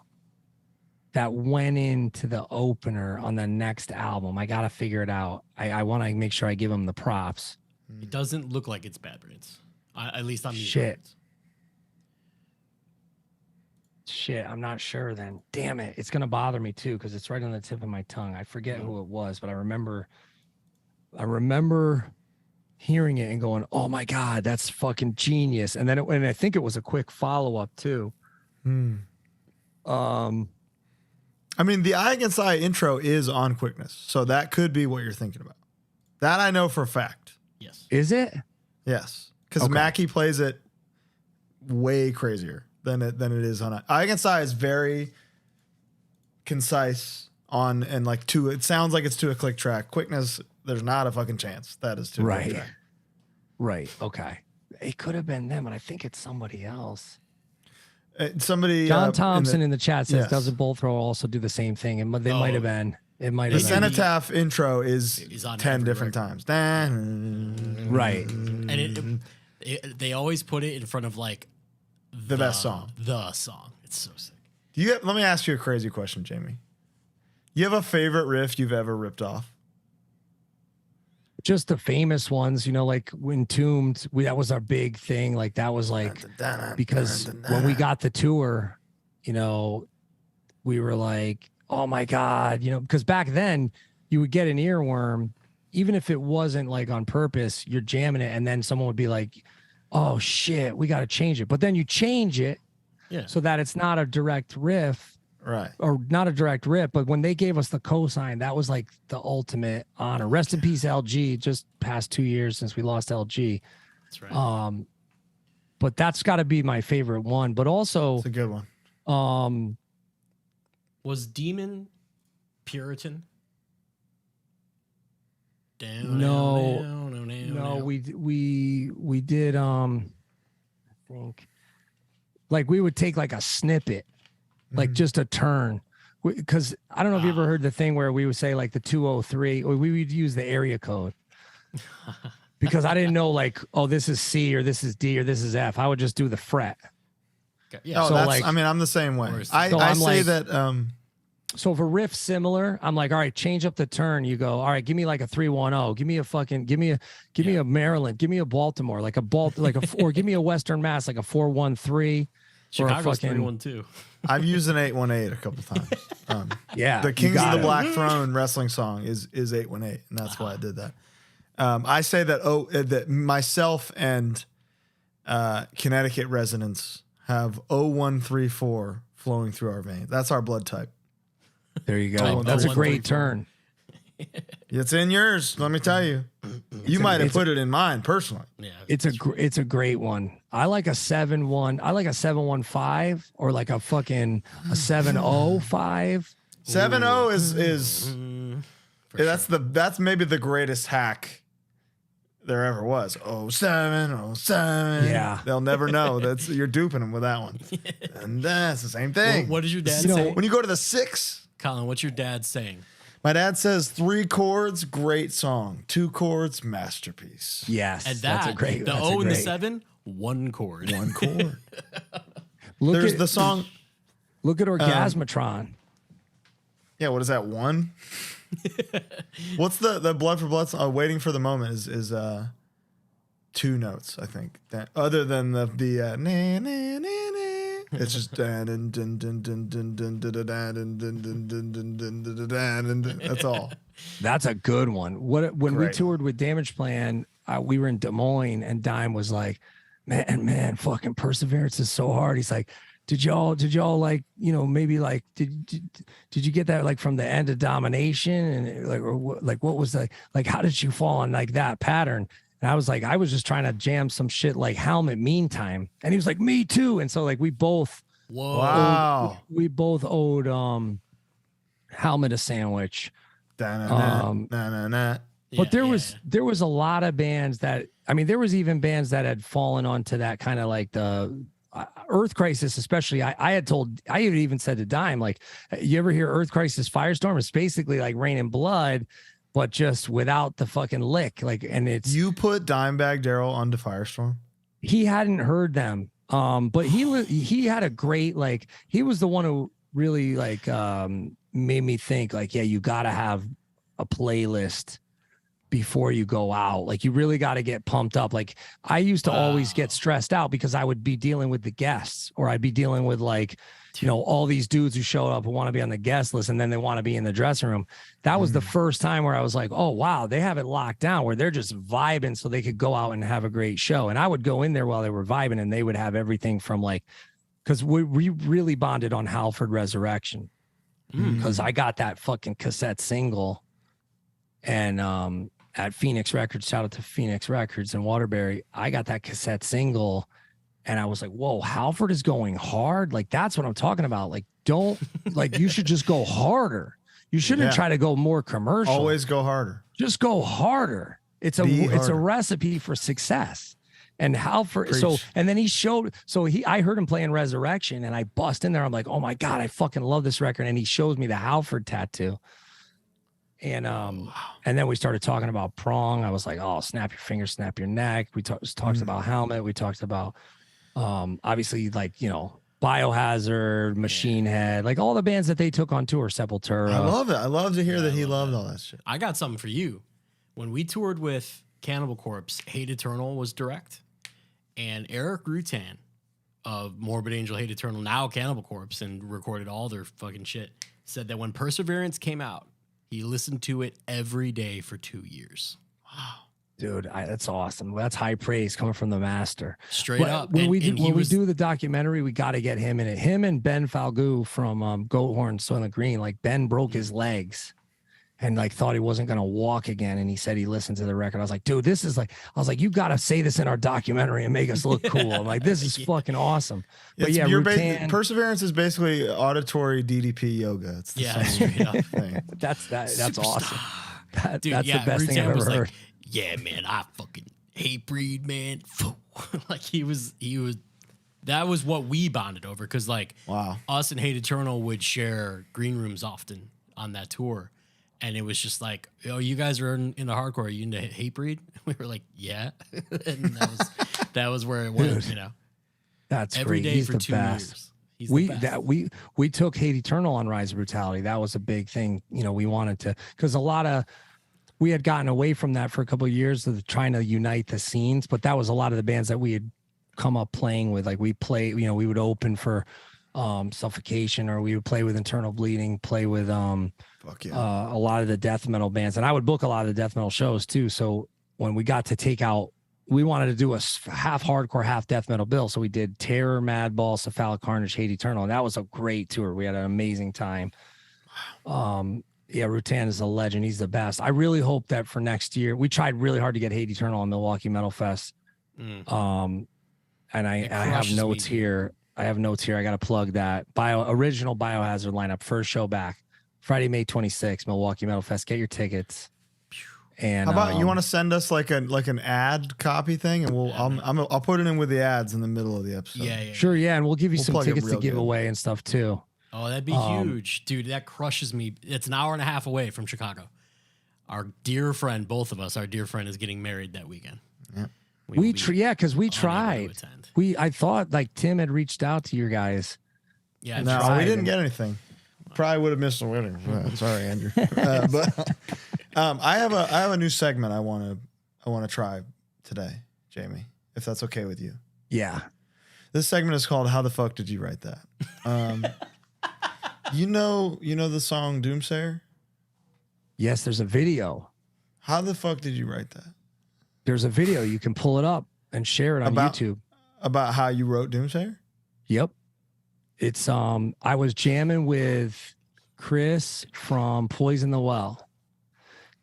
that went into the opener on the next album. I gotta figure it out. I want to make sure I give him the props. It doesn't look like it's Bad Brains. At least on these Shit. Shit, I'm not sure then. Damn it. It's going to bother me too because it's right on the tip of my tongue. I forget who it was, but I remember hearing it and going, "Oh my God, that's fucking genius." And then and I think it was a quick follow-up too. I mean, the Eye Against Eye intro is on Quickness, so that could be what you're thinking about. That I know for a fact. Yes. Is it? Yes, because Mackie plays it way crazier than it is on Eye Against Eye. Is very concise on and like it sounds like it's to a click track. Quickness, there's not a fucking chance that is to a click track. Right. Okay. It could have been them, but I think it's somebody else. Somebody, John Thompson in the chat says, yes. "Doesn't Bolt Throw also do the same thing?" And they might have been. It might have the been. Cenotaph intro is on 10 different times. Right. And they always put it in front of like the best song. The song. It's so sick. Let me ask you a crazy question, Jamie. You have a favorite riff you've ever ripped off? Just the famous ones, like Entombed. That was our big thing. Like that was like because when we got the tour, we were like, "Oh my God," because back then you would get an earworm, even if it wasn't like on purpose. You're jamming it, and then someone would be like, "Oh shit, we got to change it." But then you change it, so that it's not a direct riff. Right. Or not a direct rip, but when they gave us the cosign, that was like the ultimate honor. Rest in peace, LG. Just past 2 years since we lost LG. That's right. But that's got to be my favorite one. But also, it's a good one. Was Demon Puritan? No, we did. I think like we would take like a snippet. Like just a turn, because I don't know if you ever heard the thing where we would say like the 203, or we would use the area code because I didn't know like, oh, this is C or this is D or this is F. I would just do the fret. Yeah. So I'm the same way. I say that. So if a riff similar, I'm like, all right, change up the turn. You go, all right, give me like a 310. Give me a fucking, give me a Maryland. Give me a Baltimore, or give me a Western Mass, like a 413. Chicago's 312. I've used an 818 a couple times. Yeah, the Kings of the Black Throne wrestling song is 818, and that's why I did that. I say that that myself and Connecticut residents have 0134 flowing through our veins. That's our blood type. There you go. That's a great turn. It's in yours. Let me tell you. You might have put it in mine personally. Yeah, it's a great one. I like a 7-1. I like a 715 or like a fucking a 705. 7-0 is For that's maybe the greatest hack there ever was. 07. Yeah. They'll never know. You're duping them with that one. And that's the same thing. What does your dad You know, say? When you go to the 6, Colin, what's your dad saying? my dad says 3 chords, great song. 2 chords, masterpiece. Yes. And that's a great. the that's O a and the great- 7, 1 chord. 1 chord. Look There's at the song. Look at Orgasmatron. Yeah, what is that? 1? What's the Blood for Blood song? Waiting for the Moment is 2 notes, I think. Other than the na na na na. It's just that's all. That's a good one. When we Great. toured with Damage Plan, we were in Des Moines, and Dime was like, "Man, fucking Perseverance is so hard." He's like, "Did y'all like, maybe like did you get that like from the End of Domination and like or what was like how did you fall on like that pattern?" And I was like, I was just trying to jam some shit like Helmet Meantime, and he was like, "Me too." And so like we both Whoa. Wow. we both owed Helmet a sandwich. Na-na-na. But there was a lot of bands that, I mean, there was even bands that had fallen onto that kind of like the Earth Crisis, especially. I had even said to Dime, like, you ever hear Earth Crisis Firestorm? It's basically like Rain and Blood, but just without the fucking lick. Like, and it's, You put Dimebag Darrell onto Firestorm? he hadn't heard them. But he had a great, like, he was the one who really like made me think like, yeah, you got to have a playlist before you go out. Like, you really got to get pumped up. Like, I used to always get stressed out because I would be dealing with the guests, or I'd be dealing with like, all these dudes who show up who want to be on the guest list and then they want to be in the dressing room. That was the first time where I was like, oh wow, they have it locked down where they're just vibing so they could go out and have a great show. And I would go in there while they were vibing, and they would have everything from like, because we really bonded on Halford Resurrection, because I got that fucking cassette single, and at Phoenix Records, shout out to Phoenix Records in Waterbury, I got that cassette single, and I was like, whoa, Halford is going hard. Like, that's what I'm talking about. Like, don't like, you should just go harder. You shouldn't try to go more commercial. Always go harder. Just go harder. It's a recipe for success. And Halford, Preach. and then he showed, I heard him playing Resurrection, and I bust in there. I'm like, oh my God, I fucking love this record. And he shows me the Halford tattoo. And then we started talking about Prong. I was like, oh, snap your fingers, snap your neck. We talked about Helmet. We talked about obviously, like, Biohazard, Machine Head, like all the bands that they took on tour, Sepultura. I love it. I love to hear that he loved all that shit. I got something for you. When we toured with Cannibal Corpse, Hate Eternal was direct, and Eric Rutan of Morbid Angel, Hate Eternal, now Cannibal Corpse, and recorded all their fucking shit, said that when Perseverance came out, he listened to it every day for 2 years. Wow. Dude, that's awesome. That's high praise coming from the master. Straight up. When we do the documentary, we got to get him in it. Him and Ben Falgout from Goat Horn, Soylent Green. Like, Ben broke his legs and like thought he wasn't gonna walk again, and he said he listened to the record. I was like, dude, this is like, you got to say this in our documentary and make us look cool. I'm like, this is fucking awesome. But yeah, Perseverance is basically auditory DDP yoga. It's the same straight up. thing. that's awesome. Dude, that's the best thing Rutan I've was ever heard. like, yeah, man, I fucking Hatebreed, man. Like, he was. That was what we bonded over, because like, wow, us and Hate Eternal would share green rooms often on that tour, and it was just like, oh, you guys are into hardcore. Are you into Hatebreed? We were like, yeah, and that was where it went. Dude, you know, that's every great. day He's for the 2 best. years. He's the best. We took Hate Eternal on Rise of Brutality. That was a big thing. We wanted to, because we had gotten away from that for a couple of years of trying to unite the scenes, but that was a lot of the bands that we had come up playing with. Like, we play, we would open for Suffocation, or we would play with Internal Bleeding, play with a lot of the death metal bands, and I would book a lot of the death metal shows too. So when we got to take out, we wanted to do a half hardcore, half death metal bill. So we did Terror, Madball, Cephalic Carnage, Hate Eternal, and that was a great tour. We had an amazing time. Yeah, Rutan is a legend. He's the best. I really hope that for next year, we tried really hard to get Hate Eternal on Milwaukee Metal Fest. And and I have crushes notes me. here. I have notes here. I got to plug that original Biohazard lineup. First show back, Friday, May 26th, Milwaukee Metal Fest. Get your tickets. And How about you want to send us like an ad copy thing, and I'll put it in with the ads in the middle of the episode. Yeah. Sure, yeah, and we'll give you We'll some plug it tickets to real give good. away and stuff too. Oh, that'd be huge, dude. That crushes me. It's an hour and a half away from Chicago. Our dear friend, both of us, our dear friend is getting married that weekend. Yeah. Because we unable to tried. attend. I thought like Tim had reached out to you guys. Yeah, No, tried we didn't and- get anything. Probably would have missed the wedding. Sorry, Andrew. But I have a new segment I want to try today, Jamey, if that's okay with you. Yeah. This segment is called "How the Fuck Did You Write That?" You know the song Doomsayer? Yes, there's a video. How the fuck did you write that? There's a video. You can pull it up and share it on YouTube. About how you wrote Doomsayer? Yep. It's I was jamming with Chris from Poison the Well.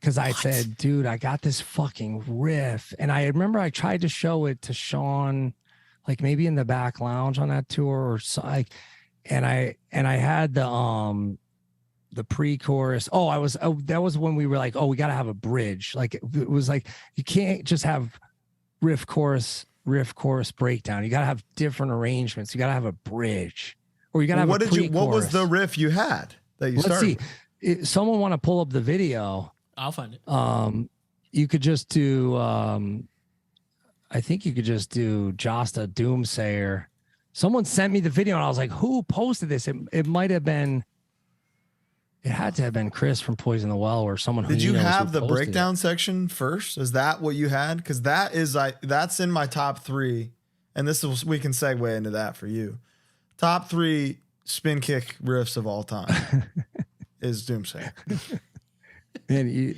Cause I said, dude, I got this fucking riff. And I remember I tried to show it to Sean, like maybe in the back lounge on that tour or so, like, and I had the pre-chorus. That was when we were like, we got to have a bridge. Like it was like, you can't just have riff, chorus, breakdown. You got to have different arrangements. You got to have a bridge, or you got to have what was the riff you had that you started? Let's see. Someone want to pull up the video. I'll find it. You could just do, I think you could just do Jasta Doomsayer. Someone sent me the video and I was like, who posted this? It might have been, it had to have been Chris from Poison the Well or someone who Did you knows who have the posted breakdown section first? Is that what you had? Because that's in my top 3. And we can segue into that for you. Top 3 spin kick riffs of all time is Doomsayer. Man,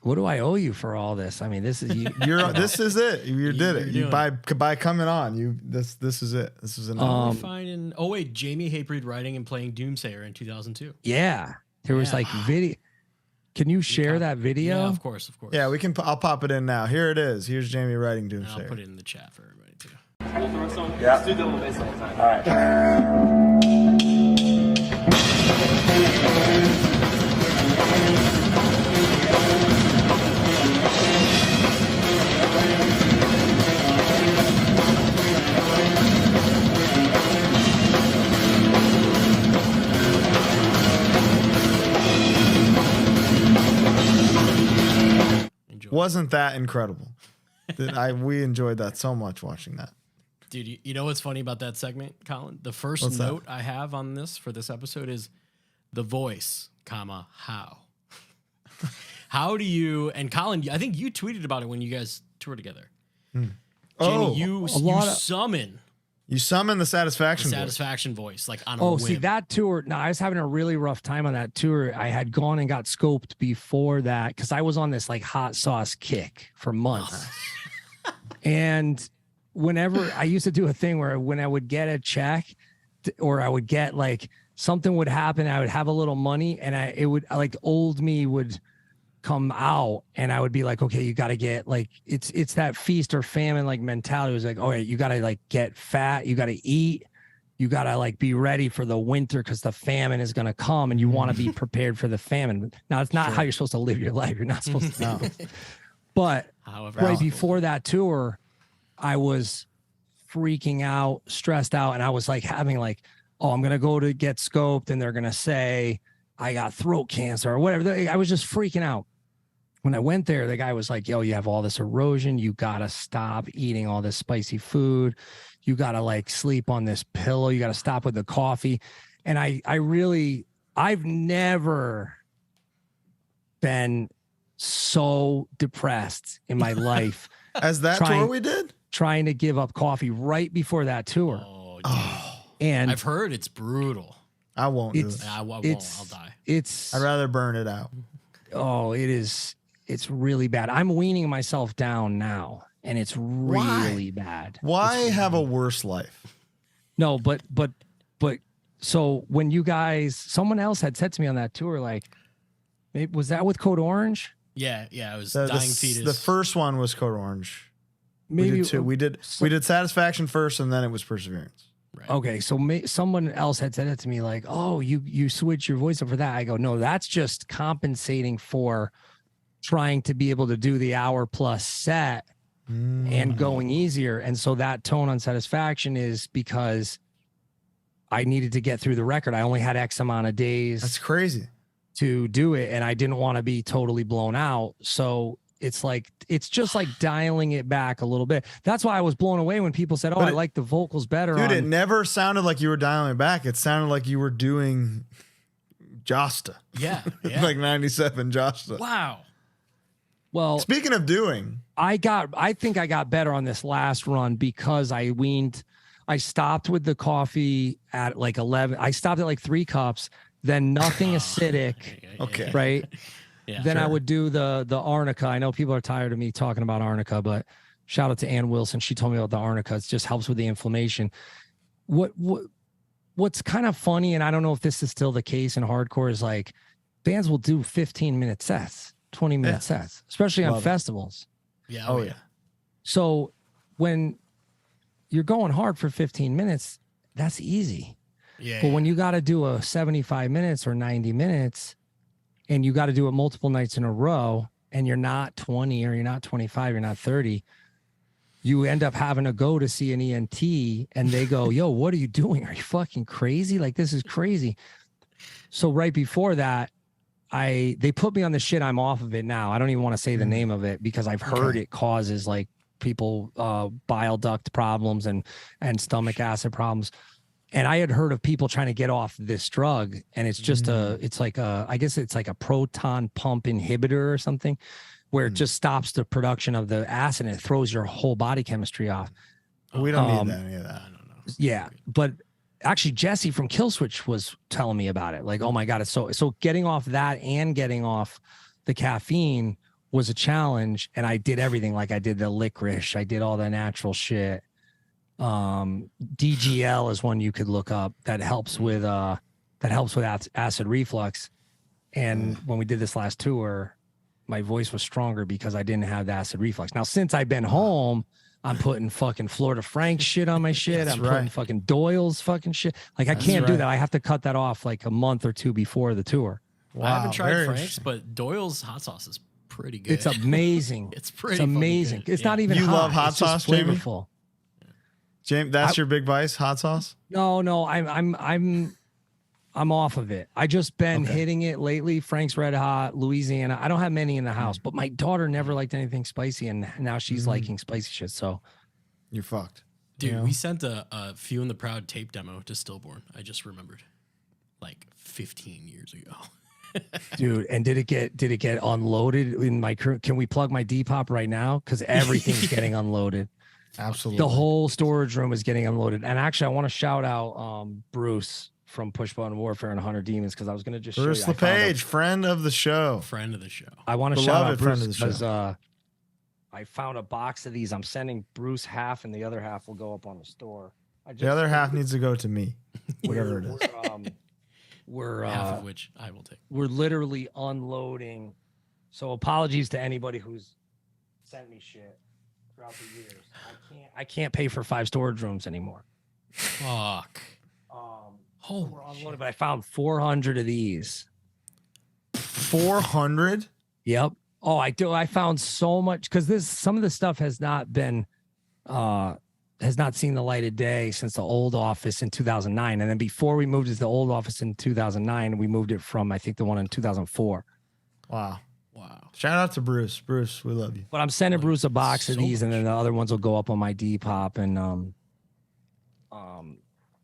what do I owe you for all this? I mean, this is This is it. You did it. You're By coming on, this is it. This is enough. Finding. Oh wait, Jamey Hatebreed writing and playing Doomsayer in 2002. Yeah, there was like video. Can you share that video? Yeah, of course. Yeah, we can. I'll pop it in now. Here it is. Here's Jamey writing And Doomsayer. I'll put it in the chat for everybody too. Yeah. Let's do double bass all the time. All right. Enjoy. Wasn't that incredible? We enjoyed that so much watching that. Dude, you know what's funny about that segment, Colin? The first What's that? note I have on this for this episode is the voice, comma, how. How do you, and Colin, I think you tweeted about it when you guys toured together. Jamey, you summon You summon the satisfaction. the voice. satisfaction voice like on a whim. See that tour. No, I was having a really rough time on that tour. I had gone and got scoped before that because I was on this like hot sauce kick for months. And whenever I used to do a thing where when I would get a check or I would get like something would happen, I would have a little money and it would like old me would come out and I would be like, okay, you got to get like, it's that feast or famine like mentality. It was like, all right, you got to like get fat, you got to eat, you got to like be ready for the winter because the famine is going to come and you want to be prepared for the famine. Now it's not how you're supposed to live your life. You're not supposed to know. But However, right before that tour, I was freaking out, stressed out. And I was like having like, oh, I'm going to go to get scoped and they're going to say I got throat cancer or whatever. I was just freaking out. When I went there, the guy was like, yo, you have all this erosion. You got to stop eating all this spicy food. You got to like sleep on this pillow. You got to stop with the coffee. And I've never been so depressed in my life. As that tour we did? Trying to give up coffee right before that tour. Oh, dude. And I've heard it's brutal. I won't do It's- it. I won't. it's, I'll die. It's, I'd rather burn it out. oh, it's really bad. I'm weaning myself down now and it's really bad. Why have a worse life? No, but so when you guys, someone else had said to me on that tour, like, was that with Code Orange? Yeah, it was The dying fetus. the first one was Code Orange. We did two. We did Satisfaction first, and then it was Perseverance. Right. Okay, so someone else had said it to me like, "Oh, you switch your voice up for that." I go, "No, that's just compensating for trying to be able to do the hour plus set and going easier." And so that tone on Satisfaction is because I needed to get through the record. I only had X amount of days. That's crazy to do it, and I didn't want to be totally blown out. So it's just like dialing it back a little bit. That's why I was blown away when people said, "Oh, I like the vocals better." Dude, it never sounded like you were dialing it back. It sounded like you were doing Jasta. Yeah. Like 97 Jasta. Wow. Well, speaking of doing, I think I got better on this last run because I stopped with the coffee at like 11. I stopped at like 3 cups, then nothing acidic. Okay. Right. Yeah, then I would do the arnica. I know people are tired of me talking about arnica, but shout out to Ann Wilson. She told me about the arnica. It just helps with the inflammation. What's kind of funny, and I don't know if this is still the case in hardcore, is like bands will do 15-minute sets, 20-minute sets, especially on festivals. Yeah. Oh, yeah. So when you're going hard for 15 minutes, that's easy. Yeah. But when you got to do a 75 minutes or 90 minutes, and you got to do it multiple nights in a row, and you're not 20 or you're not 25, you're not 30, you end up having to go to see an ENT, and they go, "Yo, what are you doing? Are you fucking crazy? Like, this is crazy." So right before that, they put me on the shit. I'm off of it now. I don't even want to say the name of it because I've heard it causes like people bile duct problems and stomach acid problems. And I had heard of people trying to get off this drug, and it's just I guess it's like a proton pump inhibitor or something, where it just stops the production of the acid and it throws your whole body chemistry off. We don't need any of that. I don't know. Yeah, but actually Jesse from Killswitch was telling me about it. Like, oh my God, it's so getting off that and getting off the caffeine was a challenge. And I did everything. Like I did the licorice, I did all the natural shit. DGL is one you could look up that helps with acid reflux. And when we did this last tour, my voice was stronger because I didn't have the acid reflux. Now, since I've been home, I'm putting fucking Florida Frank shit on my shit. I'm putting fucking Doyle's fucking shit. Like I can't do that. I have to cut that off like a month or two before the tour. Wow, I haven't tried Frank's, but Doyle's hot sauce is pretty good. It's amazing. It's pretty amazing. Good. It's not even you hot. love hot it's sauce, just flavorful. Jamie, that's your big vice, hot sauce? No, I'm off of it. I just been hitting it lately. Frank's Red Hot, Louisiana. I don't have many in the house, but my daughter never liked anything spicy, and now she's liking spicy shit. So you're fucked. Dude, you know? We sent a Few and the Proud tape demo to Stillborn. I just remembered, like 15 years ago. Dude, and did it get unloaded in my crew? Can we plug my Depop right now? Because everything's getting unloaded. Absolutely. The whole storage room is getting unloaded. And actually, I want to shout out Bruce from Push Button Warfare and 100 Demons, because I was going to just Bruce show you. LePage, friend of the show. Friend of the show. I want to shout out Bruce friend of the because show. I found a box of these. I'm sending Bruce half, and the other half will go up on the store. The other half needs to go to me, whatever it is. We're half of which I will take. We're literally unloading. So apologies to anybody who's sent me shit throughout the years. I can't pay for 5 storage rooms anymore. Fuck. We're unloaded, but I found 400 of these. 400? Yep. Oh, I do. I found so much because some of the stuff has not been has not seen the light of day since the old office in 2009. And then before we moved to the old office in 2009, we moved it from, I think, the one in 2004. Wow. Shout out to Bruce. Bruce, we love you. But I'm sending Bruce a box of these, and then the other ones will go up on my Depop. And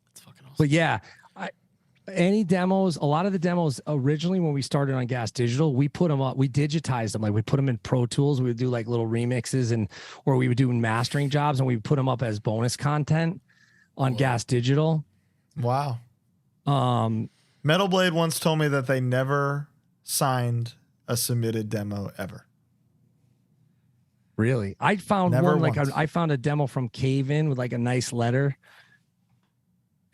That's fucking awesome. but yeah, any demos, a lot of the demos originally when we started on Gas Digital, we put them up, we digitized them. Like we put them in Pro Tools. We would do like little remixes or we would do mastering jobs, and we would put them up as bonus content on Gas Digital. Wow. Metal Blade once told me that they never signed a submitted demo ever. Really? I found Never one, once. like I found a demo from Cave In with like a nice letter.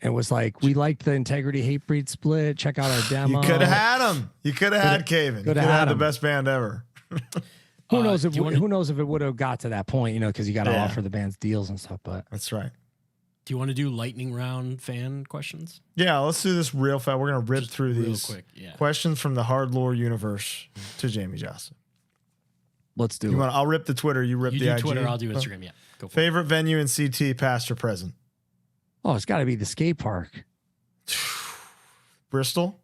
It was like, we liked the Integrity Hatebreed split. Check out our demo. You could have had them. You could have had Cave In. You could have had the best band ever. Who knows if do you wanna- who knows if it would have got to that point, you know, because you got to Yeah. offer the bands deals and stuff. But That's right. Do you want to do lightning round fan questions? Yeah, let's do this real fast. We're gonna rip Just through real these quick. Yeah. questions from the HardLore universe to Jamey Jasta. let's do You it. want? I'll rip the Twitter. You rip You the do IG. Twitter, I'll do Instagram. Yeah. Go for it. Favorite venue in CT, past or present? Oh, it's got to be the skate park. Bristol.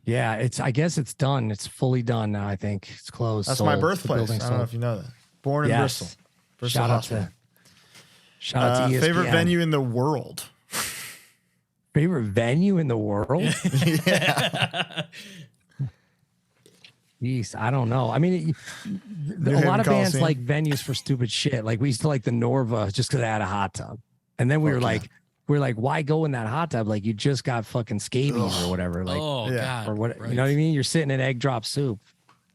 Yeah, I guess it's done. It's fully done now. I think it's closed. That's sold. my The birthplace. building's I don't know sold. if you know that. Born in Yes. Bristol. Bristol Shout out Hospital. to ESPN. Favorite venue in the world. Favorite venue in the world? Yeah. Jeez, I don't know. I mean, New a Haven lot of bands Coliseum. like venues for stupid shit. Like we used to like the Norva just because it had a hot tub, and then we were Fuck like, why go in that hot tub? Like you just got fucking scabies or whatever. Like oh yeah. God. or what? right. You know what I mean? You're sitting in egg drop soup.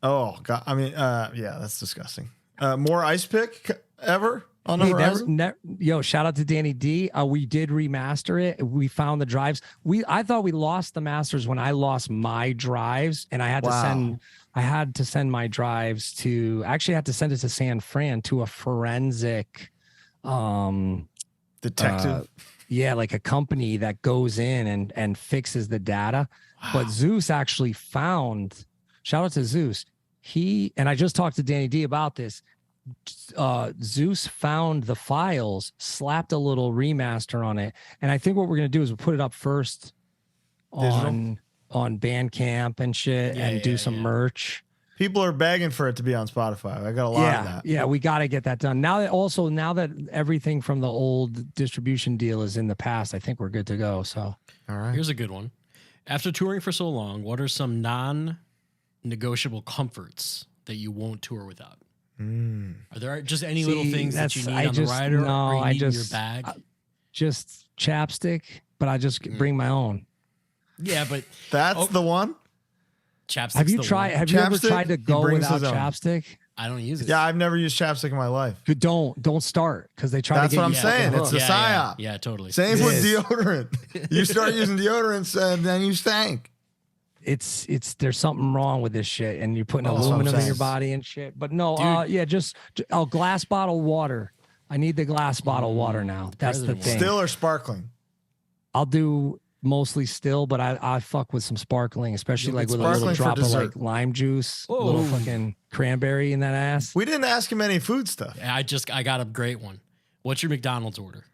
Oh God. I mean, yeah, that's disgusting. More ice pick ever on the Hey, horizon? yo, shout out to Danny D. We did remaster it. We found the drives. I thought we lost the masters when I lost my drives, and I had to send my drives to. Actually, I had to send it to San Fran to a forensic, Detective. yeah, like a company that goes in and fixes the data. But Zeus actually found. Shout out to Zeus. And I just talked to Danny D about this. Zeus found the files, slapped a little remaster on it, and I think what we're gonna do is we'll put it up first on Bandcamp and shit, and do some merch. People are begging for it to be on Spotify. I got a lot of that. Yeah, we got to get that done. Now that everything from the old distribution deal is in the past, I think we're good to go. So, All right. Here's a good one. After touring for so long, what are some non-negotiable comforts that you won't tour without? Are there just any little things that you need on the rider or you need in your bag? just chapstick, but I just bring my own. Yeah, but That's the one? chapstick's Have you the tried? one. Have you ever Chapstick? tried to He go brings without his own. chapstick? I don't use it. Yeah, I've never used chapstick in my life. Don't start because they try That's to get what I'm you saying. fucking It's hooked. a psyop. Yeah, totally. Same It with is. deodorant. You start using deodorants and then you stank. It's there's something wrong with this shit, and you're putting Oh, that's what I'm aluminum in saying. your body and shit. But no, Dude. yeah, just glass bottle water. I need the glass bottle water now. That's the president thing. Still or sparkling? I'll do mostly still, but I fuck with some sparkling, especially You'll like get with a little sparkling for drop of dessert. like lime juice, Whoa. little fucking cranberry in that ass. We didn't ask him any food stuff. I got a great one. What's your McDonald's order?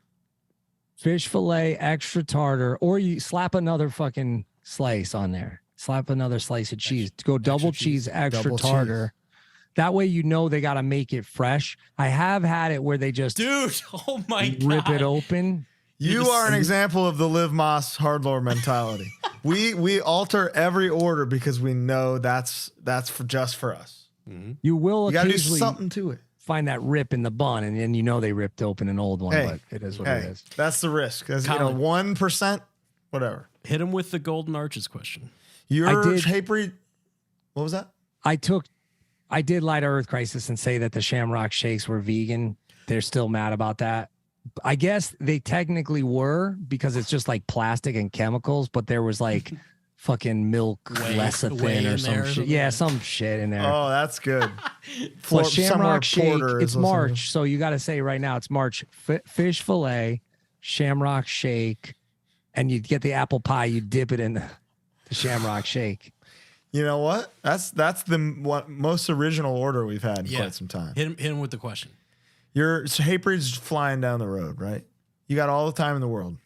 Fish fillet, extra tartar, or you slap another fucking slice on there. Slap another slice of cheese. Go double cheese, extra Double tartar. That way you know they got to make it fresh. I have had it where they just Dude, oh my God. rip it open. You are an example of the Liv Moss HardLore mentality. we alter every order because we know that's just for us. You will You got to do occasionally something to it. find that rip in the bun, and then you know they ripped open an old one, Hey, but it is what it Hey, is. that's the risk. That's, Colin. 1%, whatever. Hit him with the golden arches question. Your did- Hatebreed, what was that? I did lie to Earth Crisis and say that the Shamrock Shakes were vegan. They're still mad about that. I guess they technically were because it's just like plastic and chemicals, but there was like fucking milk Whey lecithin in or some there or shit. something? Yeah, some shit in there. Oh, that's good. Well, somewhere Shamrock Shake, Porter is it's listening. March, so you got to say right now it's March. Fish fillet, Shamrock Shake, and you get the apple pie. You dip it in the Shamrock Shake. You know what? That's the most original order we've had in quite some time. Hit him with the question. Your Hatebreed's flying down the road, right? You got all the time in the world.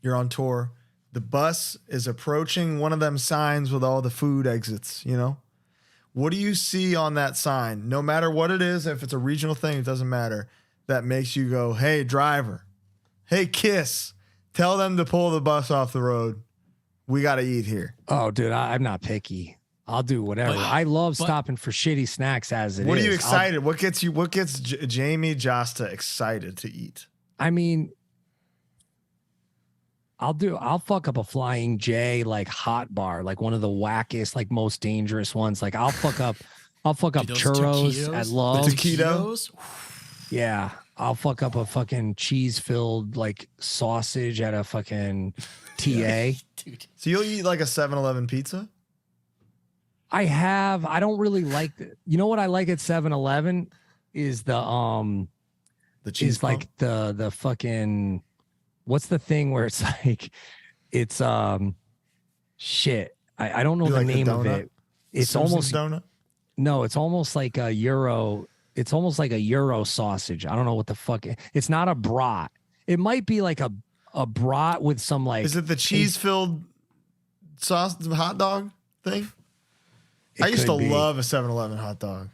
You're on tour. The bus is approaching one of them signs with all the food exits, you know? What do you see on that sign? No matter what it is, if it's a regional thing, it doesn't matter. That makes you go, hey, driver. Hey, Kiss. Tell them to pull the bus off the road. We got to eat here. Oh, dude, I'm not picky. I'll do whatever. I love stopping for shitty snacks as it is. What are you excited? What gets Jamey Jasta excited to eat? I mean, I'll fuck up a Flying J like hot bar, like one of the wackiest, like most dangerous ones. Like I'll fuck up Dude, those churros at taquitos? Love. The taquito? Yeah. I'll fuck up a fucking cheese filled like sausage at a fucking TA. Dude. So you'll eat like a 7-Eleven pizza? I don't really like you know what I like at 7-Eleven is the cheese is like the fucking what's the thing where it's like it's shit. I don't know the like name the of donut? it. It's almost donut. no, it's almost like a Euro. It's almost like a Euro sausage. I don't know what the fuck. It's not a brat. It might be like a brat with some like. Is it the cheese filled sauce hot dog thing? I used to love a 7-Eleven hot dog.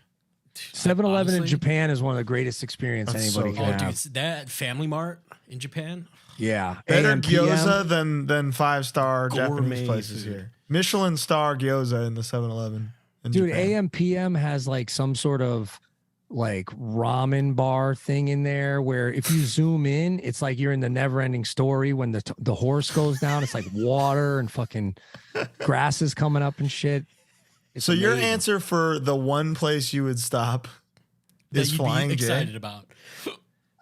7-Eleven in Honestly, Japan is one of the greatest experience That's anybody so can Oh, have. dude, that Family Mart in Japan. Yeah, Better AM, gyoza than 5-star Japanese Gourmet places food. here. Michelin star gyoza in the 7-Eleven. Dude, Japan. AM PM has like some sort of like ramen bar thing in there where if you zoom in, it's like you're in the never ending story when the horse goes down. It's like water and fucking grass is coming up and shit. It's So your amazing. answer for the one place you would stop That is you'd Flying be J? excited about.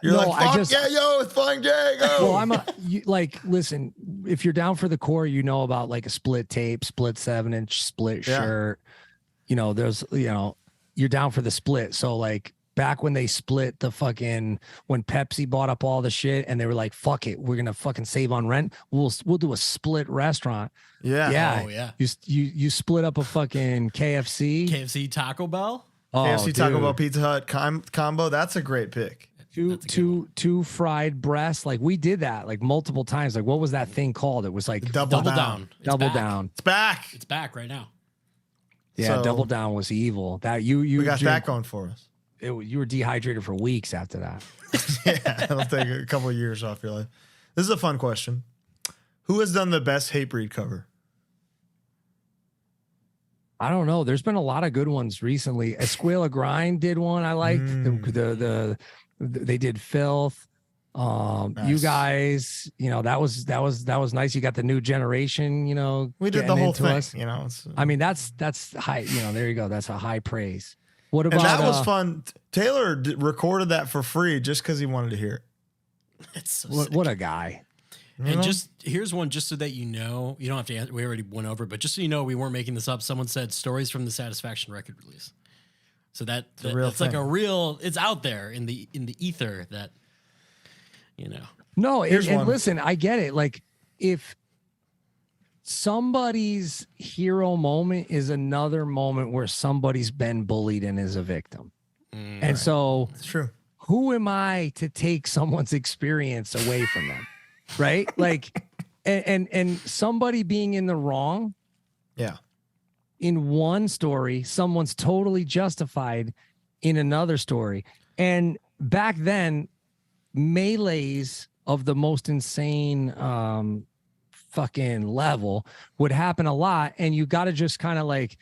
You're No, like, I fuck just- yeah, yo, it's Flying J, go. Well, listen, if you're down for the core, you know about like a split tape, split 7-inch, split Yeah. shirt. You know, you're down for the split. So like back when they split the fucking when Pepsi bought up all the shit and they were like, fuck it, we're gonna fucking save on rent. We'll do a split restaurant. yeah. Yeah. Oh, yeah. You split up a fucking KFC. KFC, Taco Bell. Oh, KFC Taco dude. Bell Pizza Hut combo. That's a great pick. Two fried breasts. Like we did that like multiple times. Like what was that thing called? It was like Double Double down. down. It's double back. down. It's back. It's back right now. Yeah, So- double down was evil. That you We got Jim, that going for us. you were dehydrated for weeks after that. Yeah, it'll take a couple of years off your life. This is a fun question. Who has done the best Hatebreed cover? I don't know. There's been a lot of good ones recently. Escuela Grind did one I liked. They did Filth. You Nice. guys, you know, that was nice. You got the new generation, you know. We did the getting whole into thing. us. You know, it's, I mean, that's high. You know, there you go. That's a high praise. What about and that was fun. Taylor recorded that for free just because he wanted to hear it. It's so what, sick. what a guy? You And know? just here's one, just so that you know, you don't have to answer. We already went over, it, but just so you know, we weren't making this up. Someone said stories from the Satisfaction record release. So that's real like thing. a real. It's out there in the ether that, you know. No, Here's and one. listen, I get it. Like if somebody's hero moment is another moment where somebody's been bullied and is a victim. And so It's true. who am I to take someone's experience away from them? Right? Like and somebody being in the wrong Yeah. in one story, someone's totally justified in another story. And back then, melees of the most insane fucking level would happen a lot, and you got to just kind of like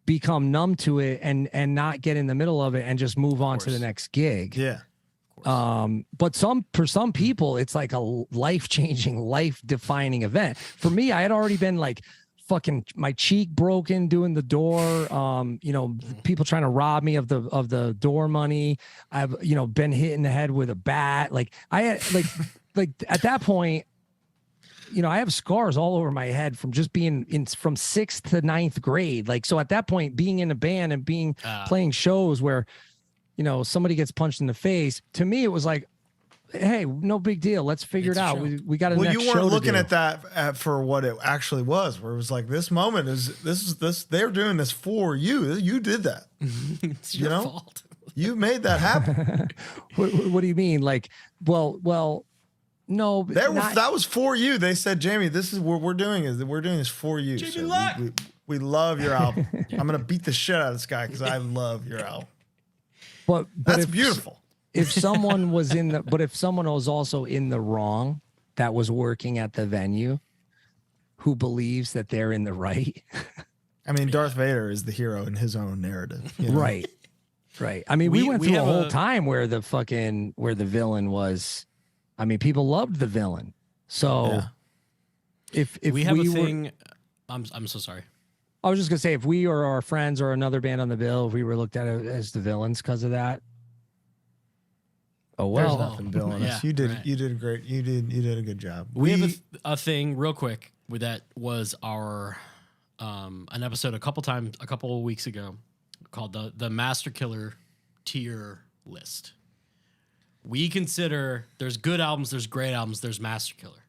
become numb to it and not get in the middle of it and just move on to the course. next gig. Yeah. But for some people it's like a life-changing, life-defining event. For me, I had already been like fucking my cheek broken doing the door, you know, people trying to rob me of the door money. I've, you know, been hit in the head with a bat. Like I had like at that point, you know, I have scars all over my head from just being from 6th to 9th grade. Like, so at that point, being in a band and playing shows where, you know, somebody gets punched in the face, to me, it was like, hey, no big deal. Let's figure It's it a out. show. We got a Well, next you show weren't to looking do. at that for what it actually was, where it was like this moment is they're doing this for you. You did that. It's You your know? fault. You made that happen. What do you mean? Like, well, no, That was for you. They said, Jamie, this is what we're doing. We're doing this for you. Jamie, So look! we love your album. I'm gonna beat the shit out of this guy because I love your album. but That's if, beautiful. If someone was if someone was also in the wrong that was working at the venue, who believes that they're in the right, I mean, Darth Vader is the hero in his own narrative. You know? right? I mean, we went we through a have whole a- time where the villain was. I mean, people loved the villain. So Yeah. if we have a were, thing. I'm so sorry. I was just gonna say, if we or our friends or another band on the bill, if we were looked at as the villains because of that, oh There's well. nothing villainous. Yeah, you did right. you did great. You did a good job. We have a thing real quick with that was our an episode a couple of weeks ago called the Masterkiller tier list. We consider there's good albums, there's great albums, there's Masterkiller,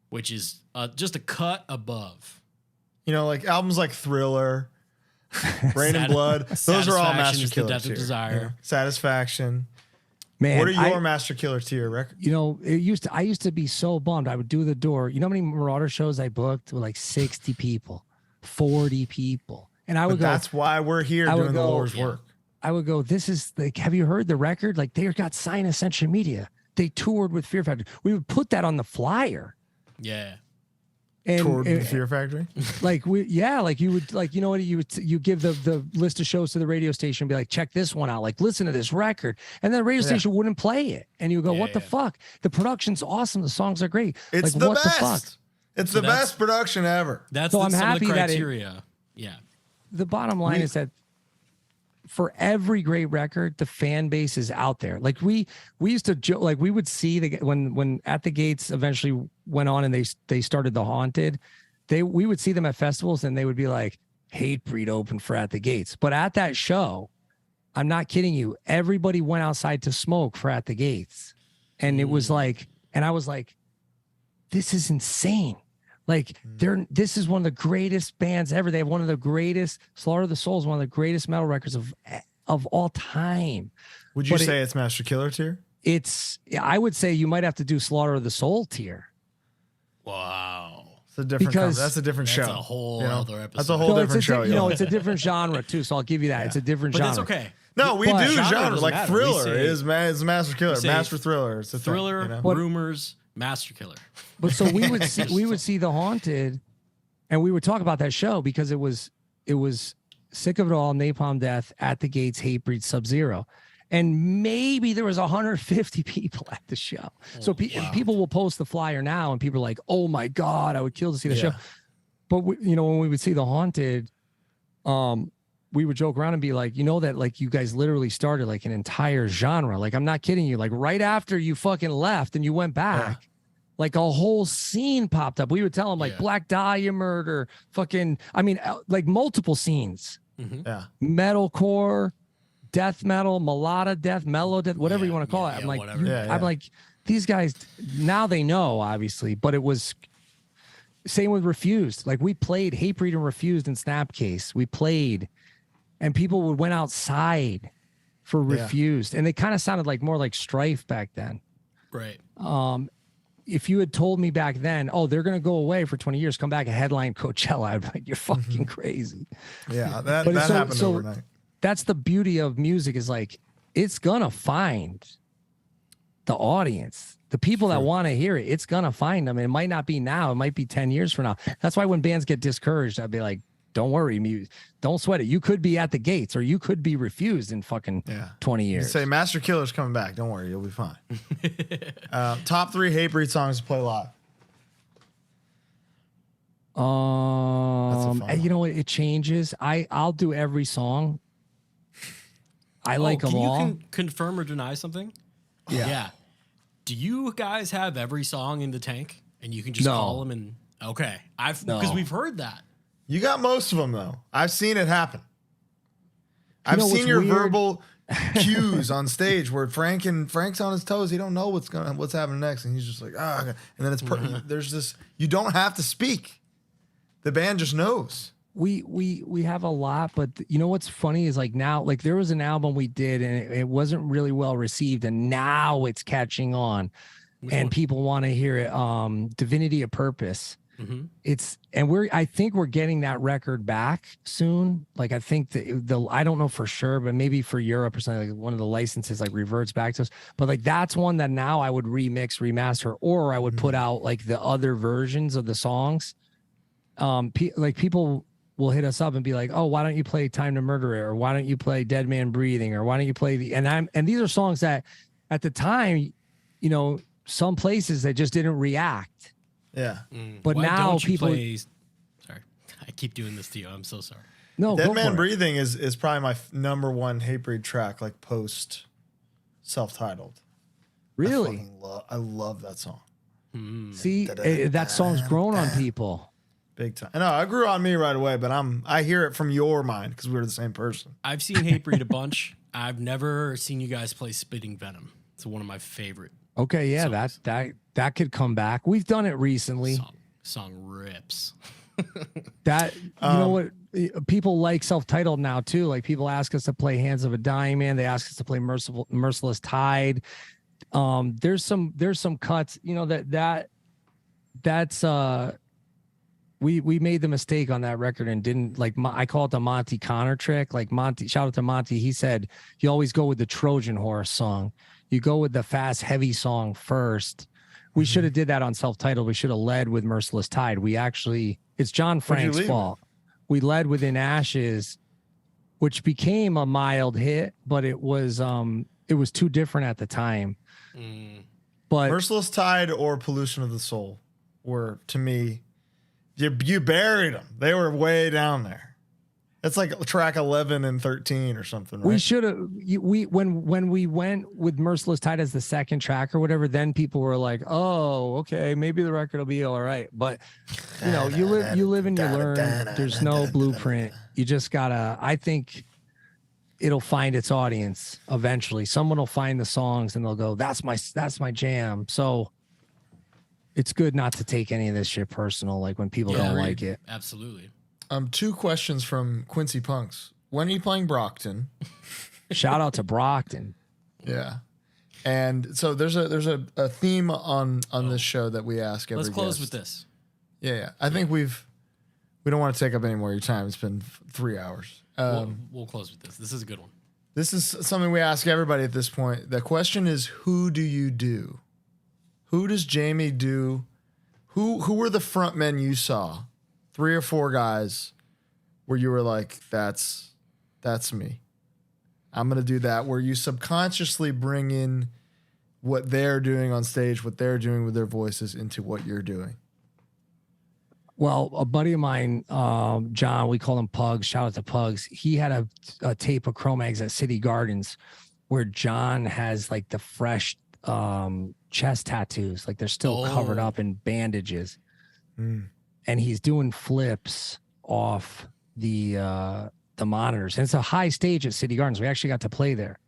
which is just a cut above. You know, like albums like Thriller, Rain and Blood. Those are all Masterkiller. Death of Desire. Yeah. Satisfaction. Man, what are your Masterkiller tier records? You know, I used to be so bummed. I would do the door. You know how many Marauder shows I booked with like 60 people, 40 people. And I would go. That's why we're here doing the Lord's work. I would go, this is like, have you heard the record? Like they got signed Ascension Media. They toured with Fear Factory. We would put that on the flyer. Yeah. And, toured with Fear Factory? Like you would like, you know what, you give the list of shows to the radio station and be like, check this one out. Like, listen to this record. And then the radio station wouldn't play it. And you would go, what the fuck? The production's awesome. The songs are great. It's like, the what best. The fuck? It's the best production ever. That's so I'm happy some of the that criteria. The bottom line is that for every great record, the fan base is out there. Like we used to joke, like we would see when At the Gates eventually went on and they started The Haunted, we would see them at festivals and they would be like, Hatebreed opened for At the Gates. But at that show, I'm not kidding you, everybody went outside to smoke for At the Gates. And it was like, and I was like, this is insane. Like this is one of the greatest bands ever. They have one of the greatest, Slaughter of the Soul is one of the greatest metal records of all time. Would you say it's Masterkiller tier? I would say you might have to do Slaughter of the Soul tier. Wow. It's a different that's a different show. That's a whole other episode. That's a whole different show. You know, it's a different genre too. So I'll give you that. It's a different genre. But that's okay. No, we do genre. Like matter. Thriller is Masterkiller. Master Thriller. It's a Thriller, thing, you know? Rumors, Masterkiller. But so we would see The Haunted, and we would talk about that show because it was Sick of It All, Napalm Death, At the Gates, Hatebreed, Sub-Zero, and maybe there was 150 people at the show. So people will post the flyer now, and people are like, "Oh my god, I would kill to see the show." But when we would see The Haunted, we would joke around and be like, that like you guys literally started like an entire genre. Like I'm not kidding you. Like right after you fucking left and you went back. Like a whole scene popped up. We would tell them like Black Dahlia Murder, like multiple scenes. Mm-hmm. Yeah. Metalcore, death metal, melodic death, mellow death, whatever you want to call it. I'm like, I'm like, these guys, now they know, obviously, but it was same with Refused. Like we played Hatebreed and Refused in Snapcase. We played, and people went outside for Refused. And they kind of sounded like more like Strife back then. Right. If you had told me back then, they're going to go away for 20 years, come back and headline Coachella, I'd be like, you're fucking crazy. Yeah, that happened overnight. That's the beauty of music is like, it's going to find the audience, the people that want to hear it. It's going to find them. It might not be now. It might be 10 years from now. That's why when bands get discouraged, I'd be like, don't worry, don't sweat it. You could be At the Gates or you could be Refused in fucking 20 years. You say Masterkiller's coming back. Don't worry, you'll be fine. Top 3 Hatebreed songs to play live. You know what? It changes. I'll do every song. I like them all. Can you confirm or deny something? Yeah. Do you guys have every song in the tank and you can just call them and because we've heard that. You got most of them though. I've seen it happen. I've seen your verbal cues on stage where Frank's on his toes. He don't know what's happening next, and he's just like and then it's there's this. You don't have to speak. The band just knows. We have a lot, but you know what's funny is like now, like there was an album we did and it wasn't really well received, and now it's catching on, and people want to hear it. Divinity of Purpose. Mm-hmm. I think we're getting that record back soon. Like I think I don't know for sure, but maybe for Europe or something, like one of the licenses like reverts back to us. But like that's one that now I would remix, remaster, or I would put out like the other versions of the songs. Like people will hit us up and be like, "Oh, why don't you play Time to Murder It? Or why don't you play Dead Man Breathing? Or why don't you play and these are songs that at the time, some places they just didn't react. Yeah. But why now don't you people sorry. I keep doing this to you. I'm so sorry. No, Dead Man Breathing is probably my number one Hatebreed track, like post self-titled. Really? I love that song. See, that song's grown on people. Big time. No, it grew on me right away, but I hear it from your mind because we're the same person. I've seen Hatebreed a bunch. I've never seen you guys play Spitting Venom. It's one of my favorite. Okay, yeah, songs. that could come back. We've done it recently. Song rips. That you know what, people like self-titled now too. Like people ask us to play Hands of a Dying Man. They ask us to play Merciless Tide. There's some cuts. You know that's we made the mistake on that record and didn't like. I call it the Monty Connor trick. Like Monty, shout out to Monty. He said you always go with the Trojan horse song. You go with the fast, heavy song first. We should have did that on self-titled. We should have led with Merciless Tide. It's John Frank's fault. We led with In Ashes, which became a mild hit, but it was too different at the time. But Merciless Tide or Pollution of the Soul were, to me, you buried them. They were way down there. It's like track 11 and 13 or something, right? We should have. When we went with Merciless Tide as the second track or whatever, then people were like, "Oh, okay, maybe the record will be all right." But you know, you live and you learn. There's no blueprint. You just gotta. I think it'll find its audience eventually. Someone will find the songs and they'll go, "That's my jam." So it's good not to take any of this shit personal. Like when people don't like it. Absolutely. 2 questions from Quincy Punks. When are you playing Brockton? Shout out to Brockton. Yeah. And so there's a theme on this show that we ask every Let's close guest. with this. Yeah. I think we don't want to take up any more of your time. It's been 3 hours. We'll close with this. This is a good one. This is something we ask everybody at this point. The question is, who do you do? Who does Jamey do? Who were the front men you saw? 3 or 4 guys where you were like, that's me. I'm going to do that. Where you subconsciously bring in what they're doing on stage, what they're doing with their voices into what you're doing. Well, a buddy of mine, John, we call him Pugs. Shout out to Pugs. He had a tape of Cro-Mags at City Gardens where John has like the fresh chest tattoos. Like they're still covered up in bandages. And he's doing flips off the monitors. And it's a high stage at City Gardens. We actually got to play there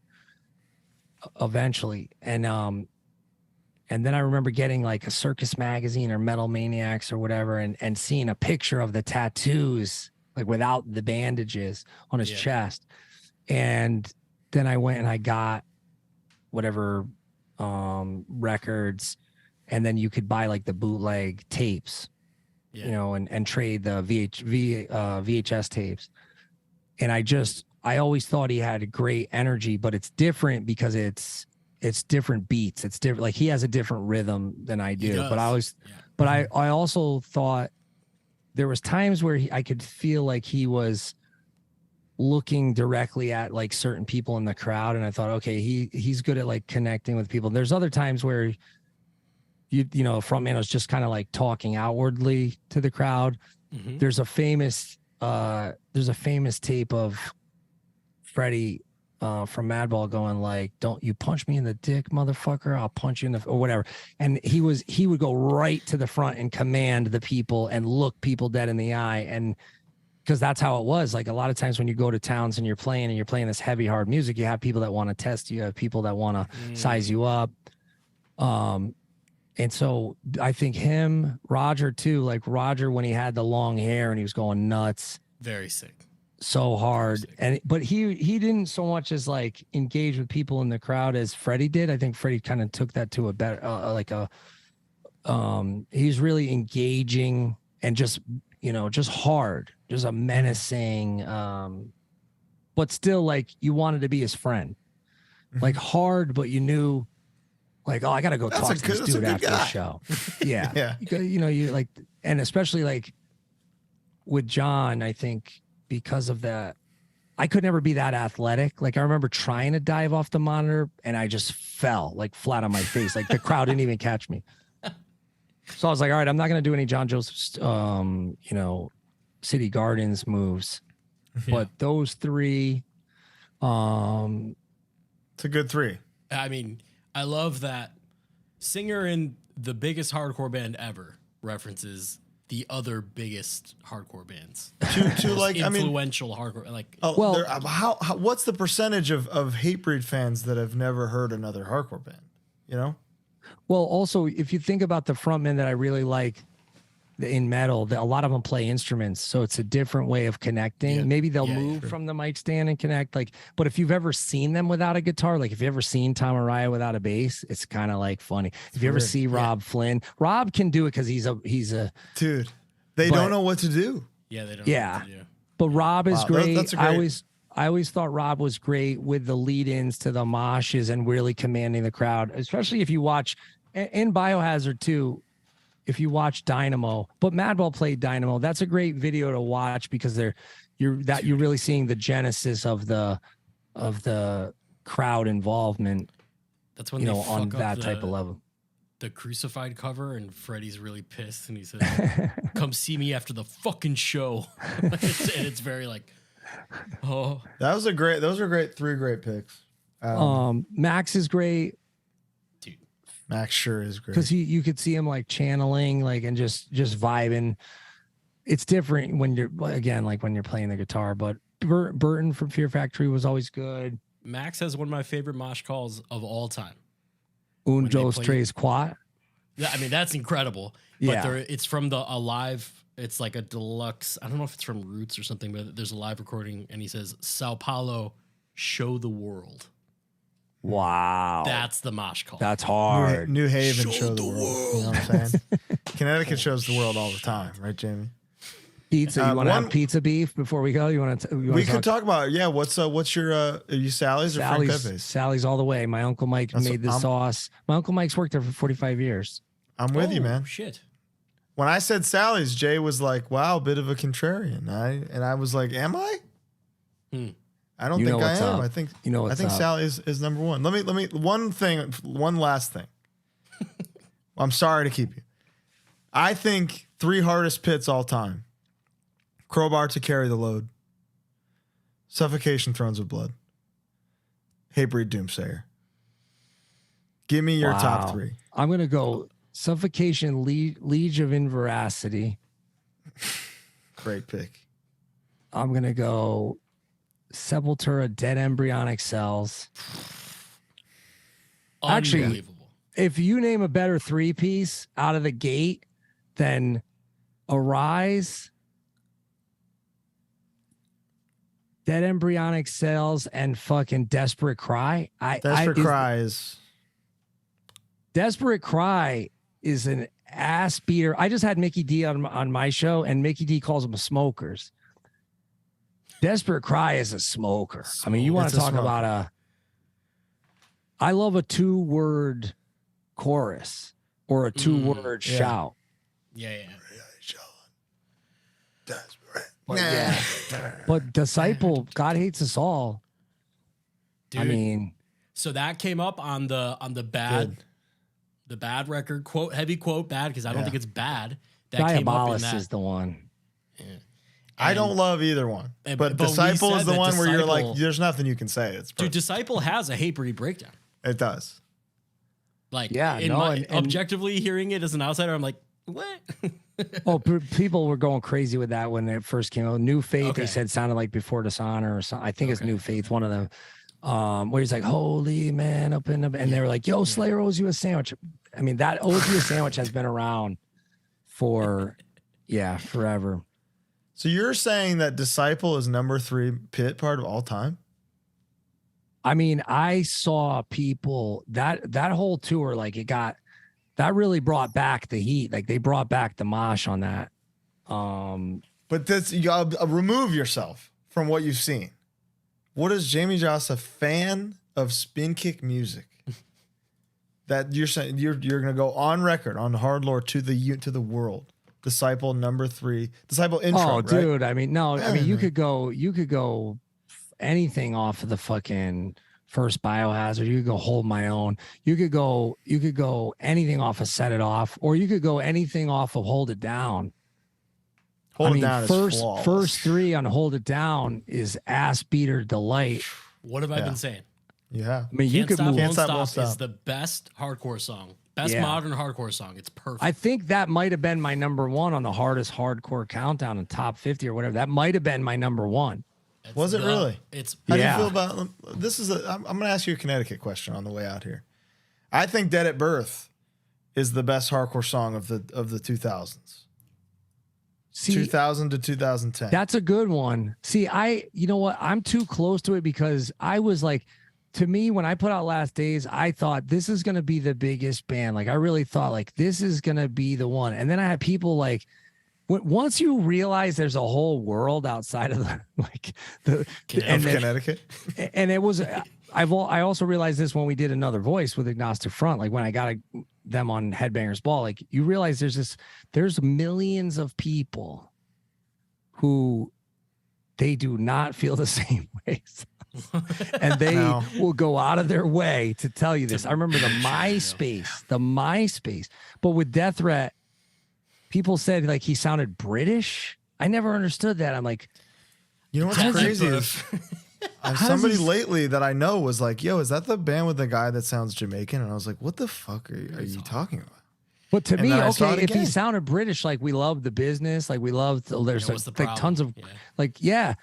eventually. And then I remember getting like a Circus magazine or Metal Maniacs or whatever and seeing a picture of the tattoos, like without the bandages on his chest. And then I went and I got whatever records, and then you could buy like the bootleg tapes. You know, and trade the VHS tapes. And I always thought he had a great energy, but it's different because it's different beats. It's different. Like he has a different rhythm than I do. But I also thought there was times where I could feel like he was looking directly at like certain people in the crowd. And I thought, okay, he's good at like connecting with people. There's other times where you know, frontman was just kind of like talking outwardly to the crowd. There's a famous tape of Freddie from Madball going like, "Don't you punch me in the dick, motherfucker. I'll punch you in the," or whatever. And he would go right to the front and command the people and look people dead in the eye. And because that's how it was. Like a lot of times when you go to towns and you're playing this heavy, hard music, you have people that want to test you, you have people that want to size you up. And so I think him, Roger too, like Roger, when he had the long hair and he was going nuts. Very sick. So hard. But he didn't so much as like engage with people in the crowd as Freddie did. I think Freddie kind of took that to a better, he's really engaging and just, you know, just hard, just a menacing, but still like you wanted to be his friend, like hard, but you knew, like, oh, I gotta go talk to this dude after the show. Yeah. You know, you like, and especially like with John, I think because of that, I could never be that athletic. Like I remember trying to dive off the monitor and I just fell like flat on my face. Like the crowd didn't even catch me. So I was like, all right, I'm not gonna do any John Joseph's, you know, City Gardens moves, but those 3, it's a good 3. I mean, I love that singer in the biggest hardcore band ever references the other biggest hardcore bands. To like, I mean, influential hardcore. Like, well, how what's the percentage of Hatebreed fans that have never heard another hardcore band? You know. Well, also, if you think about the frontmen that I really like in metal, a lot of them play instruments, so it's a different way of connecting. Yeah. Maybe they'll Yeah, move from the mic stand and connect. Like, but if you've ever seen them without a guitar, like if you ever seen Tom Araya without a bass, it's kind of like funny. If you ever see Rob Flynn, Rob can do it because he's a dude. They don't know what to do. yeah, they don't. Know what to do. But Rob is great. That's a great. I always thought Rob was great with the lead-ins to the moshes and really commanding the crowd, especially if you watch in Biohazard too. If you watch Dynamo, but Madball played Dynamo. That's a great video to watch because you're really seeing the genesis of the crowd involvement. That's when you they know on fuck up that type of level. The Crucified cover, and Freddie's really pissed, and he says, "Come see me after the fucking show." And it's very like, oh, Those are great. 3 great picks. Max is great. Max sure is great because you could see him like channeling like and just vibing. It's different when you're when you're playing the guitar, but Burton from Fear Factory was always good. Max has one of my favorite mosh calls of all time. Un, dos, tres, quatre. Yeah, I mean that's incredible. Yeah, but it's from the Alive. It's like a deluxe. I don't know if it's from Roots or something, but there's a live recording, and he says, "Sao Paulo, show the world." Wow, that's the mosh call. That's hard. New Haven show the world. You know what I'm saying? Connecticut shows the world all the time, right, Jamie? Pizza. You want to have pizza beef before we go? You want to? We could talk about What's your? Are you Sally's or Frank Pepe's? Sally's all the way. My Uncle Mike made the sauce. My Uncle Mike's worked there for 45 years. I'm with you, man. Shit. When I said Sally's, Jay was like, "Wow, a bit of a contrarian." I was like, "Am I?" I don't think I am. I think Sally is number one. Let me one last thing. I'm sorry to keep you. I think 3 hardest pits all time. Crowbar to Carry the Load. Suffocation, Thrones of Blood. Hatebreed, Doomsayer. Give me your top 3. I'm gonna go Suffocation, Liege of Inveracity. Great pick. I'm gonna go Sepultura, Dead Embryonic Cells. Actually, if you name a better 3-piece out of the gate than Arise, Dead Embryonic Cells, and fucking Desperate Cry. Desperate Cry is an ass beater. I just had Mickey D on my show, and Mickey D calls them smokers. Desperate Cry is a smoker. I mean, you want to talk about I love a 2-word chorus or a 2-word shout. Yeah. But Disciple, God Hates Us All. Dude, I mean, so that came up on the bad record, heavy quote bad, because I don't think it's bad. That Diabolus is the one. Yeah. I don't love either one, but Disciple is the one where you're like, there's nothing you can say. It's perfect. Dude, Disciple has a Hatebreed breakdown. It does. Like, objectively hearing it as an outsider, I'm like, what? People were going crazy with that when it first came out. New Faith, they said sounded like Before Dishonor or something. I think it's New Faith, one of them. Where he's like, "Holy man, up in the," and they were like, "Yo, Slayer owes you a sandwich." I mean, that owes you a sandwich has been around for, forever. So you're saying that Disciple is number 3 pit part of all time? I mean, I saw people that whole tour, like that really brought back the heat. Like they brought back the mosh on that. But that's, you gotta remove yourself from what you've seen. What is Jamey Jasta fan of Spinkick music? That you're saying you're gonna go on record on HardLore to the world. Disciple number 3. Disciple intro. Oh, right? Dude. I mean, no. I mean, you could go anything off of the fucking first Biohazard. You could go Hold My Own. You could go anything off of Set It Off, or you could go anything off of Hold It Down. Hold It Down is flawless. First 3 on Hold It Down is ass beater delight. What have I been saying? Yeah. I mean, you could move. Won't Stop is the best hardcore song Best Yeah. modern hardcore song. It's perfect. I think that might have been my number one on the hardest hardcore countdown in top 50 or whatever. That might have been my number one. It's Was it really? It's How do you Yeah. feel about this? I'm going to ask you a Connecticut question on the way out here. I think "Dead at Birth" is the best hardcore song of the 2000s. See, 2000 to 2010. that's a good one. See, you know what? I'm too close to it because I was like, to me, when I put out Last Days, I thought this is going to be the biggest band. Like, I really thought like this is going to be the one. And then I had people like, once you realize there's a whole world outside of the, like the, Connecticut. and it was, I also realized this when we did Another Voice with Agnostic Front, like when I got them on Headbangers Ball, like you realize there's millions of people who they do not feel the same way. And they will go out of their way to tell you this. I remember the MySpace, but with Death Threat, people said like he sounded British. I never understood that. I'm like, You know what's crazy is somebody lately that I know was like, yo, is that the band with the guy that sounds Jamaican? And I was like, what the fuck are you talking about? but to And me, then I saw okay, it if he again. sounded British, like we love the business, like we love, there's what's the like tons of, problem? Yeah. like, yeah.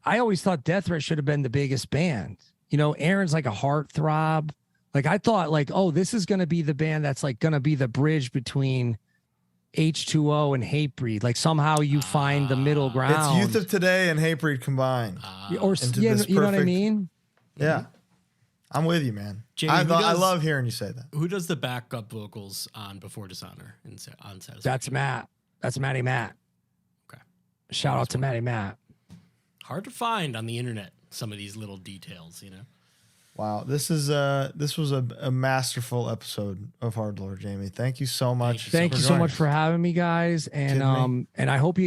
I always thought Death Threat should have been the biggest band. You know, Aaron's like a heartthrob. Like I thought like, oh, this is going to be the band that's like going to be the bridge between H2O and Hatebreed. Like somehow you find the middle ground. It's Youth of Today and Hatebreed combined. Or into yeah, this you know what I perfect- mean? Yeah. I'm with you, man. Jamie, I who does- love hearing you say that. Who does the backup vocals on Before Dishonor on Satisfaction? That's Matt. That's Matty Matt. Okay. Shout out to Matty Matt. Hard to find on the internet, some of these little details, you know? Wow. This was a masterful episode of HardLore, Jamie. Thank you so much. Thank you so joining much us. for having me, guys. And Kidding me? and I hope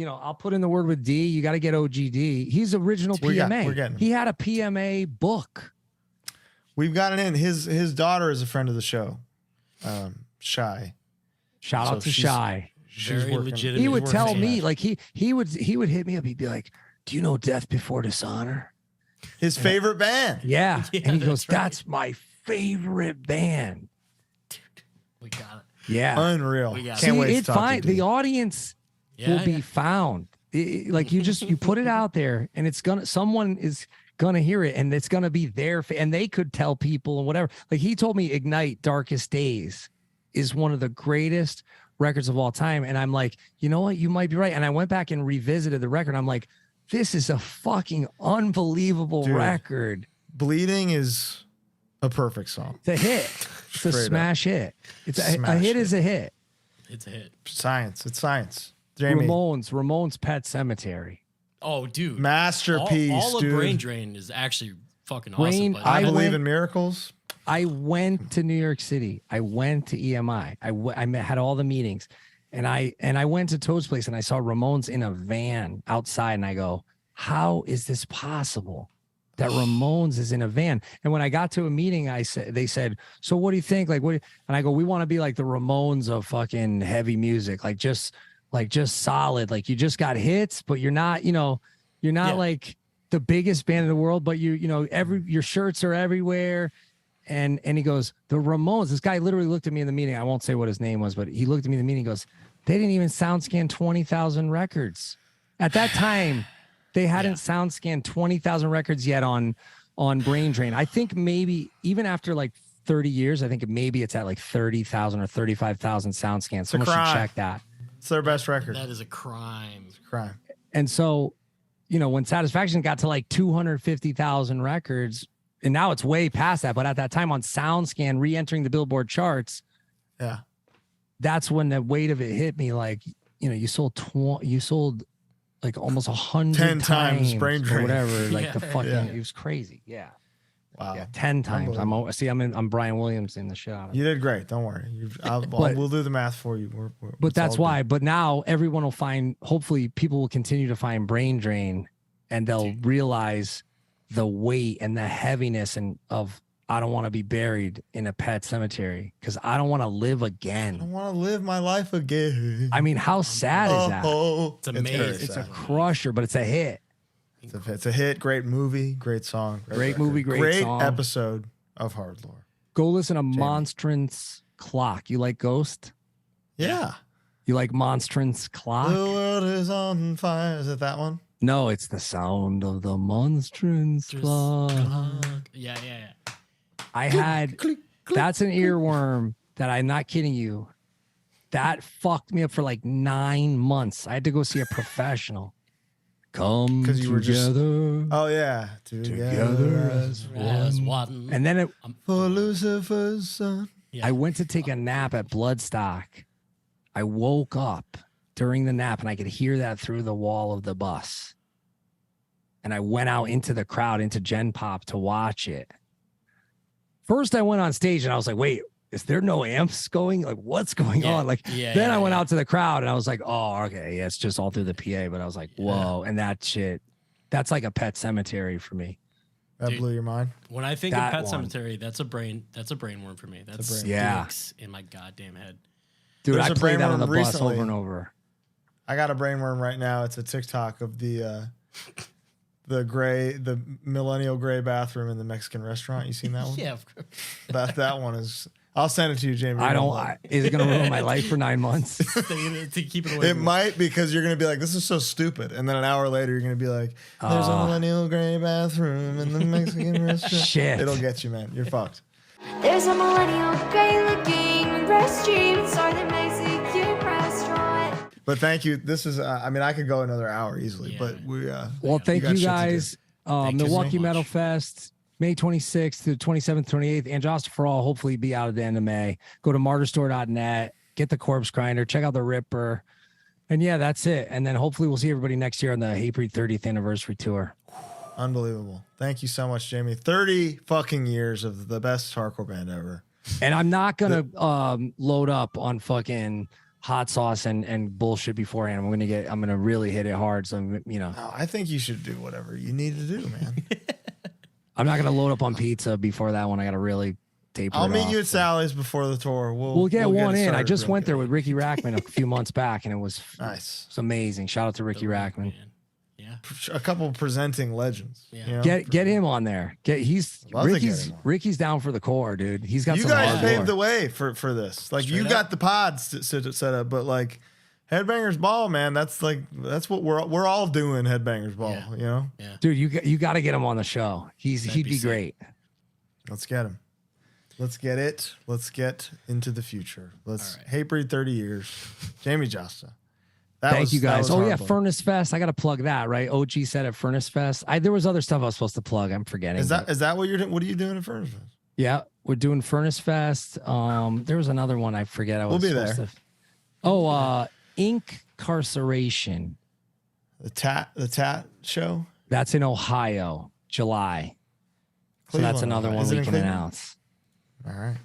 I'll put in the word with D. You got to get OGD. He's original We're PMA. getting him. He had a PMA book. We've gotten in. His daughter is a friend of the show. Shy. Shout So out to she's- Shy. She's Very working. legitimate. He would working tell fan. me like he would hit me up. He'd be like, "Do you know Death Before Dishonor?" His favorite band. Yeah, Yeah, and he goes, that's right. "That's my favorite band." We got it. Yeah, Unreal. We got it. Can't see, wait to it's talk to fine. you, The dude. audience Yeah, will be yeah. found. Like you put it out there, and someone is gonna hear it, and it's gonna be there, and they could tell people and whatever. Like he told me, "Ignite Darkest Days" is one of the greatest records of all time, and I'm like, you know what, you might be right. And I went back and revisited the record. I'm like, this is a fucking unbelievable Dude. record. Bleeding is a perfect song. It's a hit. It's a Straight up. smash hit. It's a Smash hit hit. is a hit. It's a hit. Science. It's science. Jamie. Ramones Pet Cemetery. Oh, dude. Masterpiece, all of dude. Brain Drain is actually fucking Brain- awesome. But I I believe went- in miracles. I went to New York City. I went to EMI. Had all the meetings, and I went to Toad's place and I saw Ramones in a van outside, and I go, how is this possible that Ramones is in a van? And when I got to a meeting, they said, so what do you think? Like, what? And I go, we want to be like the Ramones of fucking heavy music, like just solid. Like you just got hits, but you're not, Yeah. like the biggest band in the world, but your shirts are everywhere. And he goes, the Ramones, this guy literally looked at me in the meeting. I won't say what his name was, but he looked at me in the meeting and goes, they didn't even sound scan 20,000 records. At that time, they hadn't sound scanned 20,000 records yet on Brain Drain. I think maybe even after like 30 years, I think maybe it's at like 30,000 or 35,000 sound scans. Someone should crime. check that. It's their best record. that is a crime. Crime. And so, when Satisfaction got to like 250,000 records, and now it's way past that, but at that time on SoundScan, re-entering the Billboard charts, Yeah. that's when the weight of it hit me. Like, you sold like almost 100 10 times Brain or Drain. whatever. Like Yeah. the fucking, Yeah. it was crazy. Yeah, Wow. yeah, 10 times. I'm Brian Williams in the shit out of it. You did great. Don't worry. We'll do the math for you. But it's that's all why. good. But now everyone will find. Hopefully, people will continue to find Brain Drain, and they'll realize the weight and the heaviness of I don't want to be buried in a pet cemetery because I don't want to live I again. want to live my life again. I mean, how sad is that? It's amazing. very It's a sad. crusher, but it's a hit. It's a hit. Great movie. Great song. Great record. movie, great song. episode of HardLore. Go listen to Monstrance Clock. You like Ghost? Yeah. You like Monstrance Clock? The world is on fire. Is it that one? No, it's the sound of the Monstrance Clock. Yeah. I had that's an earworm that I'm not kidding you. That fucked me up for like 9 months. I had to go see a professional. Come 'Cause you were just- together. Oh yeah. Together as one. And then For Lucifer's son. Yeah. I went to take a nap at Bloodstock. I woke up during the nap and I could hear that through the wall of the bus. And I went out into the crowd, into Gen Pop to watch it. First, I went on stage and I was like, wait, is there no amps going? Like, what's going on? Like, then I went out to the crowd and I was like, oh, okay. Yeah, it's just all through the PA. But I was like, whoa. And that shit, that's like a pet cemetery for me. That blew your mind. When I think That of Pet one. Sematary, that's a brainworm for me. That's Yeah. sticks in my goddamn head. Dude, There's I a played that on the brainworm bus recently. over and over. I got a brainworm right now. It's a TikTok of the millennial gray bathroom in the Mexican restaurant. You seen that one? Yeah, of course. That one is. I'll send it to you, Jamie. Is it going to ruin my life for 9 months? to keep it away. It from might, because you're going to be like, this is so stupid. And then an hour later, you're going to be like, there's a millennial gray bathroom in the Mexican restaurant. Shit. It'll get you, man. You're fucked. There's a millennial gay-looking restroom inside the Mexican restaurant. But thank you. This is, I could go another hour easily, but we, Well, thank got you shit to guys. Thank you so Milwaukee much. Metal Fest, May 26th to 27th, 28th. And Jasta for All, hopefully be out at the end of May. Go to martyrstore.net, get the Corpse Grinder, check out the Ripper. And yeah, that's it. And then hopefully we'll see everybody next year on the Hatebreed 30th anniversary tour. Unbelievable. Thank you so much, Jamie. 30 fucking years of the best hardcore band ever. And I'm not going to load up on fucking hot sauce and bullshit beforehand. I'm going to really hit it hard. So, No, I think you should do whatever you need to do, man. I'm not going to load up on pizza before that one. I got to really taper I'll it meet off. you at Sally's before the tour. We'll get one it in. I started just real went there good. with Ricky Rackman a few months back, and it was Nice. it's amazing. Shout out to Ricky Rackman. Man. Yeah. A couple presenting legends. Yeah. You know? Get him on there. Love to get him on. Ricky's down for the core, dude. He's got You some guys hard paved lore. the way for this. Like, you Straight got up. the pods set up, but like Headbangers Ball, man, that's what we're all doing. Headbangers Ball, Yeah. you know. Yeah. Dude, you got to get him on the show. He'd That'd be be sick. great. Let's get him. Let's get it. Let's get into the future. Let's All right. Hatebreed 30 years. Jamey Jasta. Thank you guys. Oh yeah, Hardcore. Furnace Fest. I got to plug that, right? OG said at Furnace Fest. There was other stuff I was supposed to plug. I'm forgetting. Is that what you're doing? What are you doing at Furnace Fest? Yeah, we're doing Furnace Fest. There was another one I forget. We'll be supposed there. to- Oh, Incarceration. The tat show. That's in Ohio, July. So that's Cleveland, another Ohio. one Is it we in can Cleveland? announce. All right.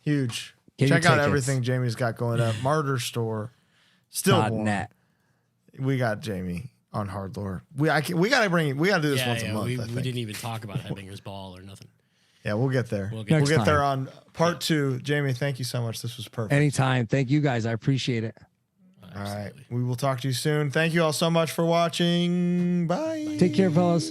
Huge. Get your Check out tickets. everything Jamie's got going up. Martyr Store. Stillborn. .net. We got Jamie on HardLore. We got to do this Yeah, once a month. we I think. didn't even talk about Headbangers Ball or nothing. Yeah, we'll get there. We'll We'll get get, Next there time. on part 2. Jamie, thank you so much. This was perfect. Anytime. Thank you guys. I appreciate it. All right. We will talk to you soon. Thank you all so much for watching. Bye. Take care, fellas.